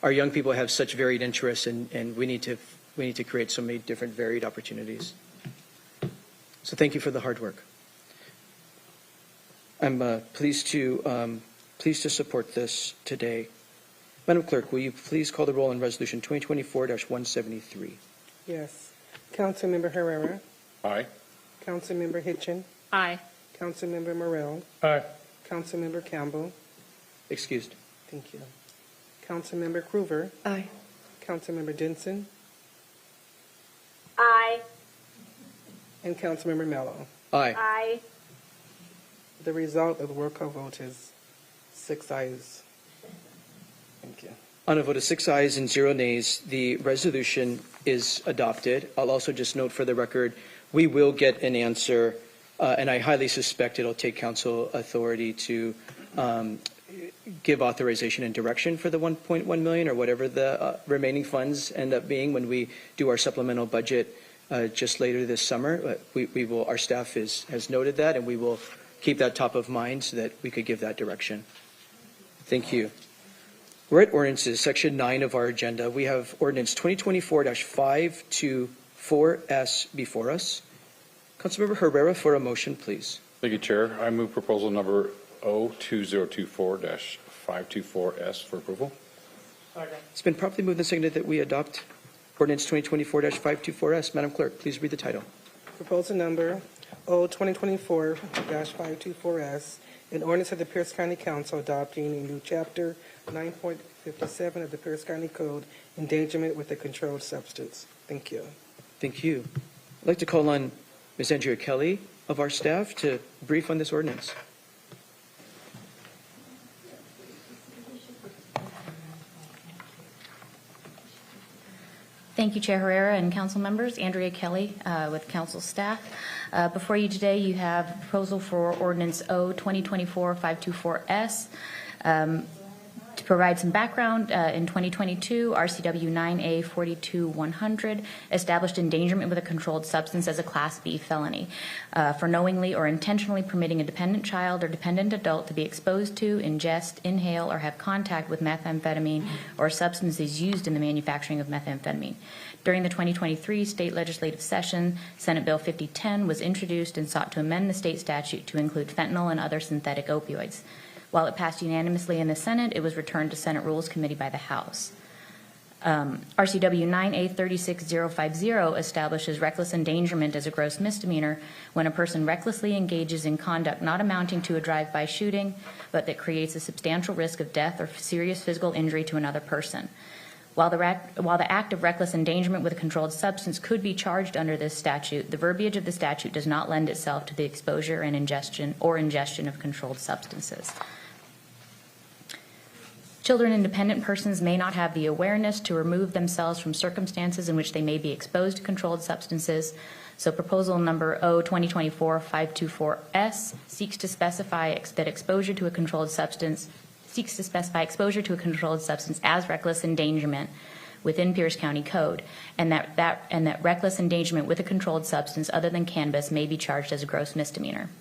our young people have such varied interests, and we need to create so many different varied opportunities. So thank you for the hard work. I'm pleased to support this today. Madam Clerk, will you please call the roll on Resolution 2024-173? Yes. Councilmember Herrera. Aye. Councilmember Hitchin. Aye. Councilmember Morrell. Aye. Councilmember Campbell. Excused. Thank you. Councilmember Krueger. Aye. Councilmember Denson. Aye. And Councilmember Mello. Aye. Aye. The result of the roll call vote is 6 ayes. Thank you. On a vote of 6 ayes and 0 nays, the resolution is adopted. I'll also just note for the record, we will get an answer, and I highly suspect it'll take council authority to give authorization and direction for the 1.1 million or whatever the remaining funds end up being when we do our supplemental budget just later this summer. We will. Our staff has noted that, and we will keep that top of mind so that we could give that direction. Thank you. We're at ordinances, section 9 of our agenda. We have ordinance 2024-524S before us. Councilmember Herrera for a motion, please. Thank you, Chair. I move proposal number 02024-524S for approval. It's been properly moved and seconded that we adopt ordinance 2024-524S. Madam Clerk, please read the title. Proposal number 2024-524S, an ordinance of the Pierce County Council adopting a new chapter 9.57 of the Pierce County Code, endangerment with a controlled substance. Thank you. Thank you. I'd like to call on Ms. Andrea Kelly of our staff to brief on this ordinance. Thank you, Chair Herrera and council members. Andrea Kelly with council staff. Before you today, you have a proposal for ordinance 2024-524S. To provide some background, in 2022, RCW 9A 42100 established endangerment with a controlled substance as a Class B felony for knowingly or intentionally permitting a dependent child or dependent adult to be exposed to, ingest, inhale, or have contact with methamphetamine or substances used in the manufacturing of methamphetamine. During the 2023 state legislative session, Senate Bill 5010 was introduced and sought to amend the state statute to include fentanyl and other synthetic opioids. While it passed unanimously in the Senate, it was returned to Senate Rules Committee by the House. RCW 9A 36050 establishes reckless endangerment as a gross misdemeanor when a person recklessly engages in conduct not amounting to a drive-by shooting, but that creates a substantial risk of death or serious physical injury to another person. While the act of reckless endangerment with a controlled substance could be charged under this statute, the verbiage of the statute does not lend itself to the exposure and ingestion of controlled substances. Children and dependent persons may not have the awareness to remove themselves from circumstances in which they may be exposed to controlled substances. So proposal number 2024-524S seeks to specify that exposure to a controlled substance as reckless endangerment within Pierce County Code, and that reckless endangerment with a controlled substance other than cannabis may be charged as a gross misdemeanor.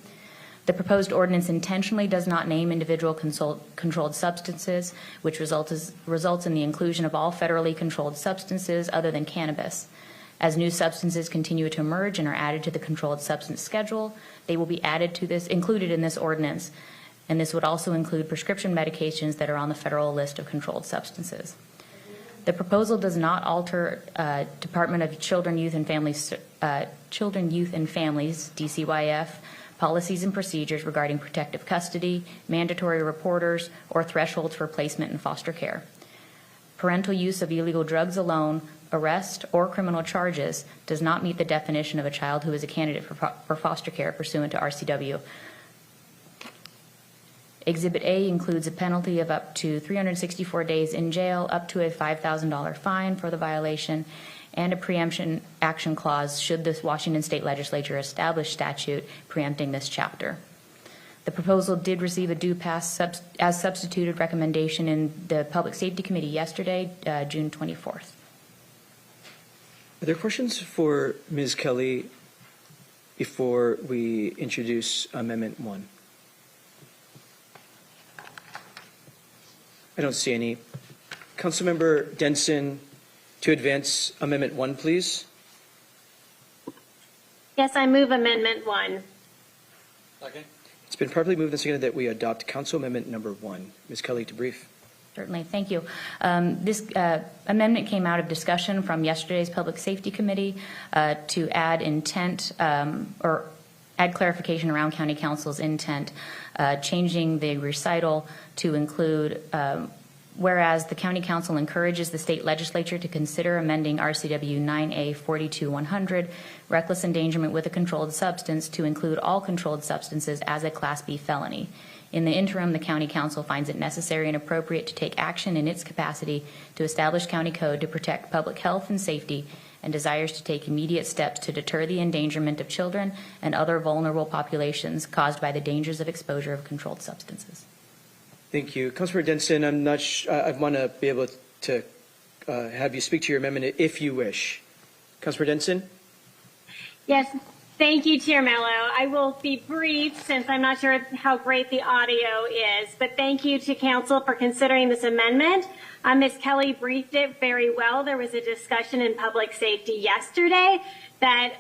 The proposed ordinance intentionally does not name individual controlled substances, which results in the inclusion of all federally controlled substances other than cannabis. As new substances continue to emerge and are added to the controlled substance schedule, they will be included in this ordinance, and this would also include prescription medications that are on the federal list of controlled substances. The proposal does not alter Department of Children, Youth, and Families, DCYF, policies and procedures regarding protective custody, mandatory reporters, or thresholds for placement in foster care. Parental use of illegal drugs alone, arrest, or criminal charges does not meet the definition of a child who is a candidate for foster care pursuant to RCW. Exhibit A includes a penalty of up to 364 days in jail, up to a $5,000 fine for the violation, and a preemption action clause should the Washington State Legislature establish statute preempting this chapter. The proposal did receive a due pass as substituted recommendation in the Public Safety Committee yesterday, June 24th. Are there questions for Ms. Kelly before we introduce Amendment 1? I don't see any. Councilmember Denson, to advance Amendment 1, please. Yes, I move Amendment 1. Okay. It's been properly moved and seconded that we adopt Council Amendment number 1. Ms. Kelly, to brief. Certainly, thank you. This amendment came out of discussion from yesterday's Public Safety Committee to add intent or add clarification around County Council's intent, changing the recital to include whereas the County Council encourages the state legislature to consider amending RCW 9A 42-100, reckless endangerment with a controlled substance, to include all controlled substances as a Class B felony. In the interim, the County Council finds it necessary and appropriate to take action in its capacity to establish county code to protect public health and safety, and desires to take immediate steps to deter the endangerment of children and other vulnerable populations caused by the dangers of exposure of controlled substances. Thank you. Councilmember Denson, I'm not I want to be able to have you speak to your amendment if you wish. Councilmember Denson? Yes, thank you, Chair Mello. I will be brief since I'm not sure how great the audio is, but thank you to Council for considering this amendment. Ms. Kelly briefed it very well. There was a discussion in public safety yesterday that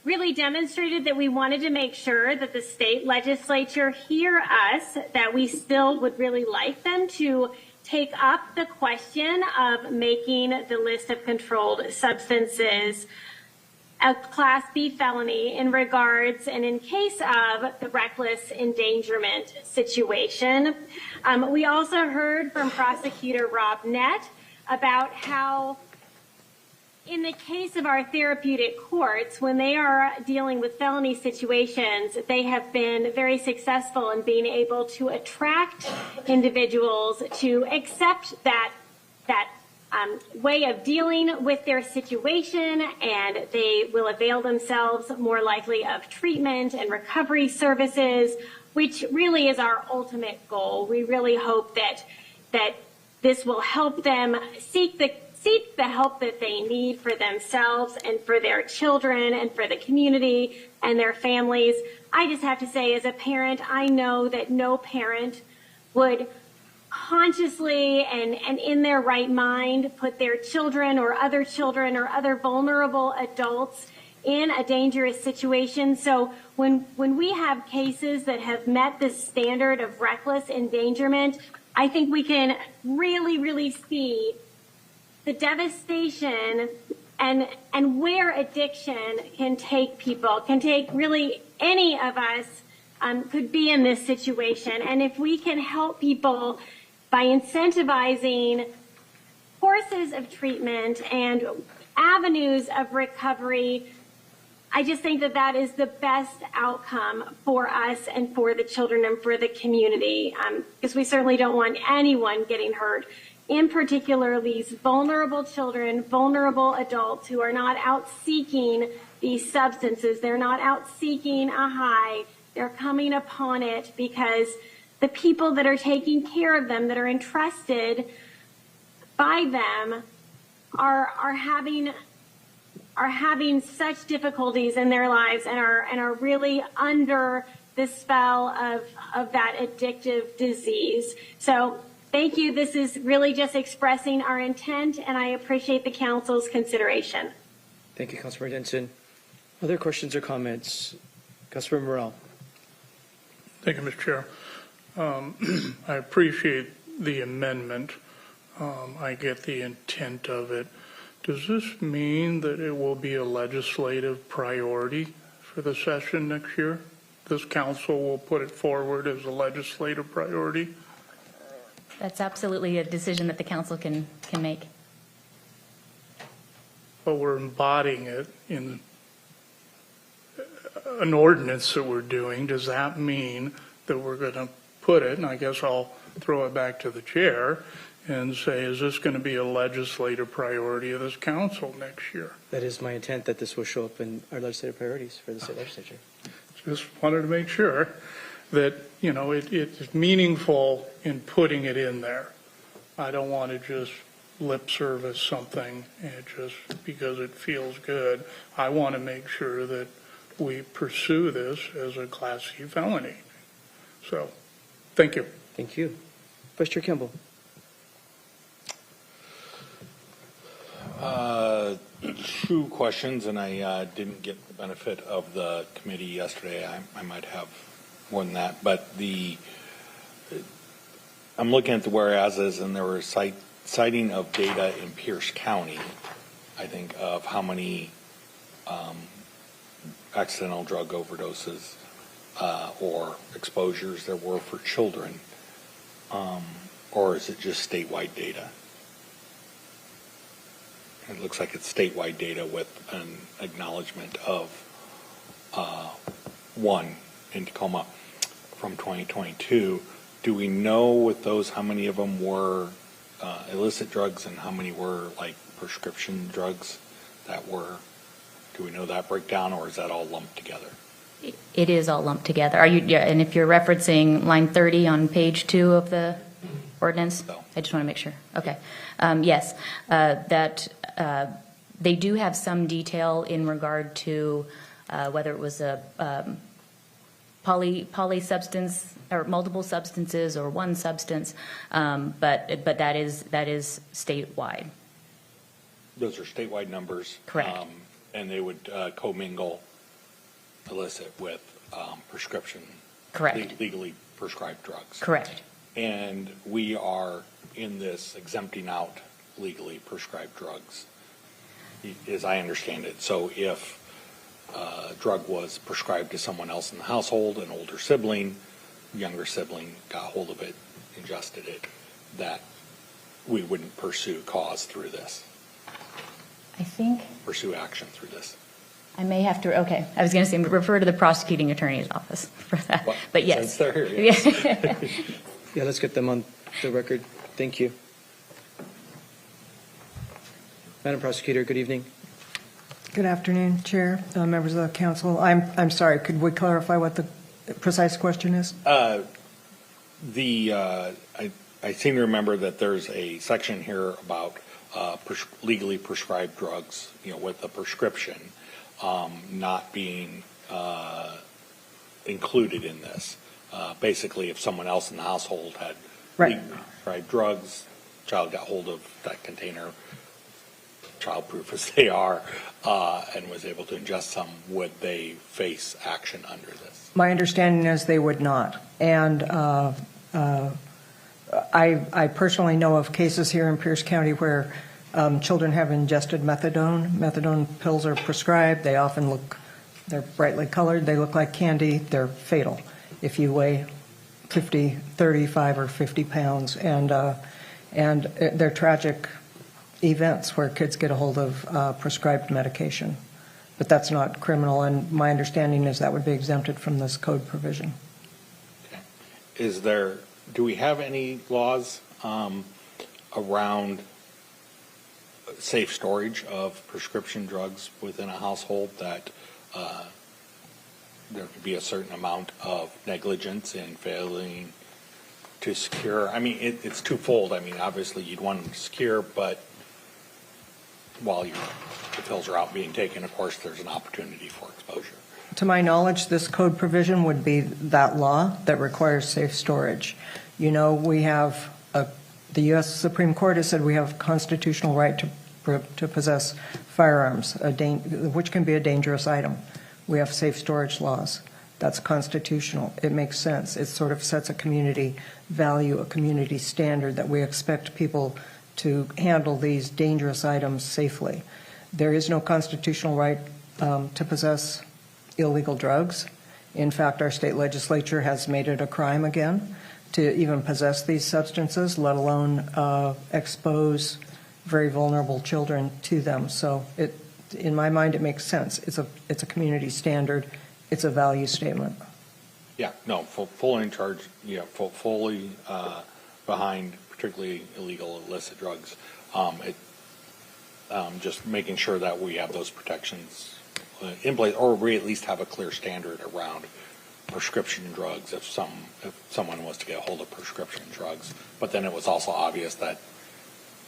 really demonstrated that we wanted to make sure that the state legislature hear us, that we still would really like them to take up the question of making the list of controlled substances a Class B felony in regards and in case of the reckless endangerment situation. We also heard from Prosecutor Rob Nett about how in the case of our therapeutic courts, when they are dealing with felony situations, they have been very successful in being able to attract individuals to accept that way of dealing with their situation, and they will avail themselves more likely of treatment and recovery services, which really is our ultimate goal. We really hope that this will help them seek the help that they need for themselves and for their children and for the community and their families. I just have to say, as a parent, I know that no parent would consciously and in their right mind put their children or other vulnerable adults in a dangerous situation. So when we have cases that have met this standard of reckless endangerment, I think we can really, really see the devastation and where addiction can take people, can take really any of us could be in this situation. And if we can help people by incentivizing courses of treatment and avenues of recovery, I just think that that is the best outcome for us and for the children and for the community, because we certainly don't want anyone getting hurt. In particular, these vulnerable children, vulnerable adults who are not out seeking these substances. They're not out seeking a high. They're coming upon it because the people that are taking care of them, that are entrusted by them, are having such difficulties in their lives and are really under the spell of that addictive disease. So thank you. This is really just expressing our intent, and I appreciate the council's consideration. Thank you, Councilmember Denson. Other questions or comments? Councilmember Morrell. Thank you, Mr. Chair. I appreciate the amendment. I get the intent of it. Does this mean that it will be a legislative priority for the session next year? This council will put it forward as a legislative priority? That's absolutely a decision that the council can make. but we're embodying it in an ordinance that we're doing. Does that mean that we're going to put it, and I guess I'll throw it back to the chair and say, is this going to be a legislative priority of this council next year? That is my intent, that this will show up in our legislative priorities for the state legislature. Just wanted to make sure that, you know, it's meaningful in putting it in there. I don't want to just lip service something and just because it feels good. I want to make sure that we pursue this as a Class C felony. So, thank you. Thank you. Vice Chair Campbell. Two questions, and I didn't get the benefit of the committee yesterday. I might have more than that, but I'm looking at the whereases, and there were citing of data in Pierce County, I think, of how many accidental drug overdoses or exposures there were for children, or is it just statewide data? It looks like it's statewide data with an acknowledgement of one in Tacoma from 2022. Do we know with those how many of them were illicit drugs and how many were like prescription drugs that were? Do we know that breakdown, or is that all lumped together? It is all lumped together. Are you? Yeah, and if you're referencing line 30 on page 2 of the ordinance, I just want to make sure. Okay. Yes, that they do have some detail in regard to whether it was a poly substance or multiple substances or one substance, but that is statewide. Those are statewide numbers. Correct. And they would commingle illicit with prescription. Correct. Legally prescribed drugs. Correct. And we are in this exempting out legally prescribed drugs, as I understand it. So if a drug was prescribed to someone else in the household, an older sibling, younger sibling got hold of it, ingested it, that we wouldn't pursue cause through this. I think. Pursue action through this. I may have to, okay. I was going to say refer to the prosecuting attorney's office for that. Well, but yes. Since they're here, yes. Yeah, let's get them on the record. Thank you. Madam Prosecutor, good evening. Good afternoon, Chair, members of the council. I'm sorry, could we clarify what the precise question is? I seem to remember that there's a section here about legally prescribed drugs, with the prescription not being included in this. Basically, if someone else in the household had legally prescribed drugs, child got hold of that container, childproof as they are, and was able to ingest some, would they face action under this? My understanding is they would not. And I personally know of cases here in Pierce County where children have ingested methadone. Methadone pills are prescribed. They often they're brightly colored. They look like candy. They're fatal if you weigh 50, 35, or 50 pounds. And they're tragic events where kids get a hold of prescribed medication. But that's not criminal, and my understanding is that would be exempted from this code provision. Okay. Do we have any laws around safe storage of prescription drugs within a household that there could be a certain amount of negligence in failing to secure? I mean, it's twofold. I mean, obviously you'd want them to secure, but while the pills are out being taken, of course, there's an opportunity for exposure. To my knowledge, this code provision would be that law that requires safe storage. We have the U.S. Supreme Court has said we have a constitutional right to possess firearms, which can be a dangerous item. We have safe storage laws. That's constitutional. It makes sense. It sort of sets a community value, a community standard that we expect people to handle these dangerous items safely. There is no constitutional right to possess illegal drugs. In fact, our state legislature has made it a crime again to even possess these substances, let alone expose very vulnerable children to them. So in my mind, it makes sense. It's a community standard. It's a value statement. Yeah, no, fully in charge, fully behind particularly illegal illicit drugs. Just making sure that we have those protections in place, or we at least have a clear standard around prescription drugs if someone was to get a hold of prescription drugs. But then it was also obvious that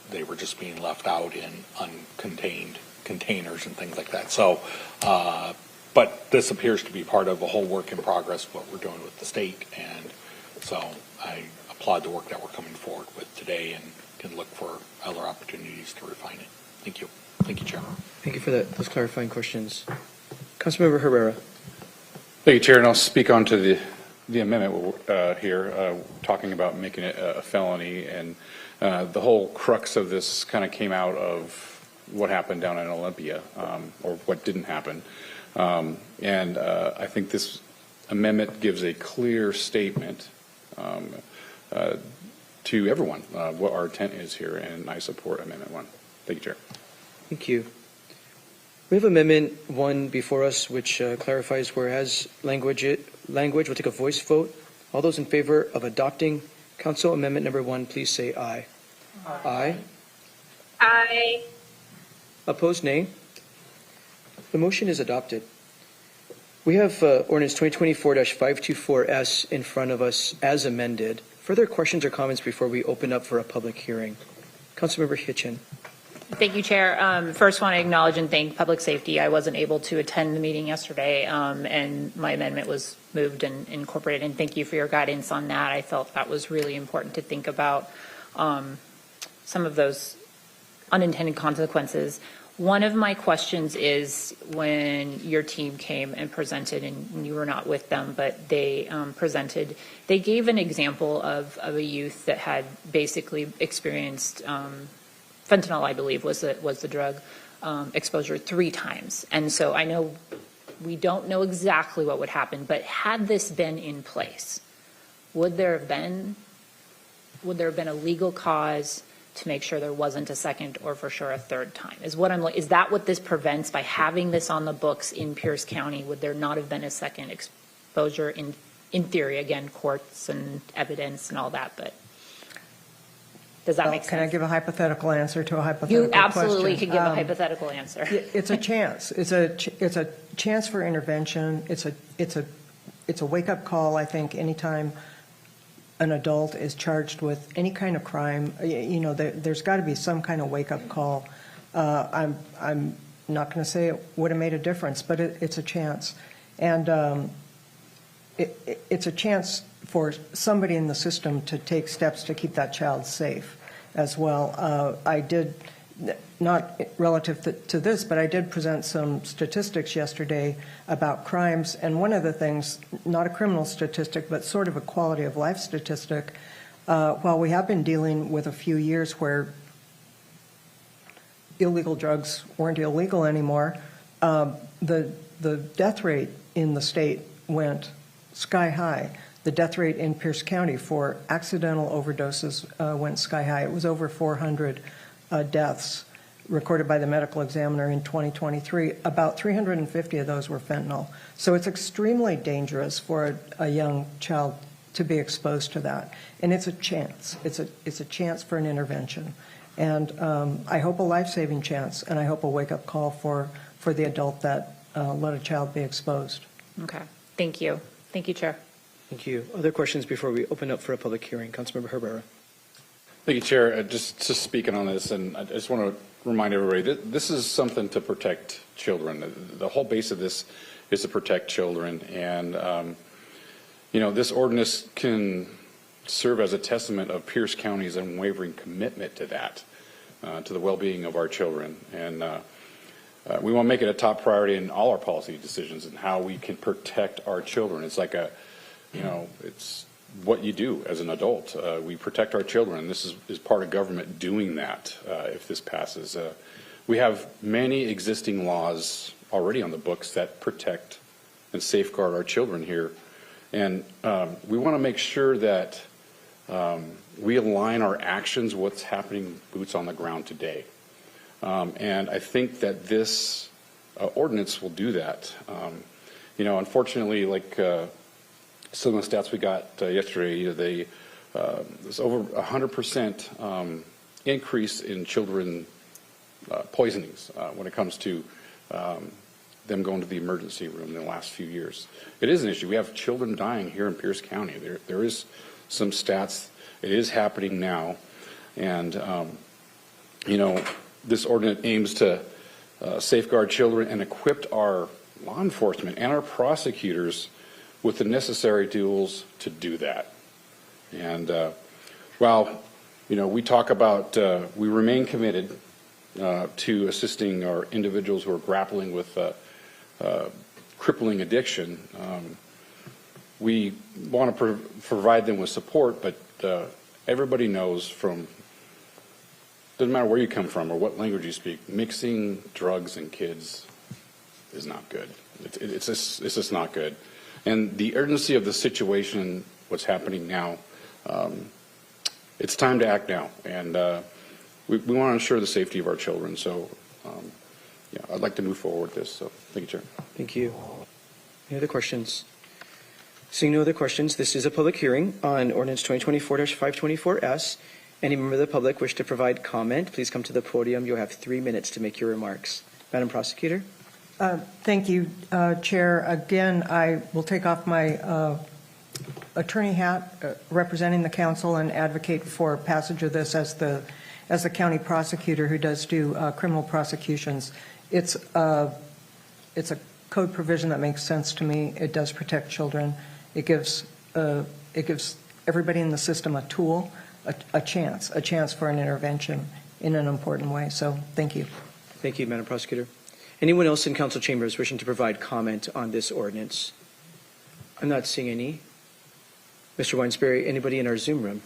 they were just being left out in uncontained containers and things like that. So, but this appears to be part of a whole work in progress, what we're doing with the state. And so I applaud the work that we're coming forward with today and can look for other opportunities to refine it. Thank you. Thank you, Chair. Thank you for those clarifying questions. Councilmember Herrera. Thank you, Chair. And I'll speak on to the amendment here, talking about making it a felony. And the whole crux of this kind of came out of what happened down in Olympia, or what didn't happen. And I think this amendment gives a clear statement to everyone what our intent is here, and I support Amendment 1. Thank you, Chair. Thank you. We have Amendment 1 before us, which clarifies whereas language will take a voice vote. All those in favor of adopting Council Amendment number 1, please say aye. Aye. Aye. Opposed, nay. The motion is adopted. We have ordinance 2024-524S in front of us as amended. Further questions or comments before we open up for a public hearing? Councilmember Hitchin. Thank you, Chair. First, want to acknowledge and thank Public Safety. I wasn't able to attend the meeting yesterday, and my amendment was moved and incorporated. And thank you for your guidance on that. I felt that was really important to think about some of those unintended consequences. One of my questions is when your team came and presented, and you were not with them, but they presented, they gave an example of a youth that had basically experienced fentanyl, I believe, was the drug exposure 3 times. And so I know we don't know exactly what would happen, but had this been in place, would there have been a legal cause to make sure there wasn't a second or for sure a third time? Is that what this prevents by having this on the books in Pierce County? Would there not have been a second exposure in theory? Again, courts and evidence and all that, but does that make sense? Can I give a hypothetical answer to a hypothetical question? You absolutely could give a hypothetical answer. It's a chance. It's a chance for intervention. It's a wake-up call, I think, anytime an adult is charged with any kind of crime. There's got to be some kind of wake-up call. I'm not going to say it would have made a difference, but it's a chance. And it's a chance for somebody in the system to take steps to keep that child safe as well. I did, not relative to this, but I did present some statistics yesterday about crimes. And one of the things, not a criminal statistic, but sort of a quality of life statistic, while we have been dealing with a few years where illegal drugs weren't illegal anymore, the death rate in the state went sky high. The death rate in Pierce County for accidental overdoses went sky high. It was over 400 deaths recorded by the medical examiner in 2023. About 350 of those were fentanyl. So it's extremely dangerous for a young child to be exposed to that. And it's a chance. It's a chance for an intervention. And I hope a life-saving chance, and I hope a wake-up call for the adult that let a child be exposed. Okay. Thank you. Thank you, Chair. Thank you. Other questions before we open up for a public hearing? Councilmember Herrera. Thank you, Chair. Just speaking on this, and I just want to remind everybody that this is something to protect children. The whole base of this is to protect children. And, this ordinance can serve as a testament of Pierce County's unwavering commitment to that, to the well-being of our children. And we want to make it a top priority in all our policy decisions and how we can protect our children. It's like it's what you do as an adult. We protect our children. This is part of government doing that if this passes. We have many existing laws already on the books that protect and safeguard our children here. And we want to make sure that we align our actions with what's happening boots on the ground today. And I think that this ordinance will do that. Unfortunately, like some of the stats we got yesterday, there's over 100% increase in children poisonings when it comes to them going to the emergency room in the last few years. It is an issue. We have children dying here in Pierce County. There is some stats. It is happening now. And, this ordinance aims to safeguard children and equip our law enforcement and our prosecutors with the necessary tools to do that. And while, we talk about, we remain committed to assisting our individuals who are grappling with crippling addiction. We want to provide them with support, but everybody knows doesn't matter where you come from or what language you speak, mixing drugs and kids is not good. It's just not good. And the urgency of the situation, what's happening now, it's time to act now. And we want to ensure the safety of our children. So, I'd like to move forward with this. So, thank you, Chair. Thank you. Any other questions? Seeing no other questions, this is a public hearing on ordinance 2024-524S. Any member of the public wish to provide comment, please come to the podium. You'll have 3 minutes to make your remarks. Madam Prosecutor. Thank you, Chair. Again, I will take off my attorney hat representing the council and advocate for passage of this as the county prosecutor who does do criminal prosecutions. It's a code provision that makes sense to me. It does protect children. It gives everybody in the system a tool, a chance for an intervention in an important way. So thank you. Thank you, Madam Prosecutor. Anyone else in council chambers wishing to provide comment on this ordinance? I'm not seeing any. Mr. Weinsberry, anybody in our Zoom room?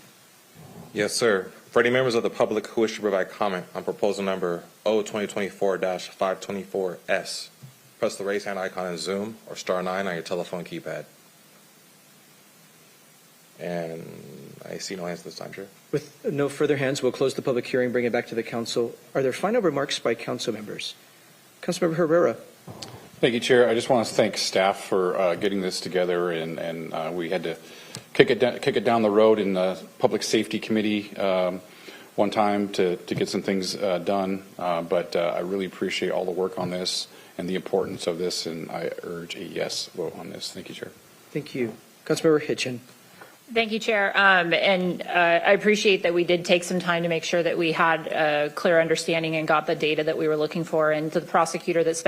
Yes, sir. For any members of the public who wish to provide comment on proposal number O2024-524S, press the raise hand icon in Zoom or *9 on your telephone keypad. And I see no hands this time, Chair. With no further hands, we'll close the public hearing, bring it back to the council. Are there final remarks by council members? Councilmember Herrera. Thank you, Chair. I just want to thank staff for getting this together, and we had to kick it down the road in the Public Safety Committee one time to get some things done. But I really appreciate all the work on this and the importance of this, and I urge a yes vote on this. Thank you, Chair. Thank you. Councilmember Hitchin. Thank you, Chair. I appreciate that we did take some time to make sure that we had a clear understanding and got the data that we were looking for. And to the prosecutor's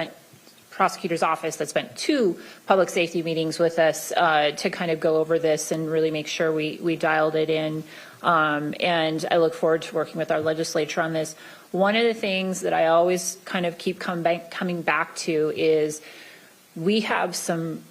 office that spent 2 public safety meetings with us to kind of go over this and really make sure we dialed it in. And I look forward to working with our legislature on this. One of the things that I always kind of keep coming back to is we have some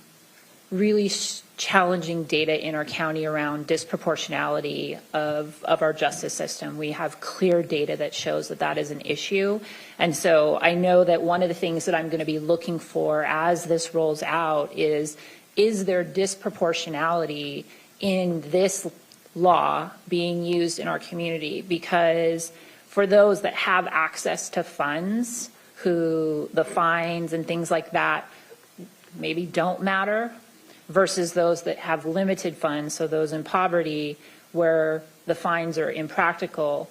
really challenging data in our county around disproportionality of our justice system. We have clear data that shows that is an issue. And so I know that one of the things that I'm going to be looking for as this rolls out is there disproportionality in this law being used in our community? Because for those that have access to funds, who the fines and things like that maybe don't matter, versus those that have limited funds, so those in poverty where the fines are impractical,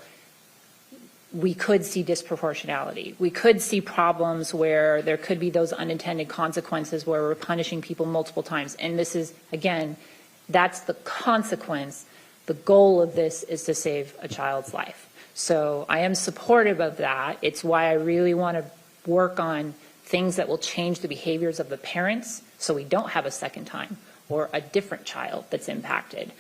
we could see disproportionality. We could see problems where there could be those unintended consequences where we're punishing people multiple times. And this is, again, that's the consequence. The goal of this is to save a child's life. So I am supportive of that. It's why I really want to work on things that will change the behaviors of the parents so we don't have a second time or a different child that's impacted.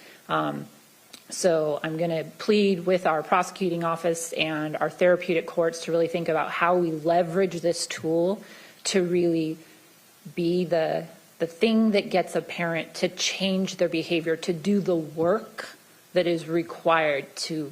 So I'm going to plead with our prosecuting office and our therapeutic courts to really think about how we leverage this tool to really be the thing that gets a parent to change their behavior, to do the work that is required to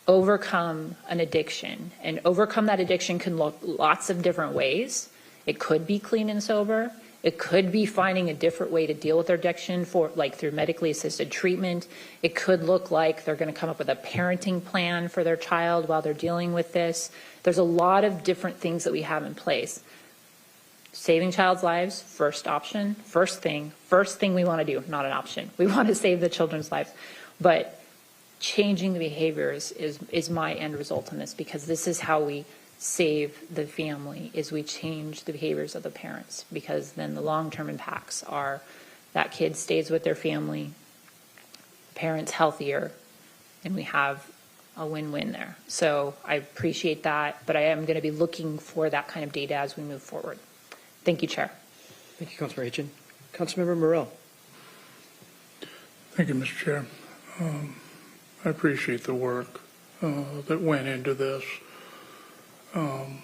overcome an addiction. And overcome that addiction can look lots of different ways. It could be clean and sober. It could be finding a different way to deal with their addiction through medically assisted treatment. It could look like they're going to come up with a parenting plan for their child while they're dealing with this. There's a lot of different things that we have in place. Saving child's lives, first option, first thing we want to do, not an option. We want to save the children's lives. But changing the behaviors is my end result on this, because this is how we save the family, is we change the behaviors of the parents, because then the long-term impacts are that kid stays with their family, parents healthier, and we have a win-win there. So I appreciate that, but I am going to be looking for that kind of data as we move forward. Thank you, Chair. Thank you, Councilmember Hitchin. Councilmember Morrell. Thank you, Mr. Chair. I appreciate the work that went into this. And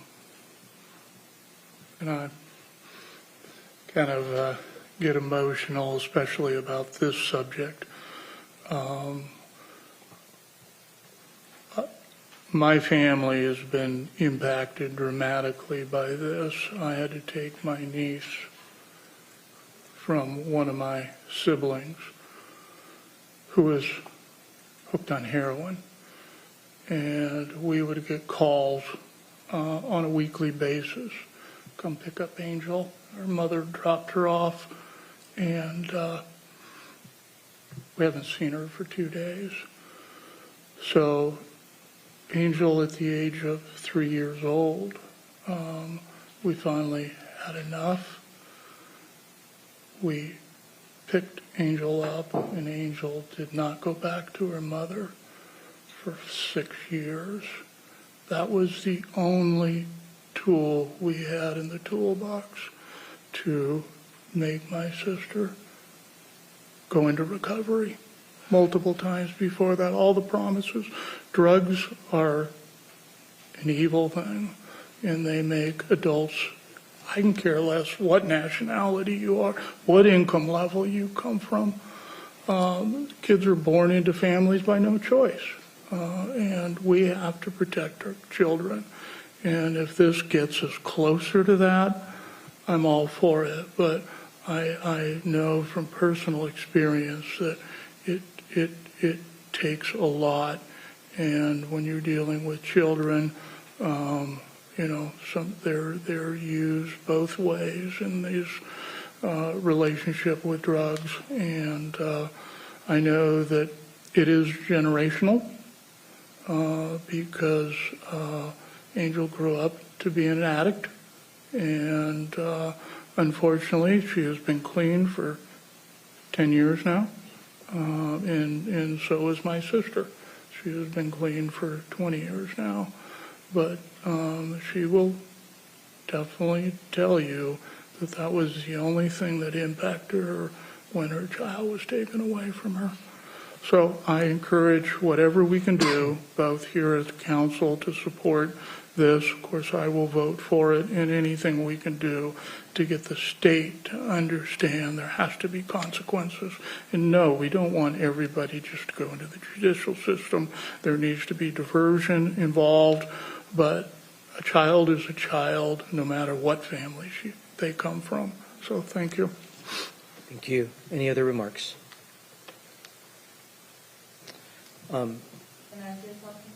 I kind of get emotional, especially about this subject. My family has been impacted dramatically by this. I had to take my niece from one of my siblings who was hooked on heroin, and we would get calls on a weekly basis. Come pick up Angel. Her mother dropped her off, and we haven't seen her for 2 days. So Angel, at the age of 3 years old, we finally had enough. We picked Angel up, and Angel did not go back to her mother for 6 years. That was the only tool we had in the toolbox to make my sister go into recovery. Multiple times before that, all the promises. Drugs are an evil thing, and they make adults, I can care less what nationality you are, what income level you come from. Kids are born into families by no choice. And we have to protect our children. And if this gets us closer to that, I'm all for it. But I know from personal experience that it takes a lot. And when you're dealing with children, they're used both ways in this relationship with drugs. And I know that it is generational. Because Angel grew up to be an addict, and unfortunately she has been clean for 10 years now, and so is my sister. She has been clean for 20 years now, but she will definitely tell you that that was the only thing that impacted her when her child was taken away from her. So I encourage whatever we can do, both here at the council, to support this. Of course, I will vote for it, and anything we can do to get the state to understand there has to be consequences. And no, we don't want everybody just to go into the judicial system. There needs to be diversion involved, but a child is a child no matter what family they come from. So thank you. Thank you. Any other remarks?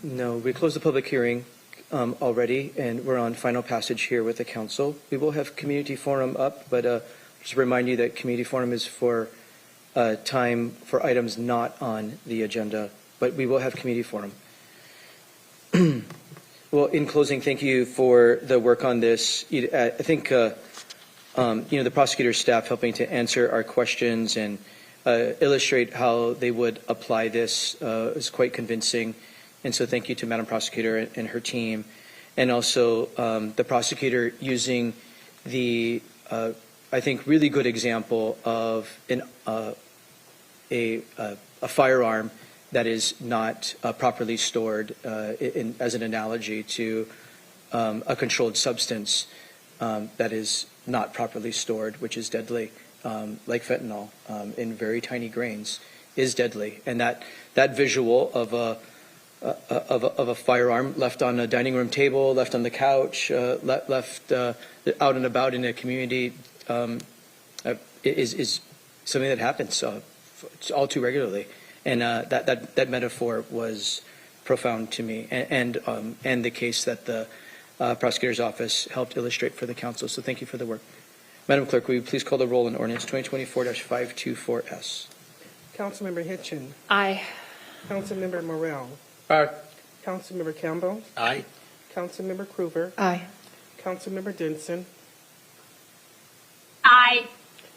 No, we closed the public hearing already, and we're on final passage here with the council. We will have community forum up, but just remind you that community forum is for time for items not on the agenda, but we will have community forum. Well, in closing, thank you for the work on this. I think the prosecutor's staff helping to answer our questions and illustrate how they would apply this is quite convincing. And so thank you to Madam Prosecutor and her team. And also the prosecutor using the, I think, really good example of a firearm that is not properly stored as an analogy to a controlled substance that is not properly stored, which is deadly. Like fentanyl in very tiny grains is deadly, and that visual of a firearm left on a dining room table, left on the couch, left out and about in a community is something that happens all too regularly. And that metaphor was profound to me, and the case that the prosecutor's office helped illustrate for the council. So thank you for the work. Madam Clerk, will you please call the roll on ordinance 2024-524S? Councilmember Hitchin. Aye. Councilmember Morrell. Aye. Councilmember Campbell. Aye. Councilmember Krueger. Aye. Councilmember Denson. Aye.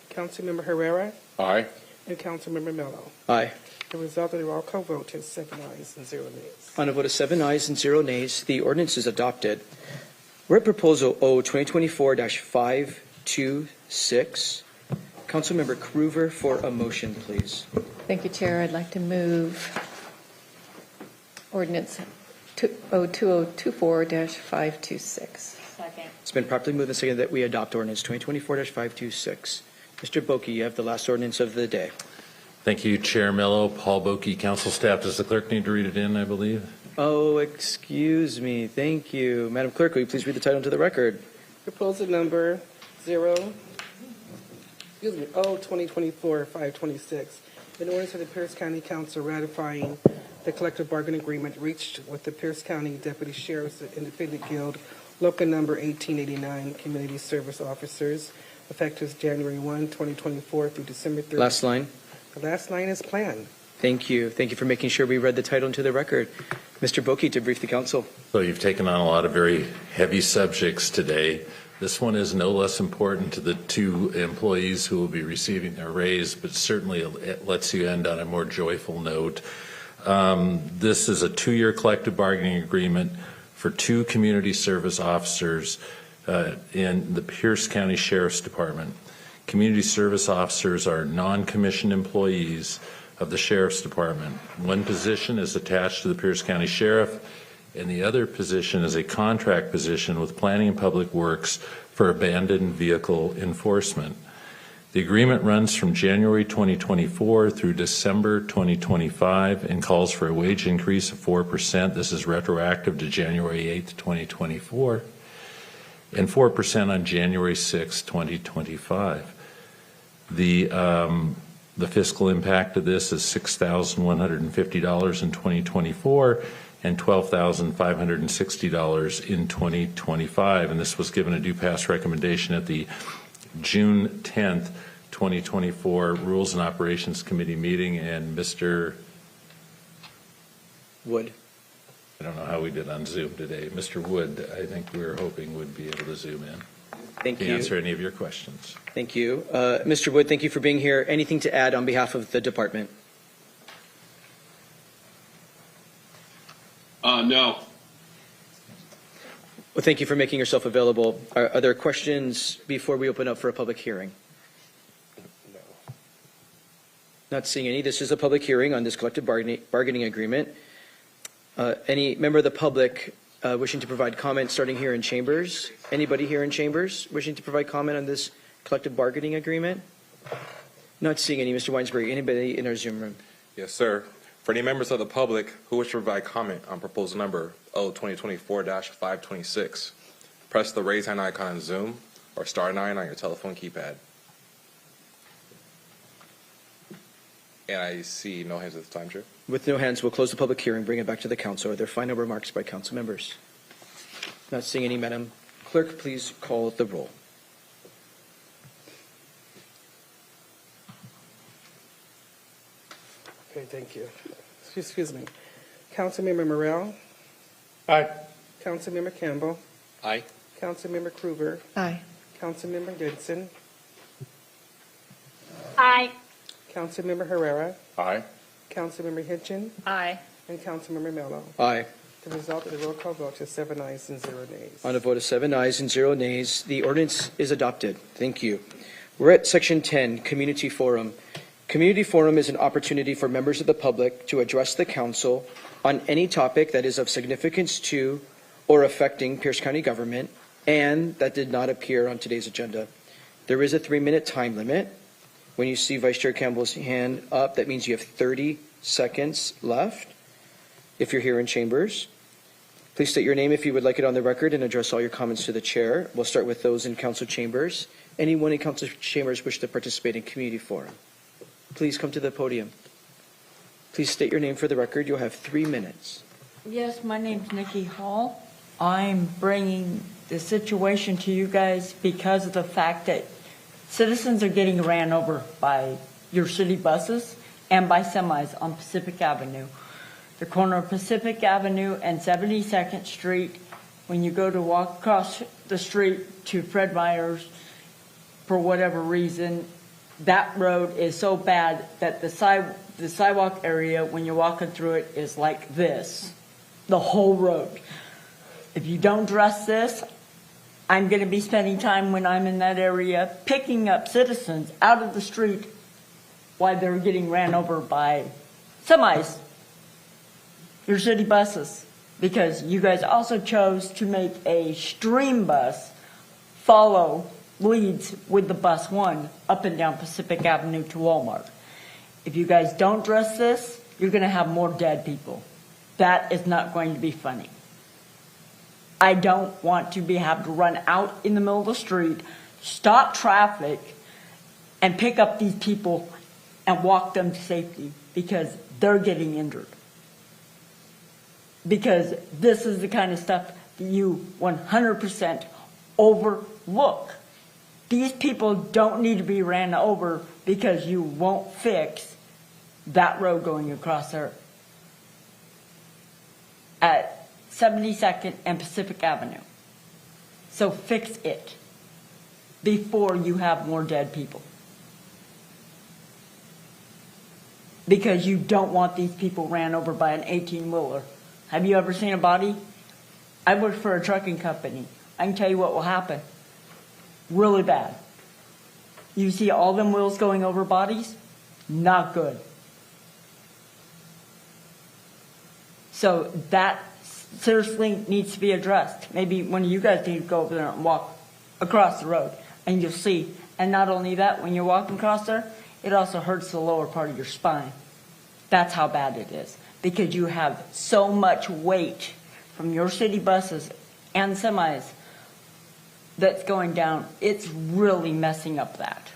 Councilmember Herrera. Aye. And Councilmember Mello. Aye. The result of the roll call vote is 7 ayes and 0 nays. On a vote of 7 ayes and 0 nays, the ordinance is adopted. We're at Proposal O 2024-526. Councilmember Krueger for a motion, please. Thank you, Chair. I'd like to move ordinance 2024-526. Second. It's been properly moved and seconded that we adopt ordinance 2024-526. Mr. Boki, you have the last ordinance of the day. Thank you, Chair Mello. Paul Boki, council staff. Does the clerk need to read it in, I believe? Oh, excuse me. Thank you. Madam Clerk, will you please read the title into the record? Proposal number 2024-526. In order to the Pierce County Council ratifying the collective bargaining agreement reached with the Pierce County Deputy Sheriff's Independent Guild, local number 1889, Community Service Officers, effective January 1, 2024 through December 30. Last line. The last line is planned. Thank you. Thank you for making sure we read the title into the record. Mr. Boki, to brief the council. So you've taken on a lot of very heavy subjects today. This one is no less important to the two employees who will be receiving their raise, but certainly it lets you end on a more joyful note. This is a 2-year collective bargaining agreement for 2 community service officers in the Pierce County Sheriff's Department. Community service officers are non-commissioned employees of the Sheriff's Department. One position is attached to the Pierce County Sheriff, and the other position is a contract position with Planning and Public Works for abandoned vehicle enforcement. The agreement runs from January 2024 through December 2025 and calls for a wage increase of 4%. This is retroactive to January 8th, 2024, and 4% on January 6th, 2025. The fiscal impact of this is $6,150 in 2024 and $12,560 in 2025. And this was given a due pass recommendation at the June 10th, 2024 Rules and Operations Committee meeting. And Mr. Wood. I don't know how we did on Zoom today. Mr. Wood, I think we were hoping would be able to zoom in. Thank to you. answer any of your questions. Thank you. Mr. Wood, thank you for being here. Anything to add on behalf of the department? No. Well, thank you for making yourself available. Are there questions before we open up for a public hearing? No. Not seeing any. This is a public hearing on this collective bargaining agreement. Any member of the public wishing to provide comment starting here in chambers? Anybody here in chambers wishing to provide comment on this collective bargaining agreement? Not seeing any. Mr. Weinsberg, anybody in our Zoom room? Yes, sir. For any members of the public who wish to provide comment on proposal number O2024-526, press the raise hand icon on Zoom or *9 on your telephone keypad. And I see no hands at this time, Chair. With no hands, we'll close the public hearing, bring it back to the council. Are there final remarks by council members? Not seeing any. Madam Clerk, please call the roll. Okay, thank you. Excuse me. Councilmember Morrell. Aye. Councilmember Campbell. Aye. Councilmember Krueger. Aye. Councilmember Denson. Aye. Councilmember Herrera. Aye. Councilmember Hitchin. Aye. And Councilmember Mello. Aye. The result of the roll call vote is 7 ayes and 0 nays. On a vote of 7 ayes and 0 nays, the ordinance is adopted. Thank you. We're at Section 10, Community Forum. Community Forum is an opportunity for members of the public to address the council on any topic that is of significance to or affecting Pierce County government and that did not appear on today's agenda. There is a 3-minute time limit. When you see Vice Chair Campbell's hand up, that means you have 30 seconds left if you're here in chambers. Please state your name if you would like it on the record and address all your comments to the chair. We'll start with those in council chambers. Anyone in council chambers wish to participate in community forum? Please come to the podium. Please state your name for the record. You'll have 3 minutes. Yes, my name's Nikki Hall. I'm bringing the situation to you guys because of the fact that citizens are getting ran over by your city buses and by semis on Pacific Avenue. The corner of Pacific Avenue and 72nd Street, when you go to walk across the street to Fred Meyer's, for whatever reason, that road is so bad that the sidewalk area, when you're walking through it, is like this, the whole road. If you don't address this, I'm going to be spending time when I'm in that area picking up citizens out of the street while they're getting ran over by semis, your city buses, because you guys also chose to make a stream bus follow leads with the bus 1 up and down Pacific Avenue to Walmart. If you guys don't address this, you're going to have more dead people. That is not going to be funny. I don't want to have to run out in the middle of the street, stop traffic, and pick up these people and walk them to safety because they're getting injured. Because this is the kind of stuff that you 100% overlook. These people don't need to be ran over because you won't fix that road going across there at 72nd and Pacific Avenue. So fix it before you have more dead people. Because you don't want these people ran over by an 18-wheeler. Have you ever seen a body? I work for a trucking company. I can tell you what will happen. Really bad. You see all them wheels going over bodies? Not good. So that seriously needs to be addressed. Maybe one of you guys need to go over there and walk across the road and you'll see. And not only that, when you're walking across there, it also hurts the lower part of your spine. That's how bad it is. Because you have so much weight from your city buses and semis that's going down. It's really messing up that.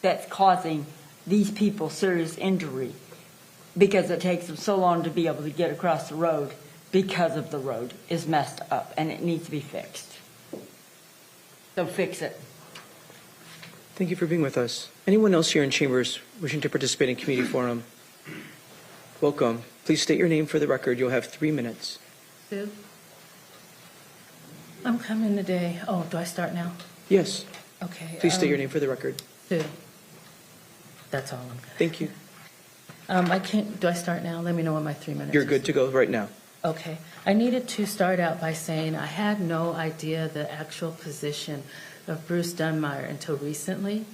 That's causing these people serious injury because it takes them so long to be able to get across the road because of the road is messed up and it needs to be fixed. So fix it. Thank you for being with us. Anyone else here in chambers wishing to participate in community forum? Welcome. Please state your name for the record. You'll have 3 minutes. Sue? I'm coming today. Oh, do I start now? Yes. Okay. Please state your name for the record. Sue. That's all I'm going to. Thank you. I can't. Do I start now? Let me know when my 3 minutes You're is. good to go right now. Okay. I needed to start out by saying I had no idea the actual position of Bruce Dunmeyer until recently.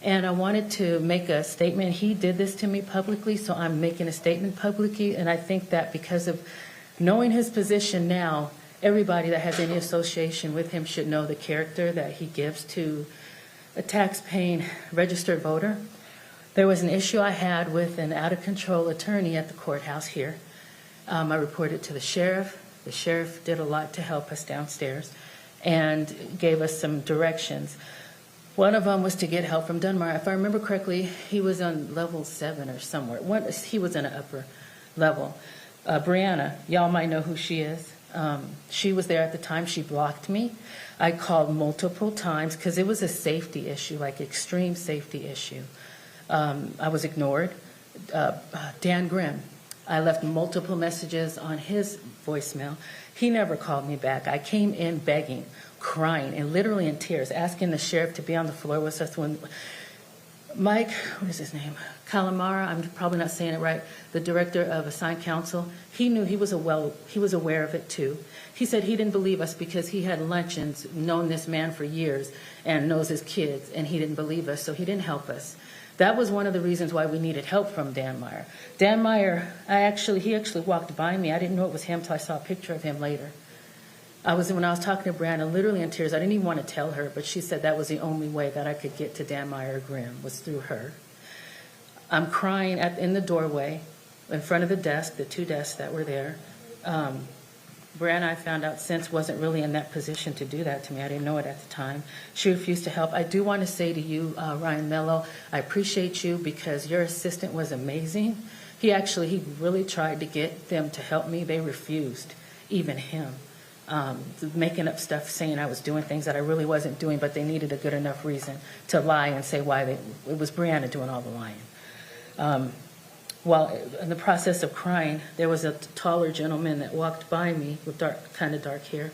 And I wanted to make a statement. He did this to me publicly, so I'm making a statement publicly. And I think that because of knowing his position now, everybody that has any association with him should know the character that he gives to a tax-paying registered voter. There was an issue I had with an out-of-control attorney at the courthouse here. I reported to the sheriff. The sheriff did a lot to help us downstairs and gave us some directions. One of them was to get help from Dunbar. If I remember correctly, he was on level 7 or somewhere. He was in an upper level. Brianna, y'all might know who she is. She was there at the time. She blocked me. I called multiple times because it was a safety issue, like extreme safety issue. I was ignored. Dan Grimm, I left multiple messages on his voicemail. He never called me back. I came in begging, crying, and literally in tears, asking the sheriff to be on the floor with us when Mike, what is his name? Calamara, I'm probably not saying it right, the director of assigned counsel, he knew he was aware of it too. He said he didn't believe us because he had luncheons, known this man for years, and knows his kids, and he didn't believe us, so he didn't help us. That was one of the reasons why we needed help from Dan Meyer. Dan Meyer, he actually walked by me. I didn't know it was him until I saw a picture of him later. When I was talking to Brianna, literally in tears, I didn't even want to tell her, but she said that was the only way that I could get to Dan Meyer Grimm was through her. I'm crying in the doorway in front of the desk, the 2 desks that were there. Brianna, I found out since, wasn't really in that position to do that to me. I didn't know it at the time. She refused to help. I do want to say to you, Ryan Mello, I appreciate you because your assistant was amazing. He really tried to get them to help me. They refused, even him. Making up stuff, saying I was doing things that I really wasn't doing, but they needed a good enough reason to lie and say why it was Brianna doing all the lying. While in the process of crying, there was a taller gentleman that walked by me with kind of dark hair.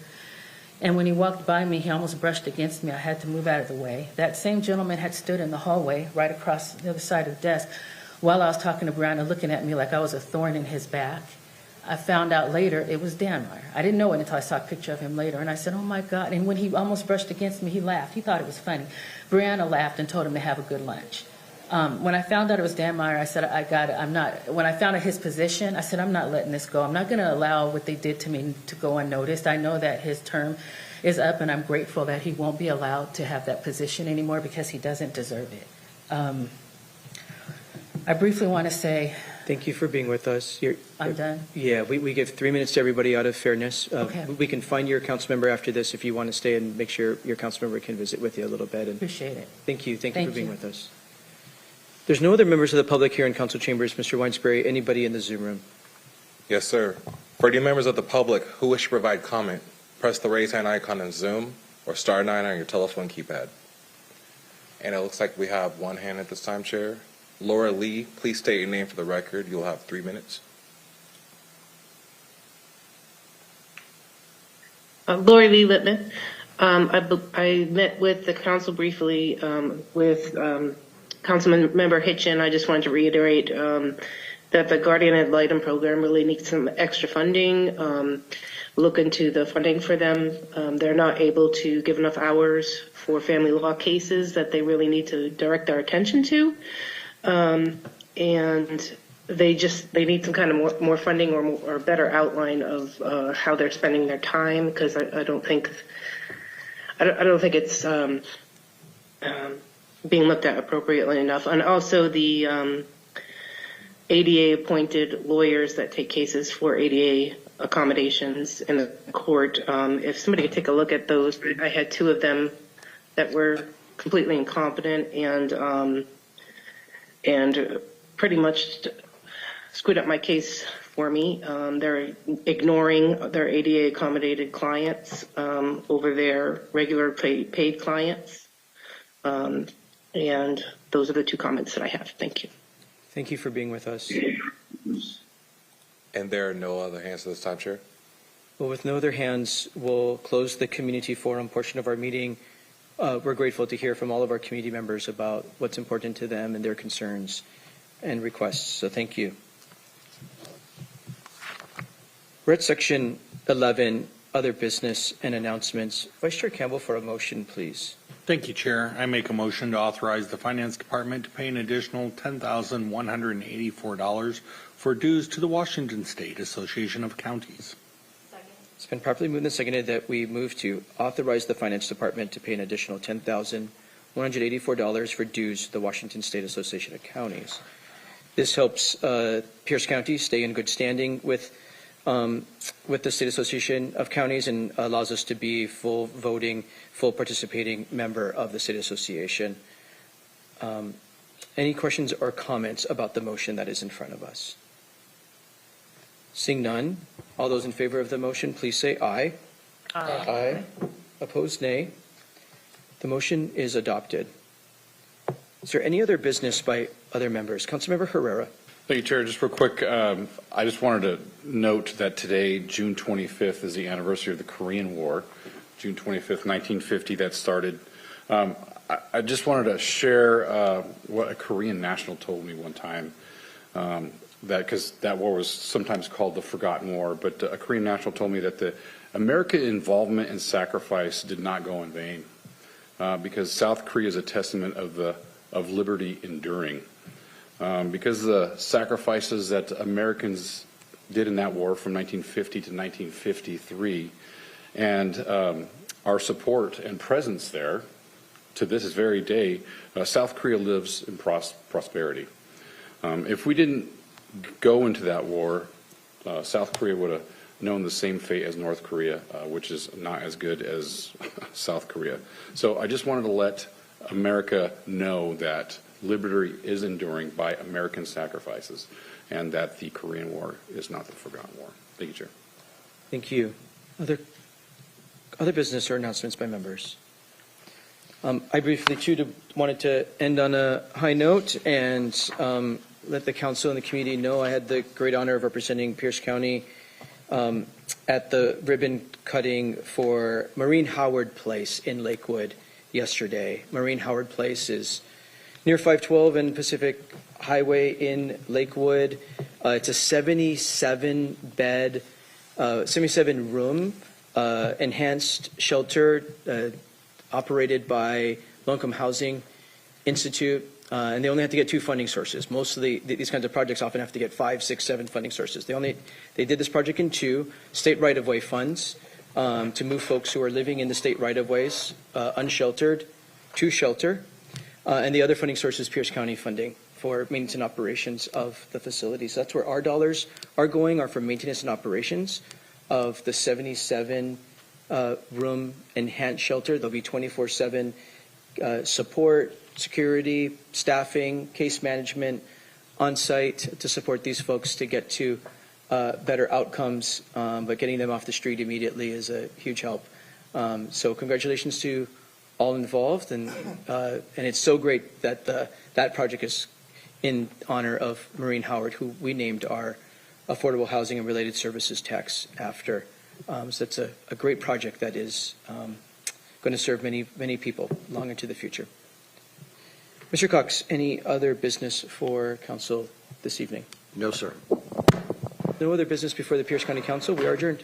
And when he walked by me, he almost brushed against me. I had to move out of the way. That same gentleman had stood in the hallway right across the other side of the desk while I was talking to Brianna, looking at me like I was a thorn in his back. I found out later it was Dan Meyer. I didn't know it until I saw a picture of him later. And I said, oh, my God. And when he almost brushed against me, he laughed. He thought it was funny. Brianna laughed and told him to have a good lunch. When I found out it was Dan Meyer, I said, I got it. When I found out his position, I said, I'm not letting this go. I'm not going to allow what they did to me to go unnoticed. I know that his term is up, and I'm grateful that he won't be allowed to have that position anymore because he doesn't deserve it. I briefly want to say... Thank you for being with us. I'm done? Yeah, we give 3 minutes to everybody out of fairness. Okay. We can find your council member after this if you want to stay and make sure your council member can visit with you a little bit. And appreciate it. Thank you. Thank you for being with us. There's no other members of the public here in council chambers. Mr. Weinsbury, anybody in the Zoom room? Yes, sir. For any members of the public who wish to provide comment, press the raise hand icon in Zoom or *9 on your telephone keypad. And it looks like we have one hand at this time, Chair. Laura Lee, please state your name for the record. You'll have 3 minutes. Lori Lee Lippman. I met with the council briefly with Councilman Member Hitchen. I just wanted to reiterate that the Guardian Ad Litem program really needs some extra funding. Look into the funding for them. They're not able to give enough hours for family law cases that they really need to direct our attention to. And they need some kind of more funding or better outline of how they're spending their time, because I don't think it's being looked at appropriately enough. And also the ADA appointed lawyers that take cases for ADA accommodations in the court. If somebody could take a look at those, I had 2 of them that were completely incompetent and pretty much screwed up my case for me. They're ignoring their ADA accommodated clients over their regular paid clients. And those are the 2 comments that I have. Thank you. Thank you for being with us. And there are no other hands at this time, Chair? Well, with no other hands, we'll close the community forum portion of our meeting. We're grateful to hear from all of our community members about what's important to them and their concerns and requests. So thank you. We're at section 11, other business and announcements. Vice Chair Campbell, for a motion, please. Thank you, Chair. I make a motion to authorize the Finance Department to pay an additional $10,184 for dues to the Washington State Association of Counties. It's been properly moved and seconded that we move to authorize the Finance Department to pay an additional $10,184 for dues to the Washington State Association of Counties. This helps Pierce County stay in good standing with the State Association of Counties and allows us to be full voting, full participating member of the State Association. Any questions or comments about the motion that is in front of us? Seeing none, all those in favor of the motion, please say aye. Aye. Opposed, nay. The motion is adopted. Is there any other business by other members? Councilmember Herrera. Thank you, Chair. Just real quick, I just wanted to note that today, June 25th, is the anniversary of the Korean War. June 25th, 1950, that started. I just wanted to share what a Korean national told me one time. Because that war was sometimes called the Forgotten War, but a Korean national told me that the American involvement and sacrifice did not go in vain, because South Korea is a testament of liberty enduring. Because the sacrifices that Americans did in that war from 1950 to 1953, and our support and presence there to this very day, South Korea lives in prosperity. If we didn't go into that war, South Korea would have known the same fate as North Korea, which is not as good as South Korea. So I just wanted to let America know that liberty is enduring by American sacrifices, and that the Korean War is not the forgotten war. Thank you, Chair. Thank you. Other business or announcements by members? I briefly, too, wanted to end on a high note and let the council and the community know I had the great honor of representing Pierce County at the ribbon cutting for Marine Howard Place in Lakewood yesterday. Marine Howard Place is near 512 and Pacific Highway in Lakewood. It's a 77-bed, 77-room enhanced shelter operated by Loncom Housing Institute, and they only have to get 2 funding sources. Most of these kinds of projects often have to get 5, 6, 7 funding sources. They did this project in 2 state right-of-way funds to move folks who are living in the state right-of-ways unsheltered to shelter, and the other funding source is Pierce County funding for maintenance and operations of the facilities. That's where our dollars are going, are for maintenance and operations of the 77 room enhanced shelter. There'll be 24/7 support, security, staffing, case management on site to support these folks to get to better outcomes, but getting them off the street immediately is a huge help. So congratulations to all involved, and it's so great that that project is in honor of Maureen Howard, who we named our Affordable Housing and Related Services tax after. So it's a great project that is going to serve many people long into the future. Mr. Cox, any other business for council this evening? No, sir. No other business before the Pierce County Council. We are adjourned.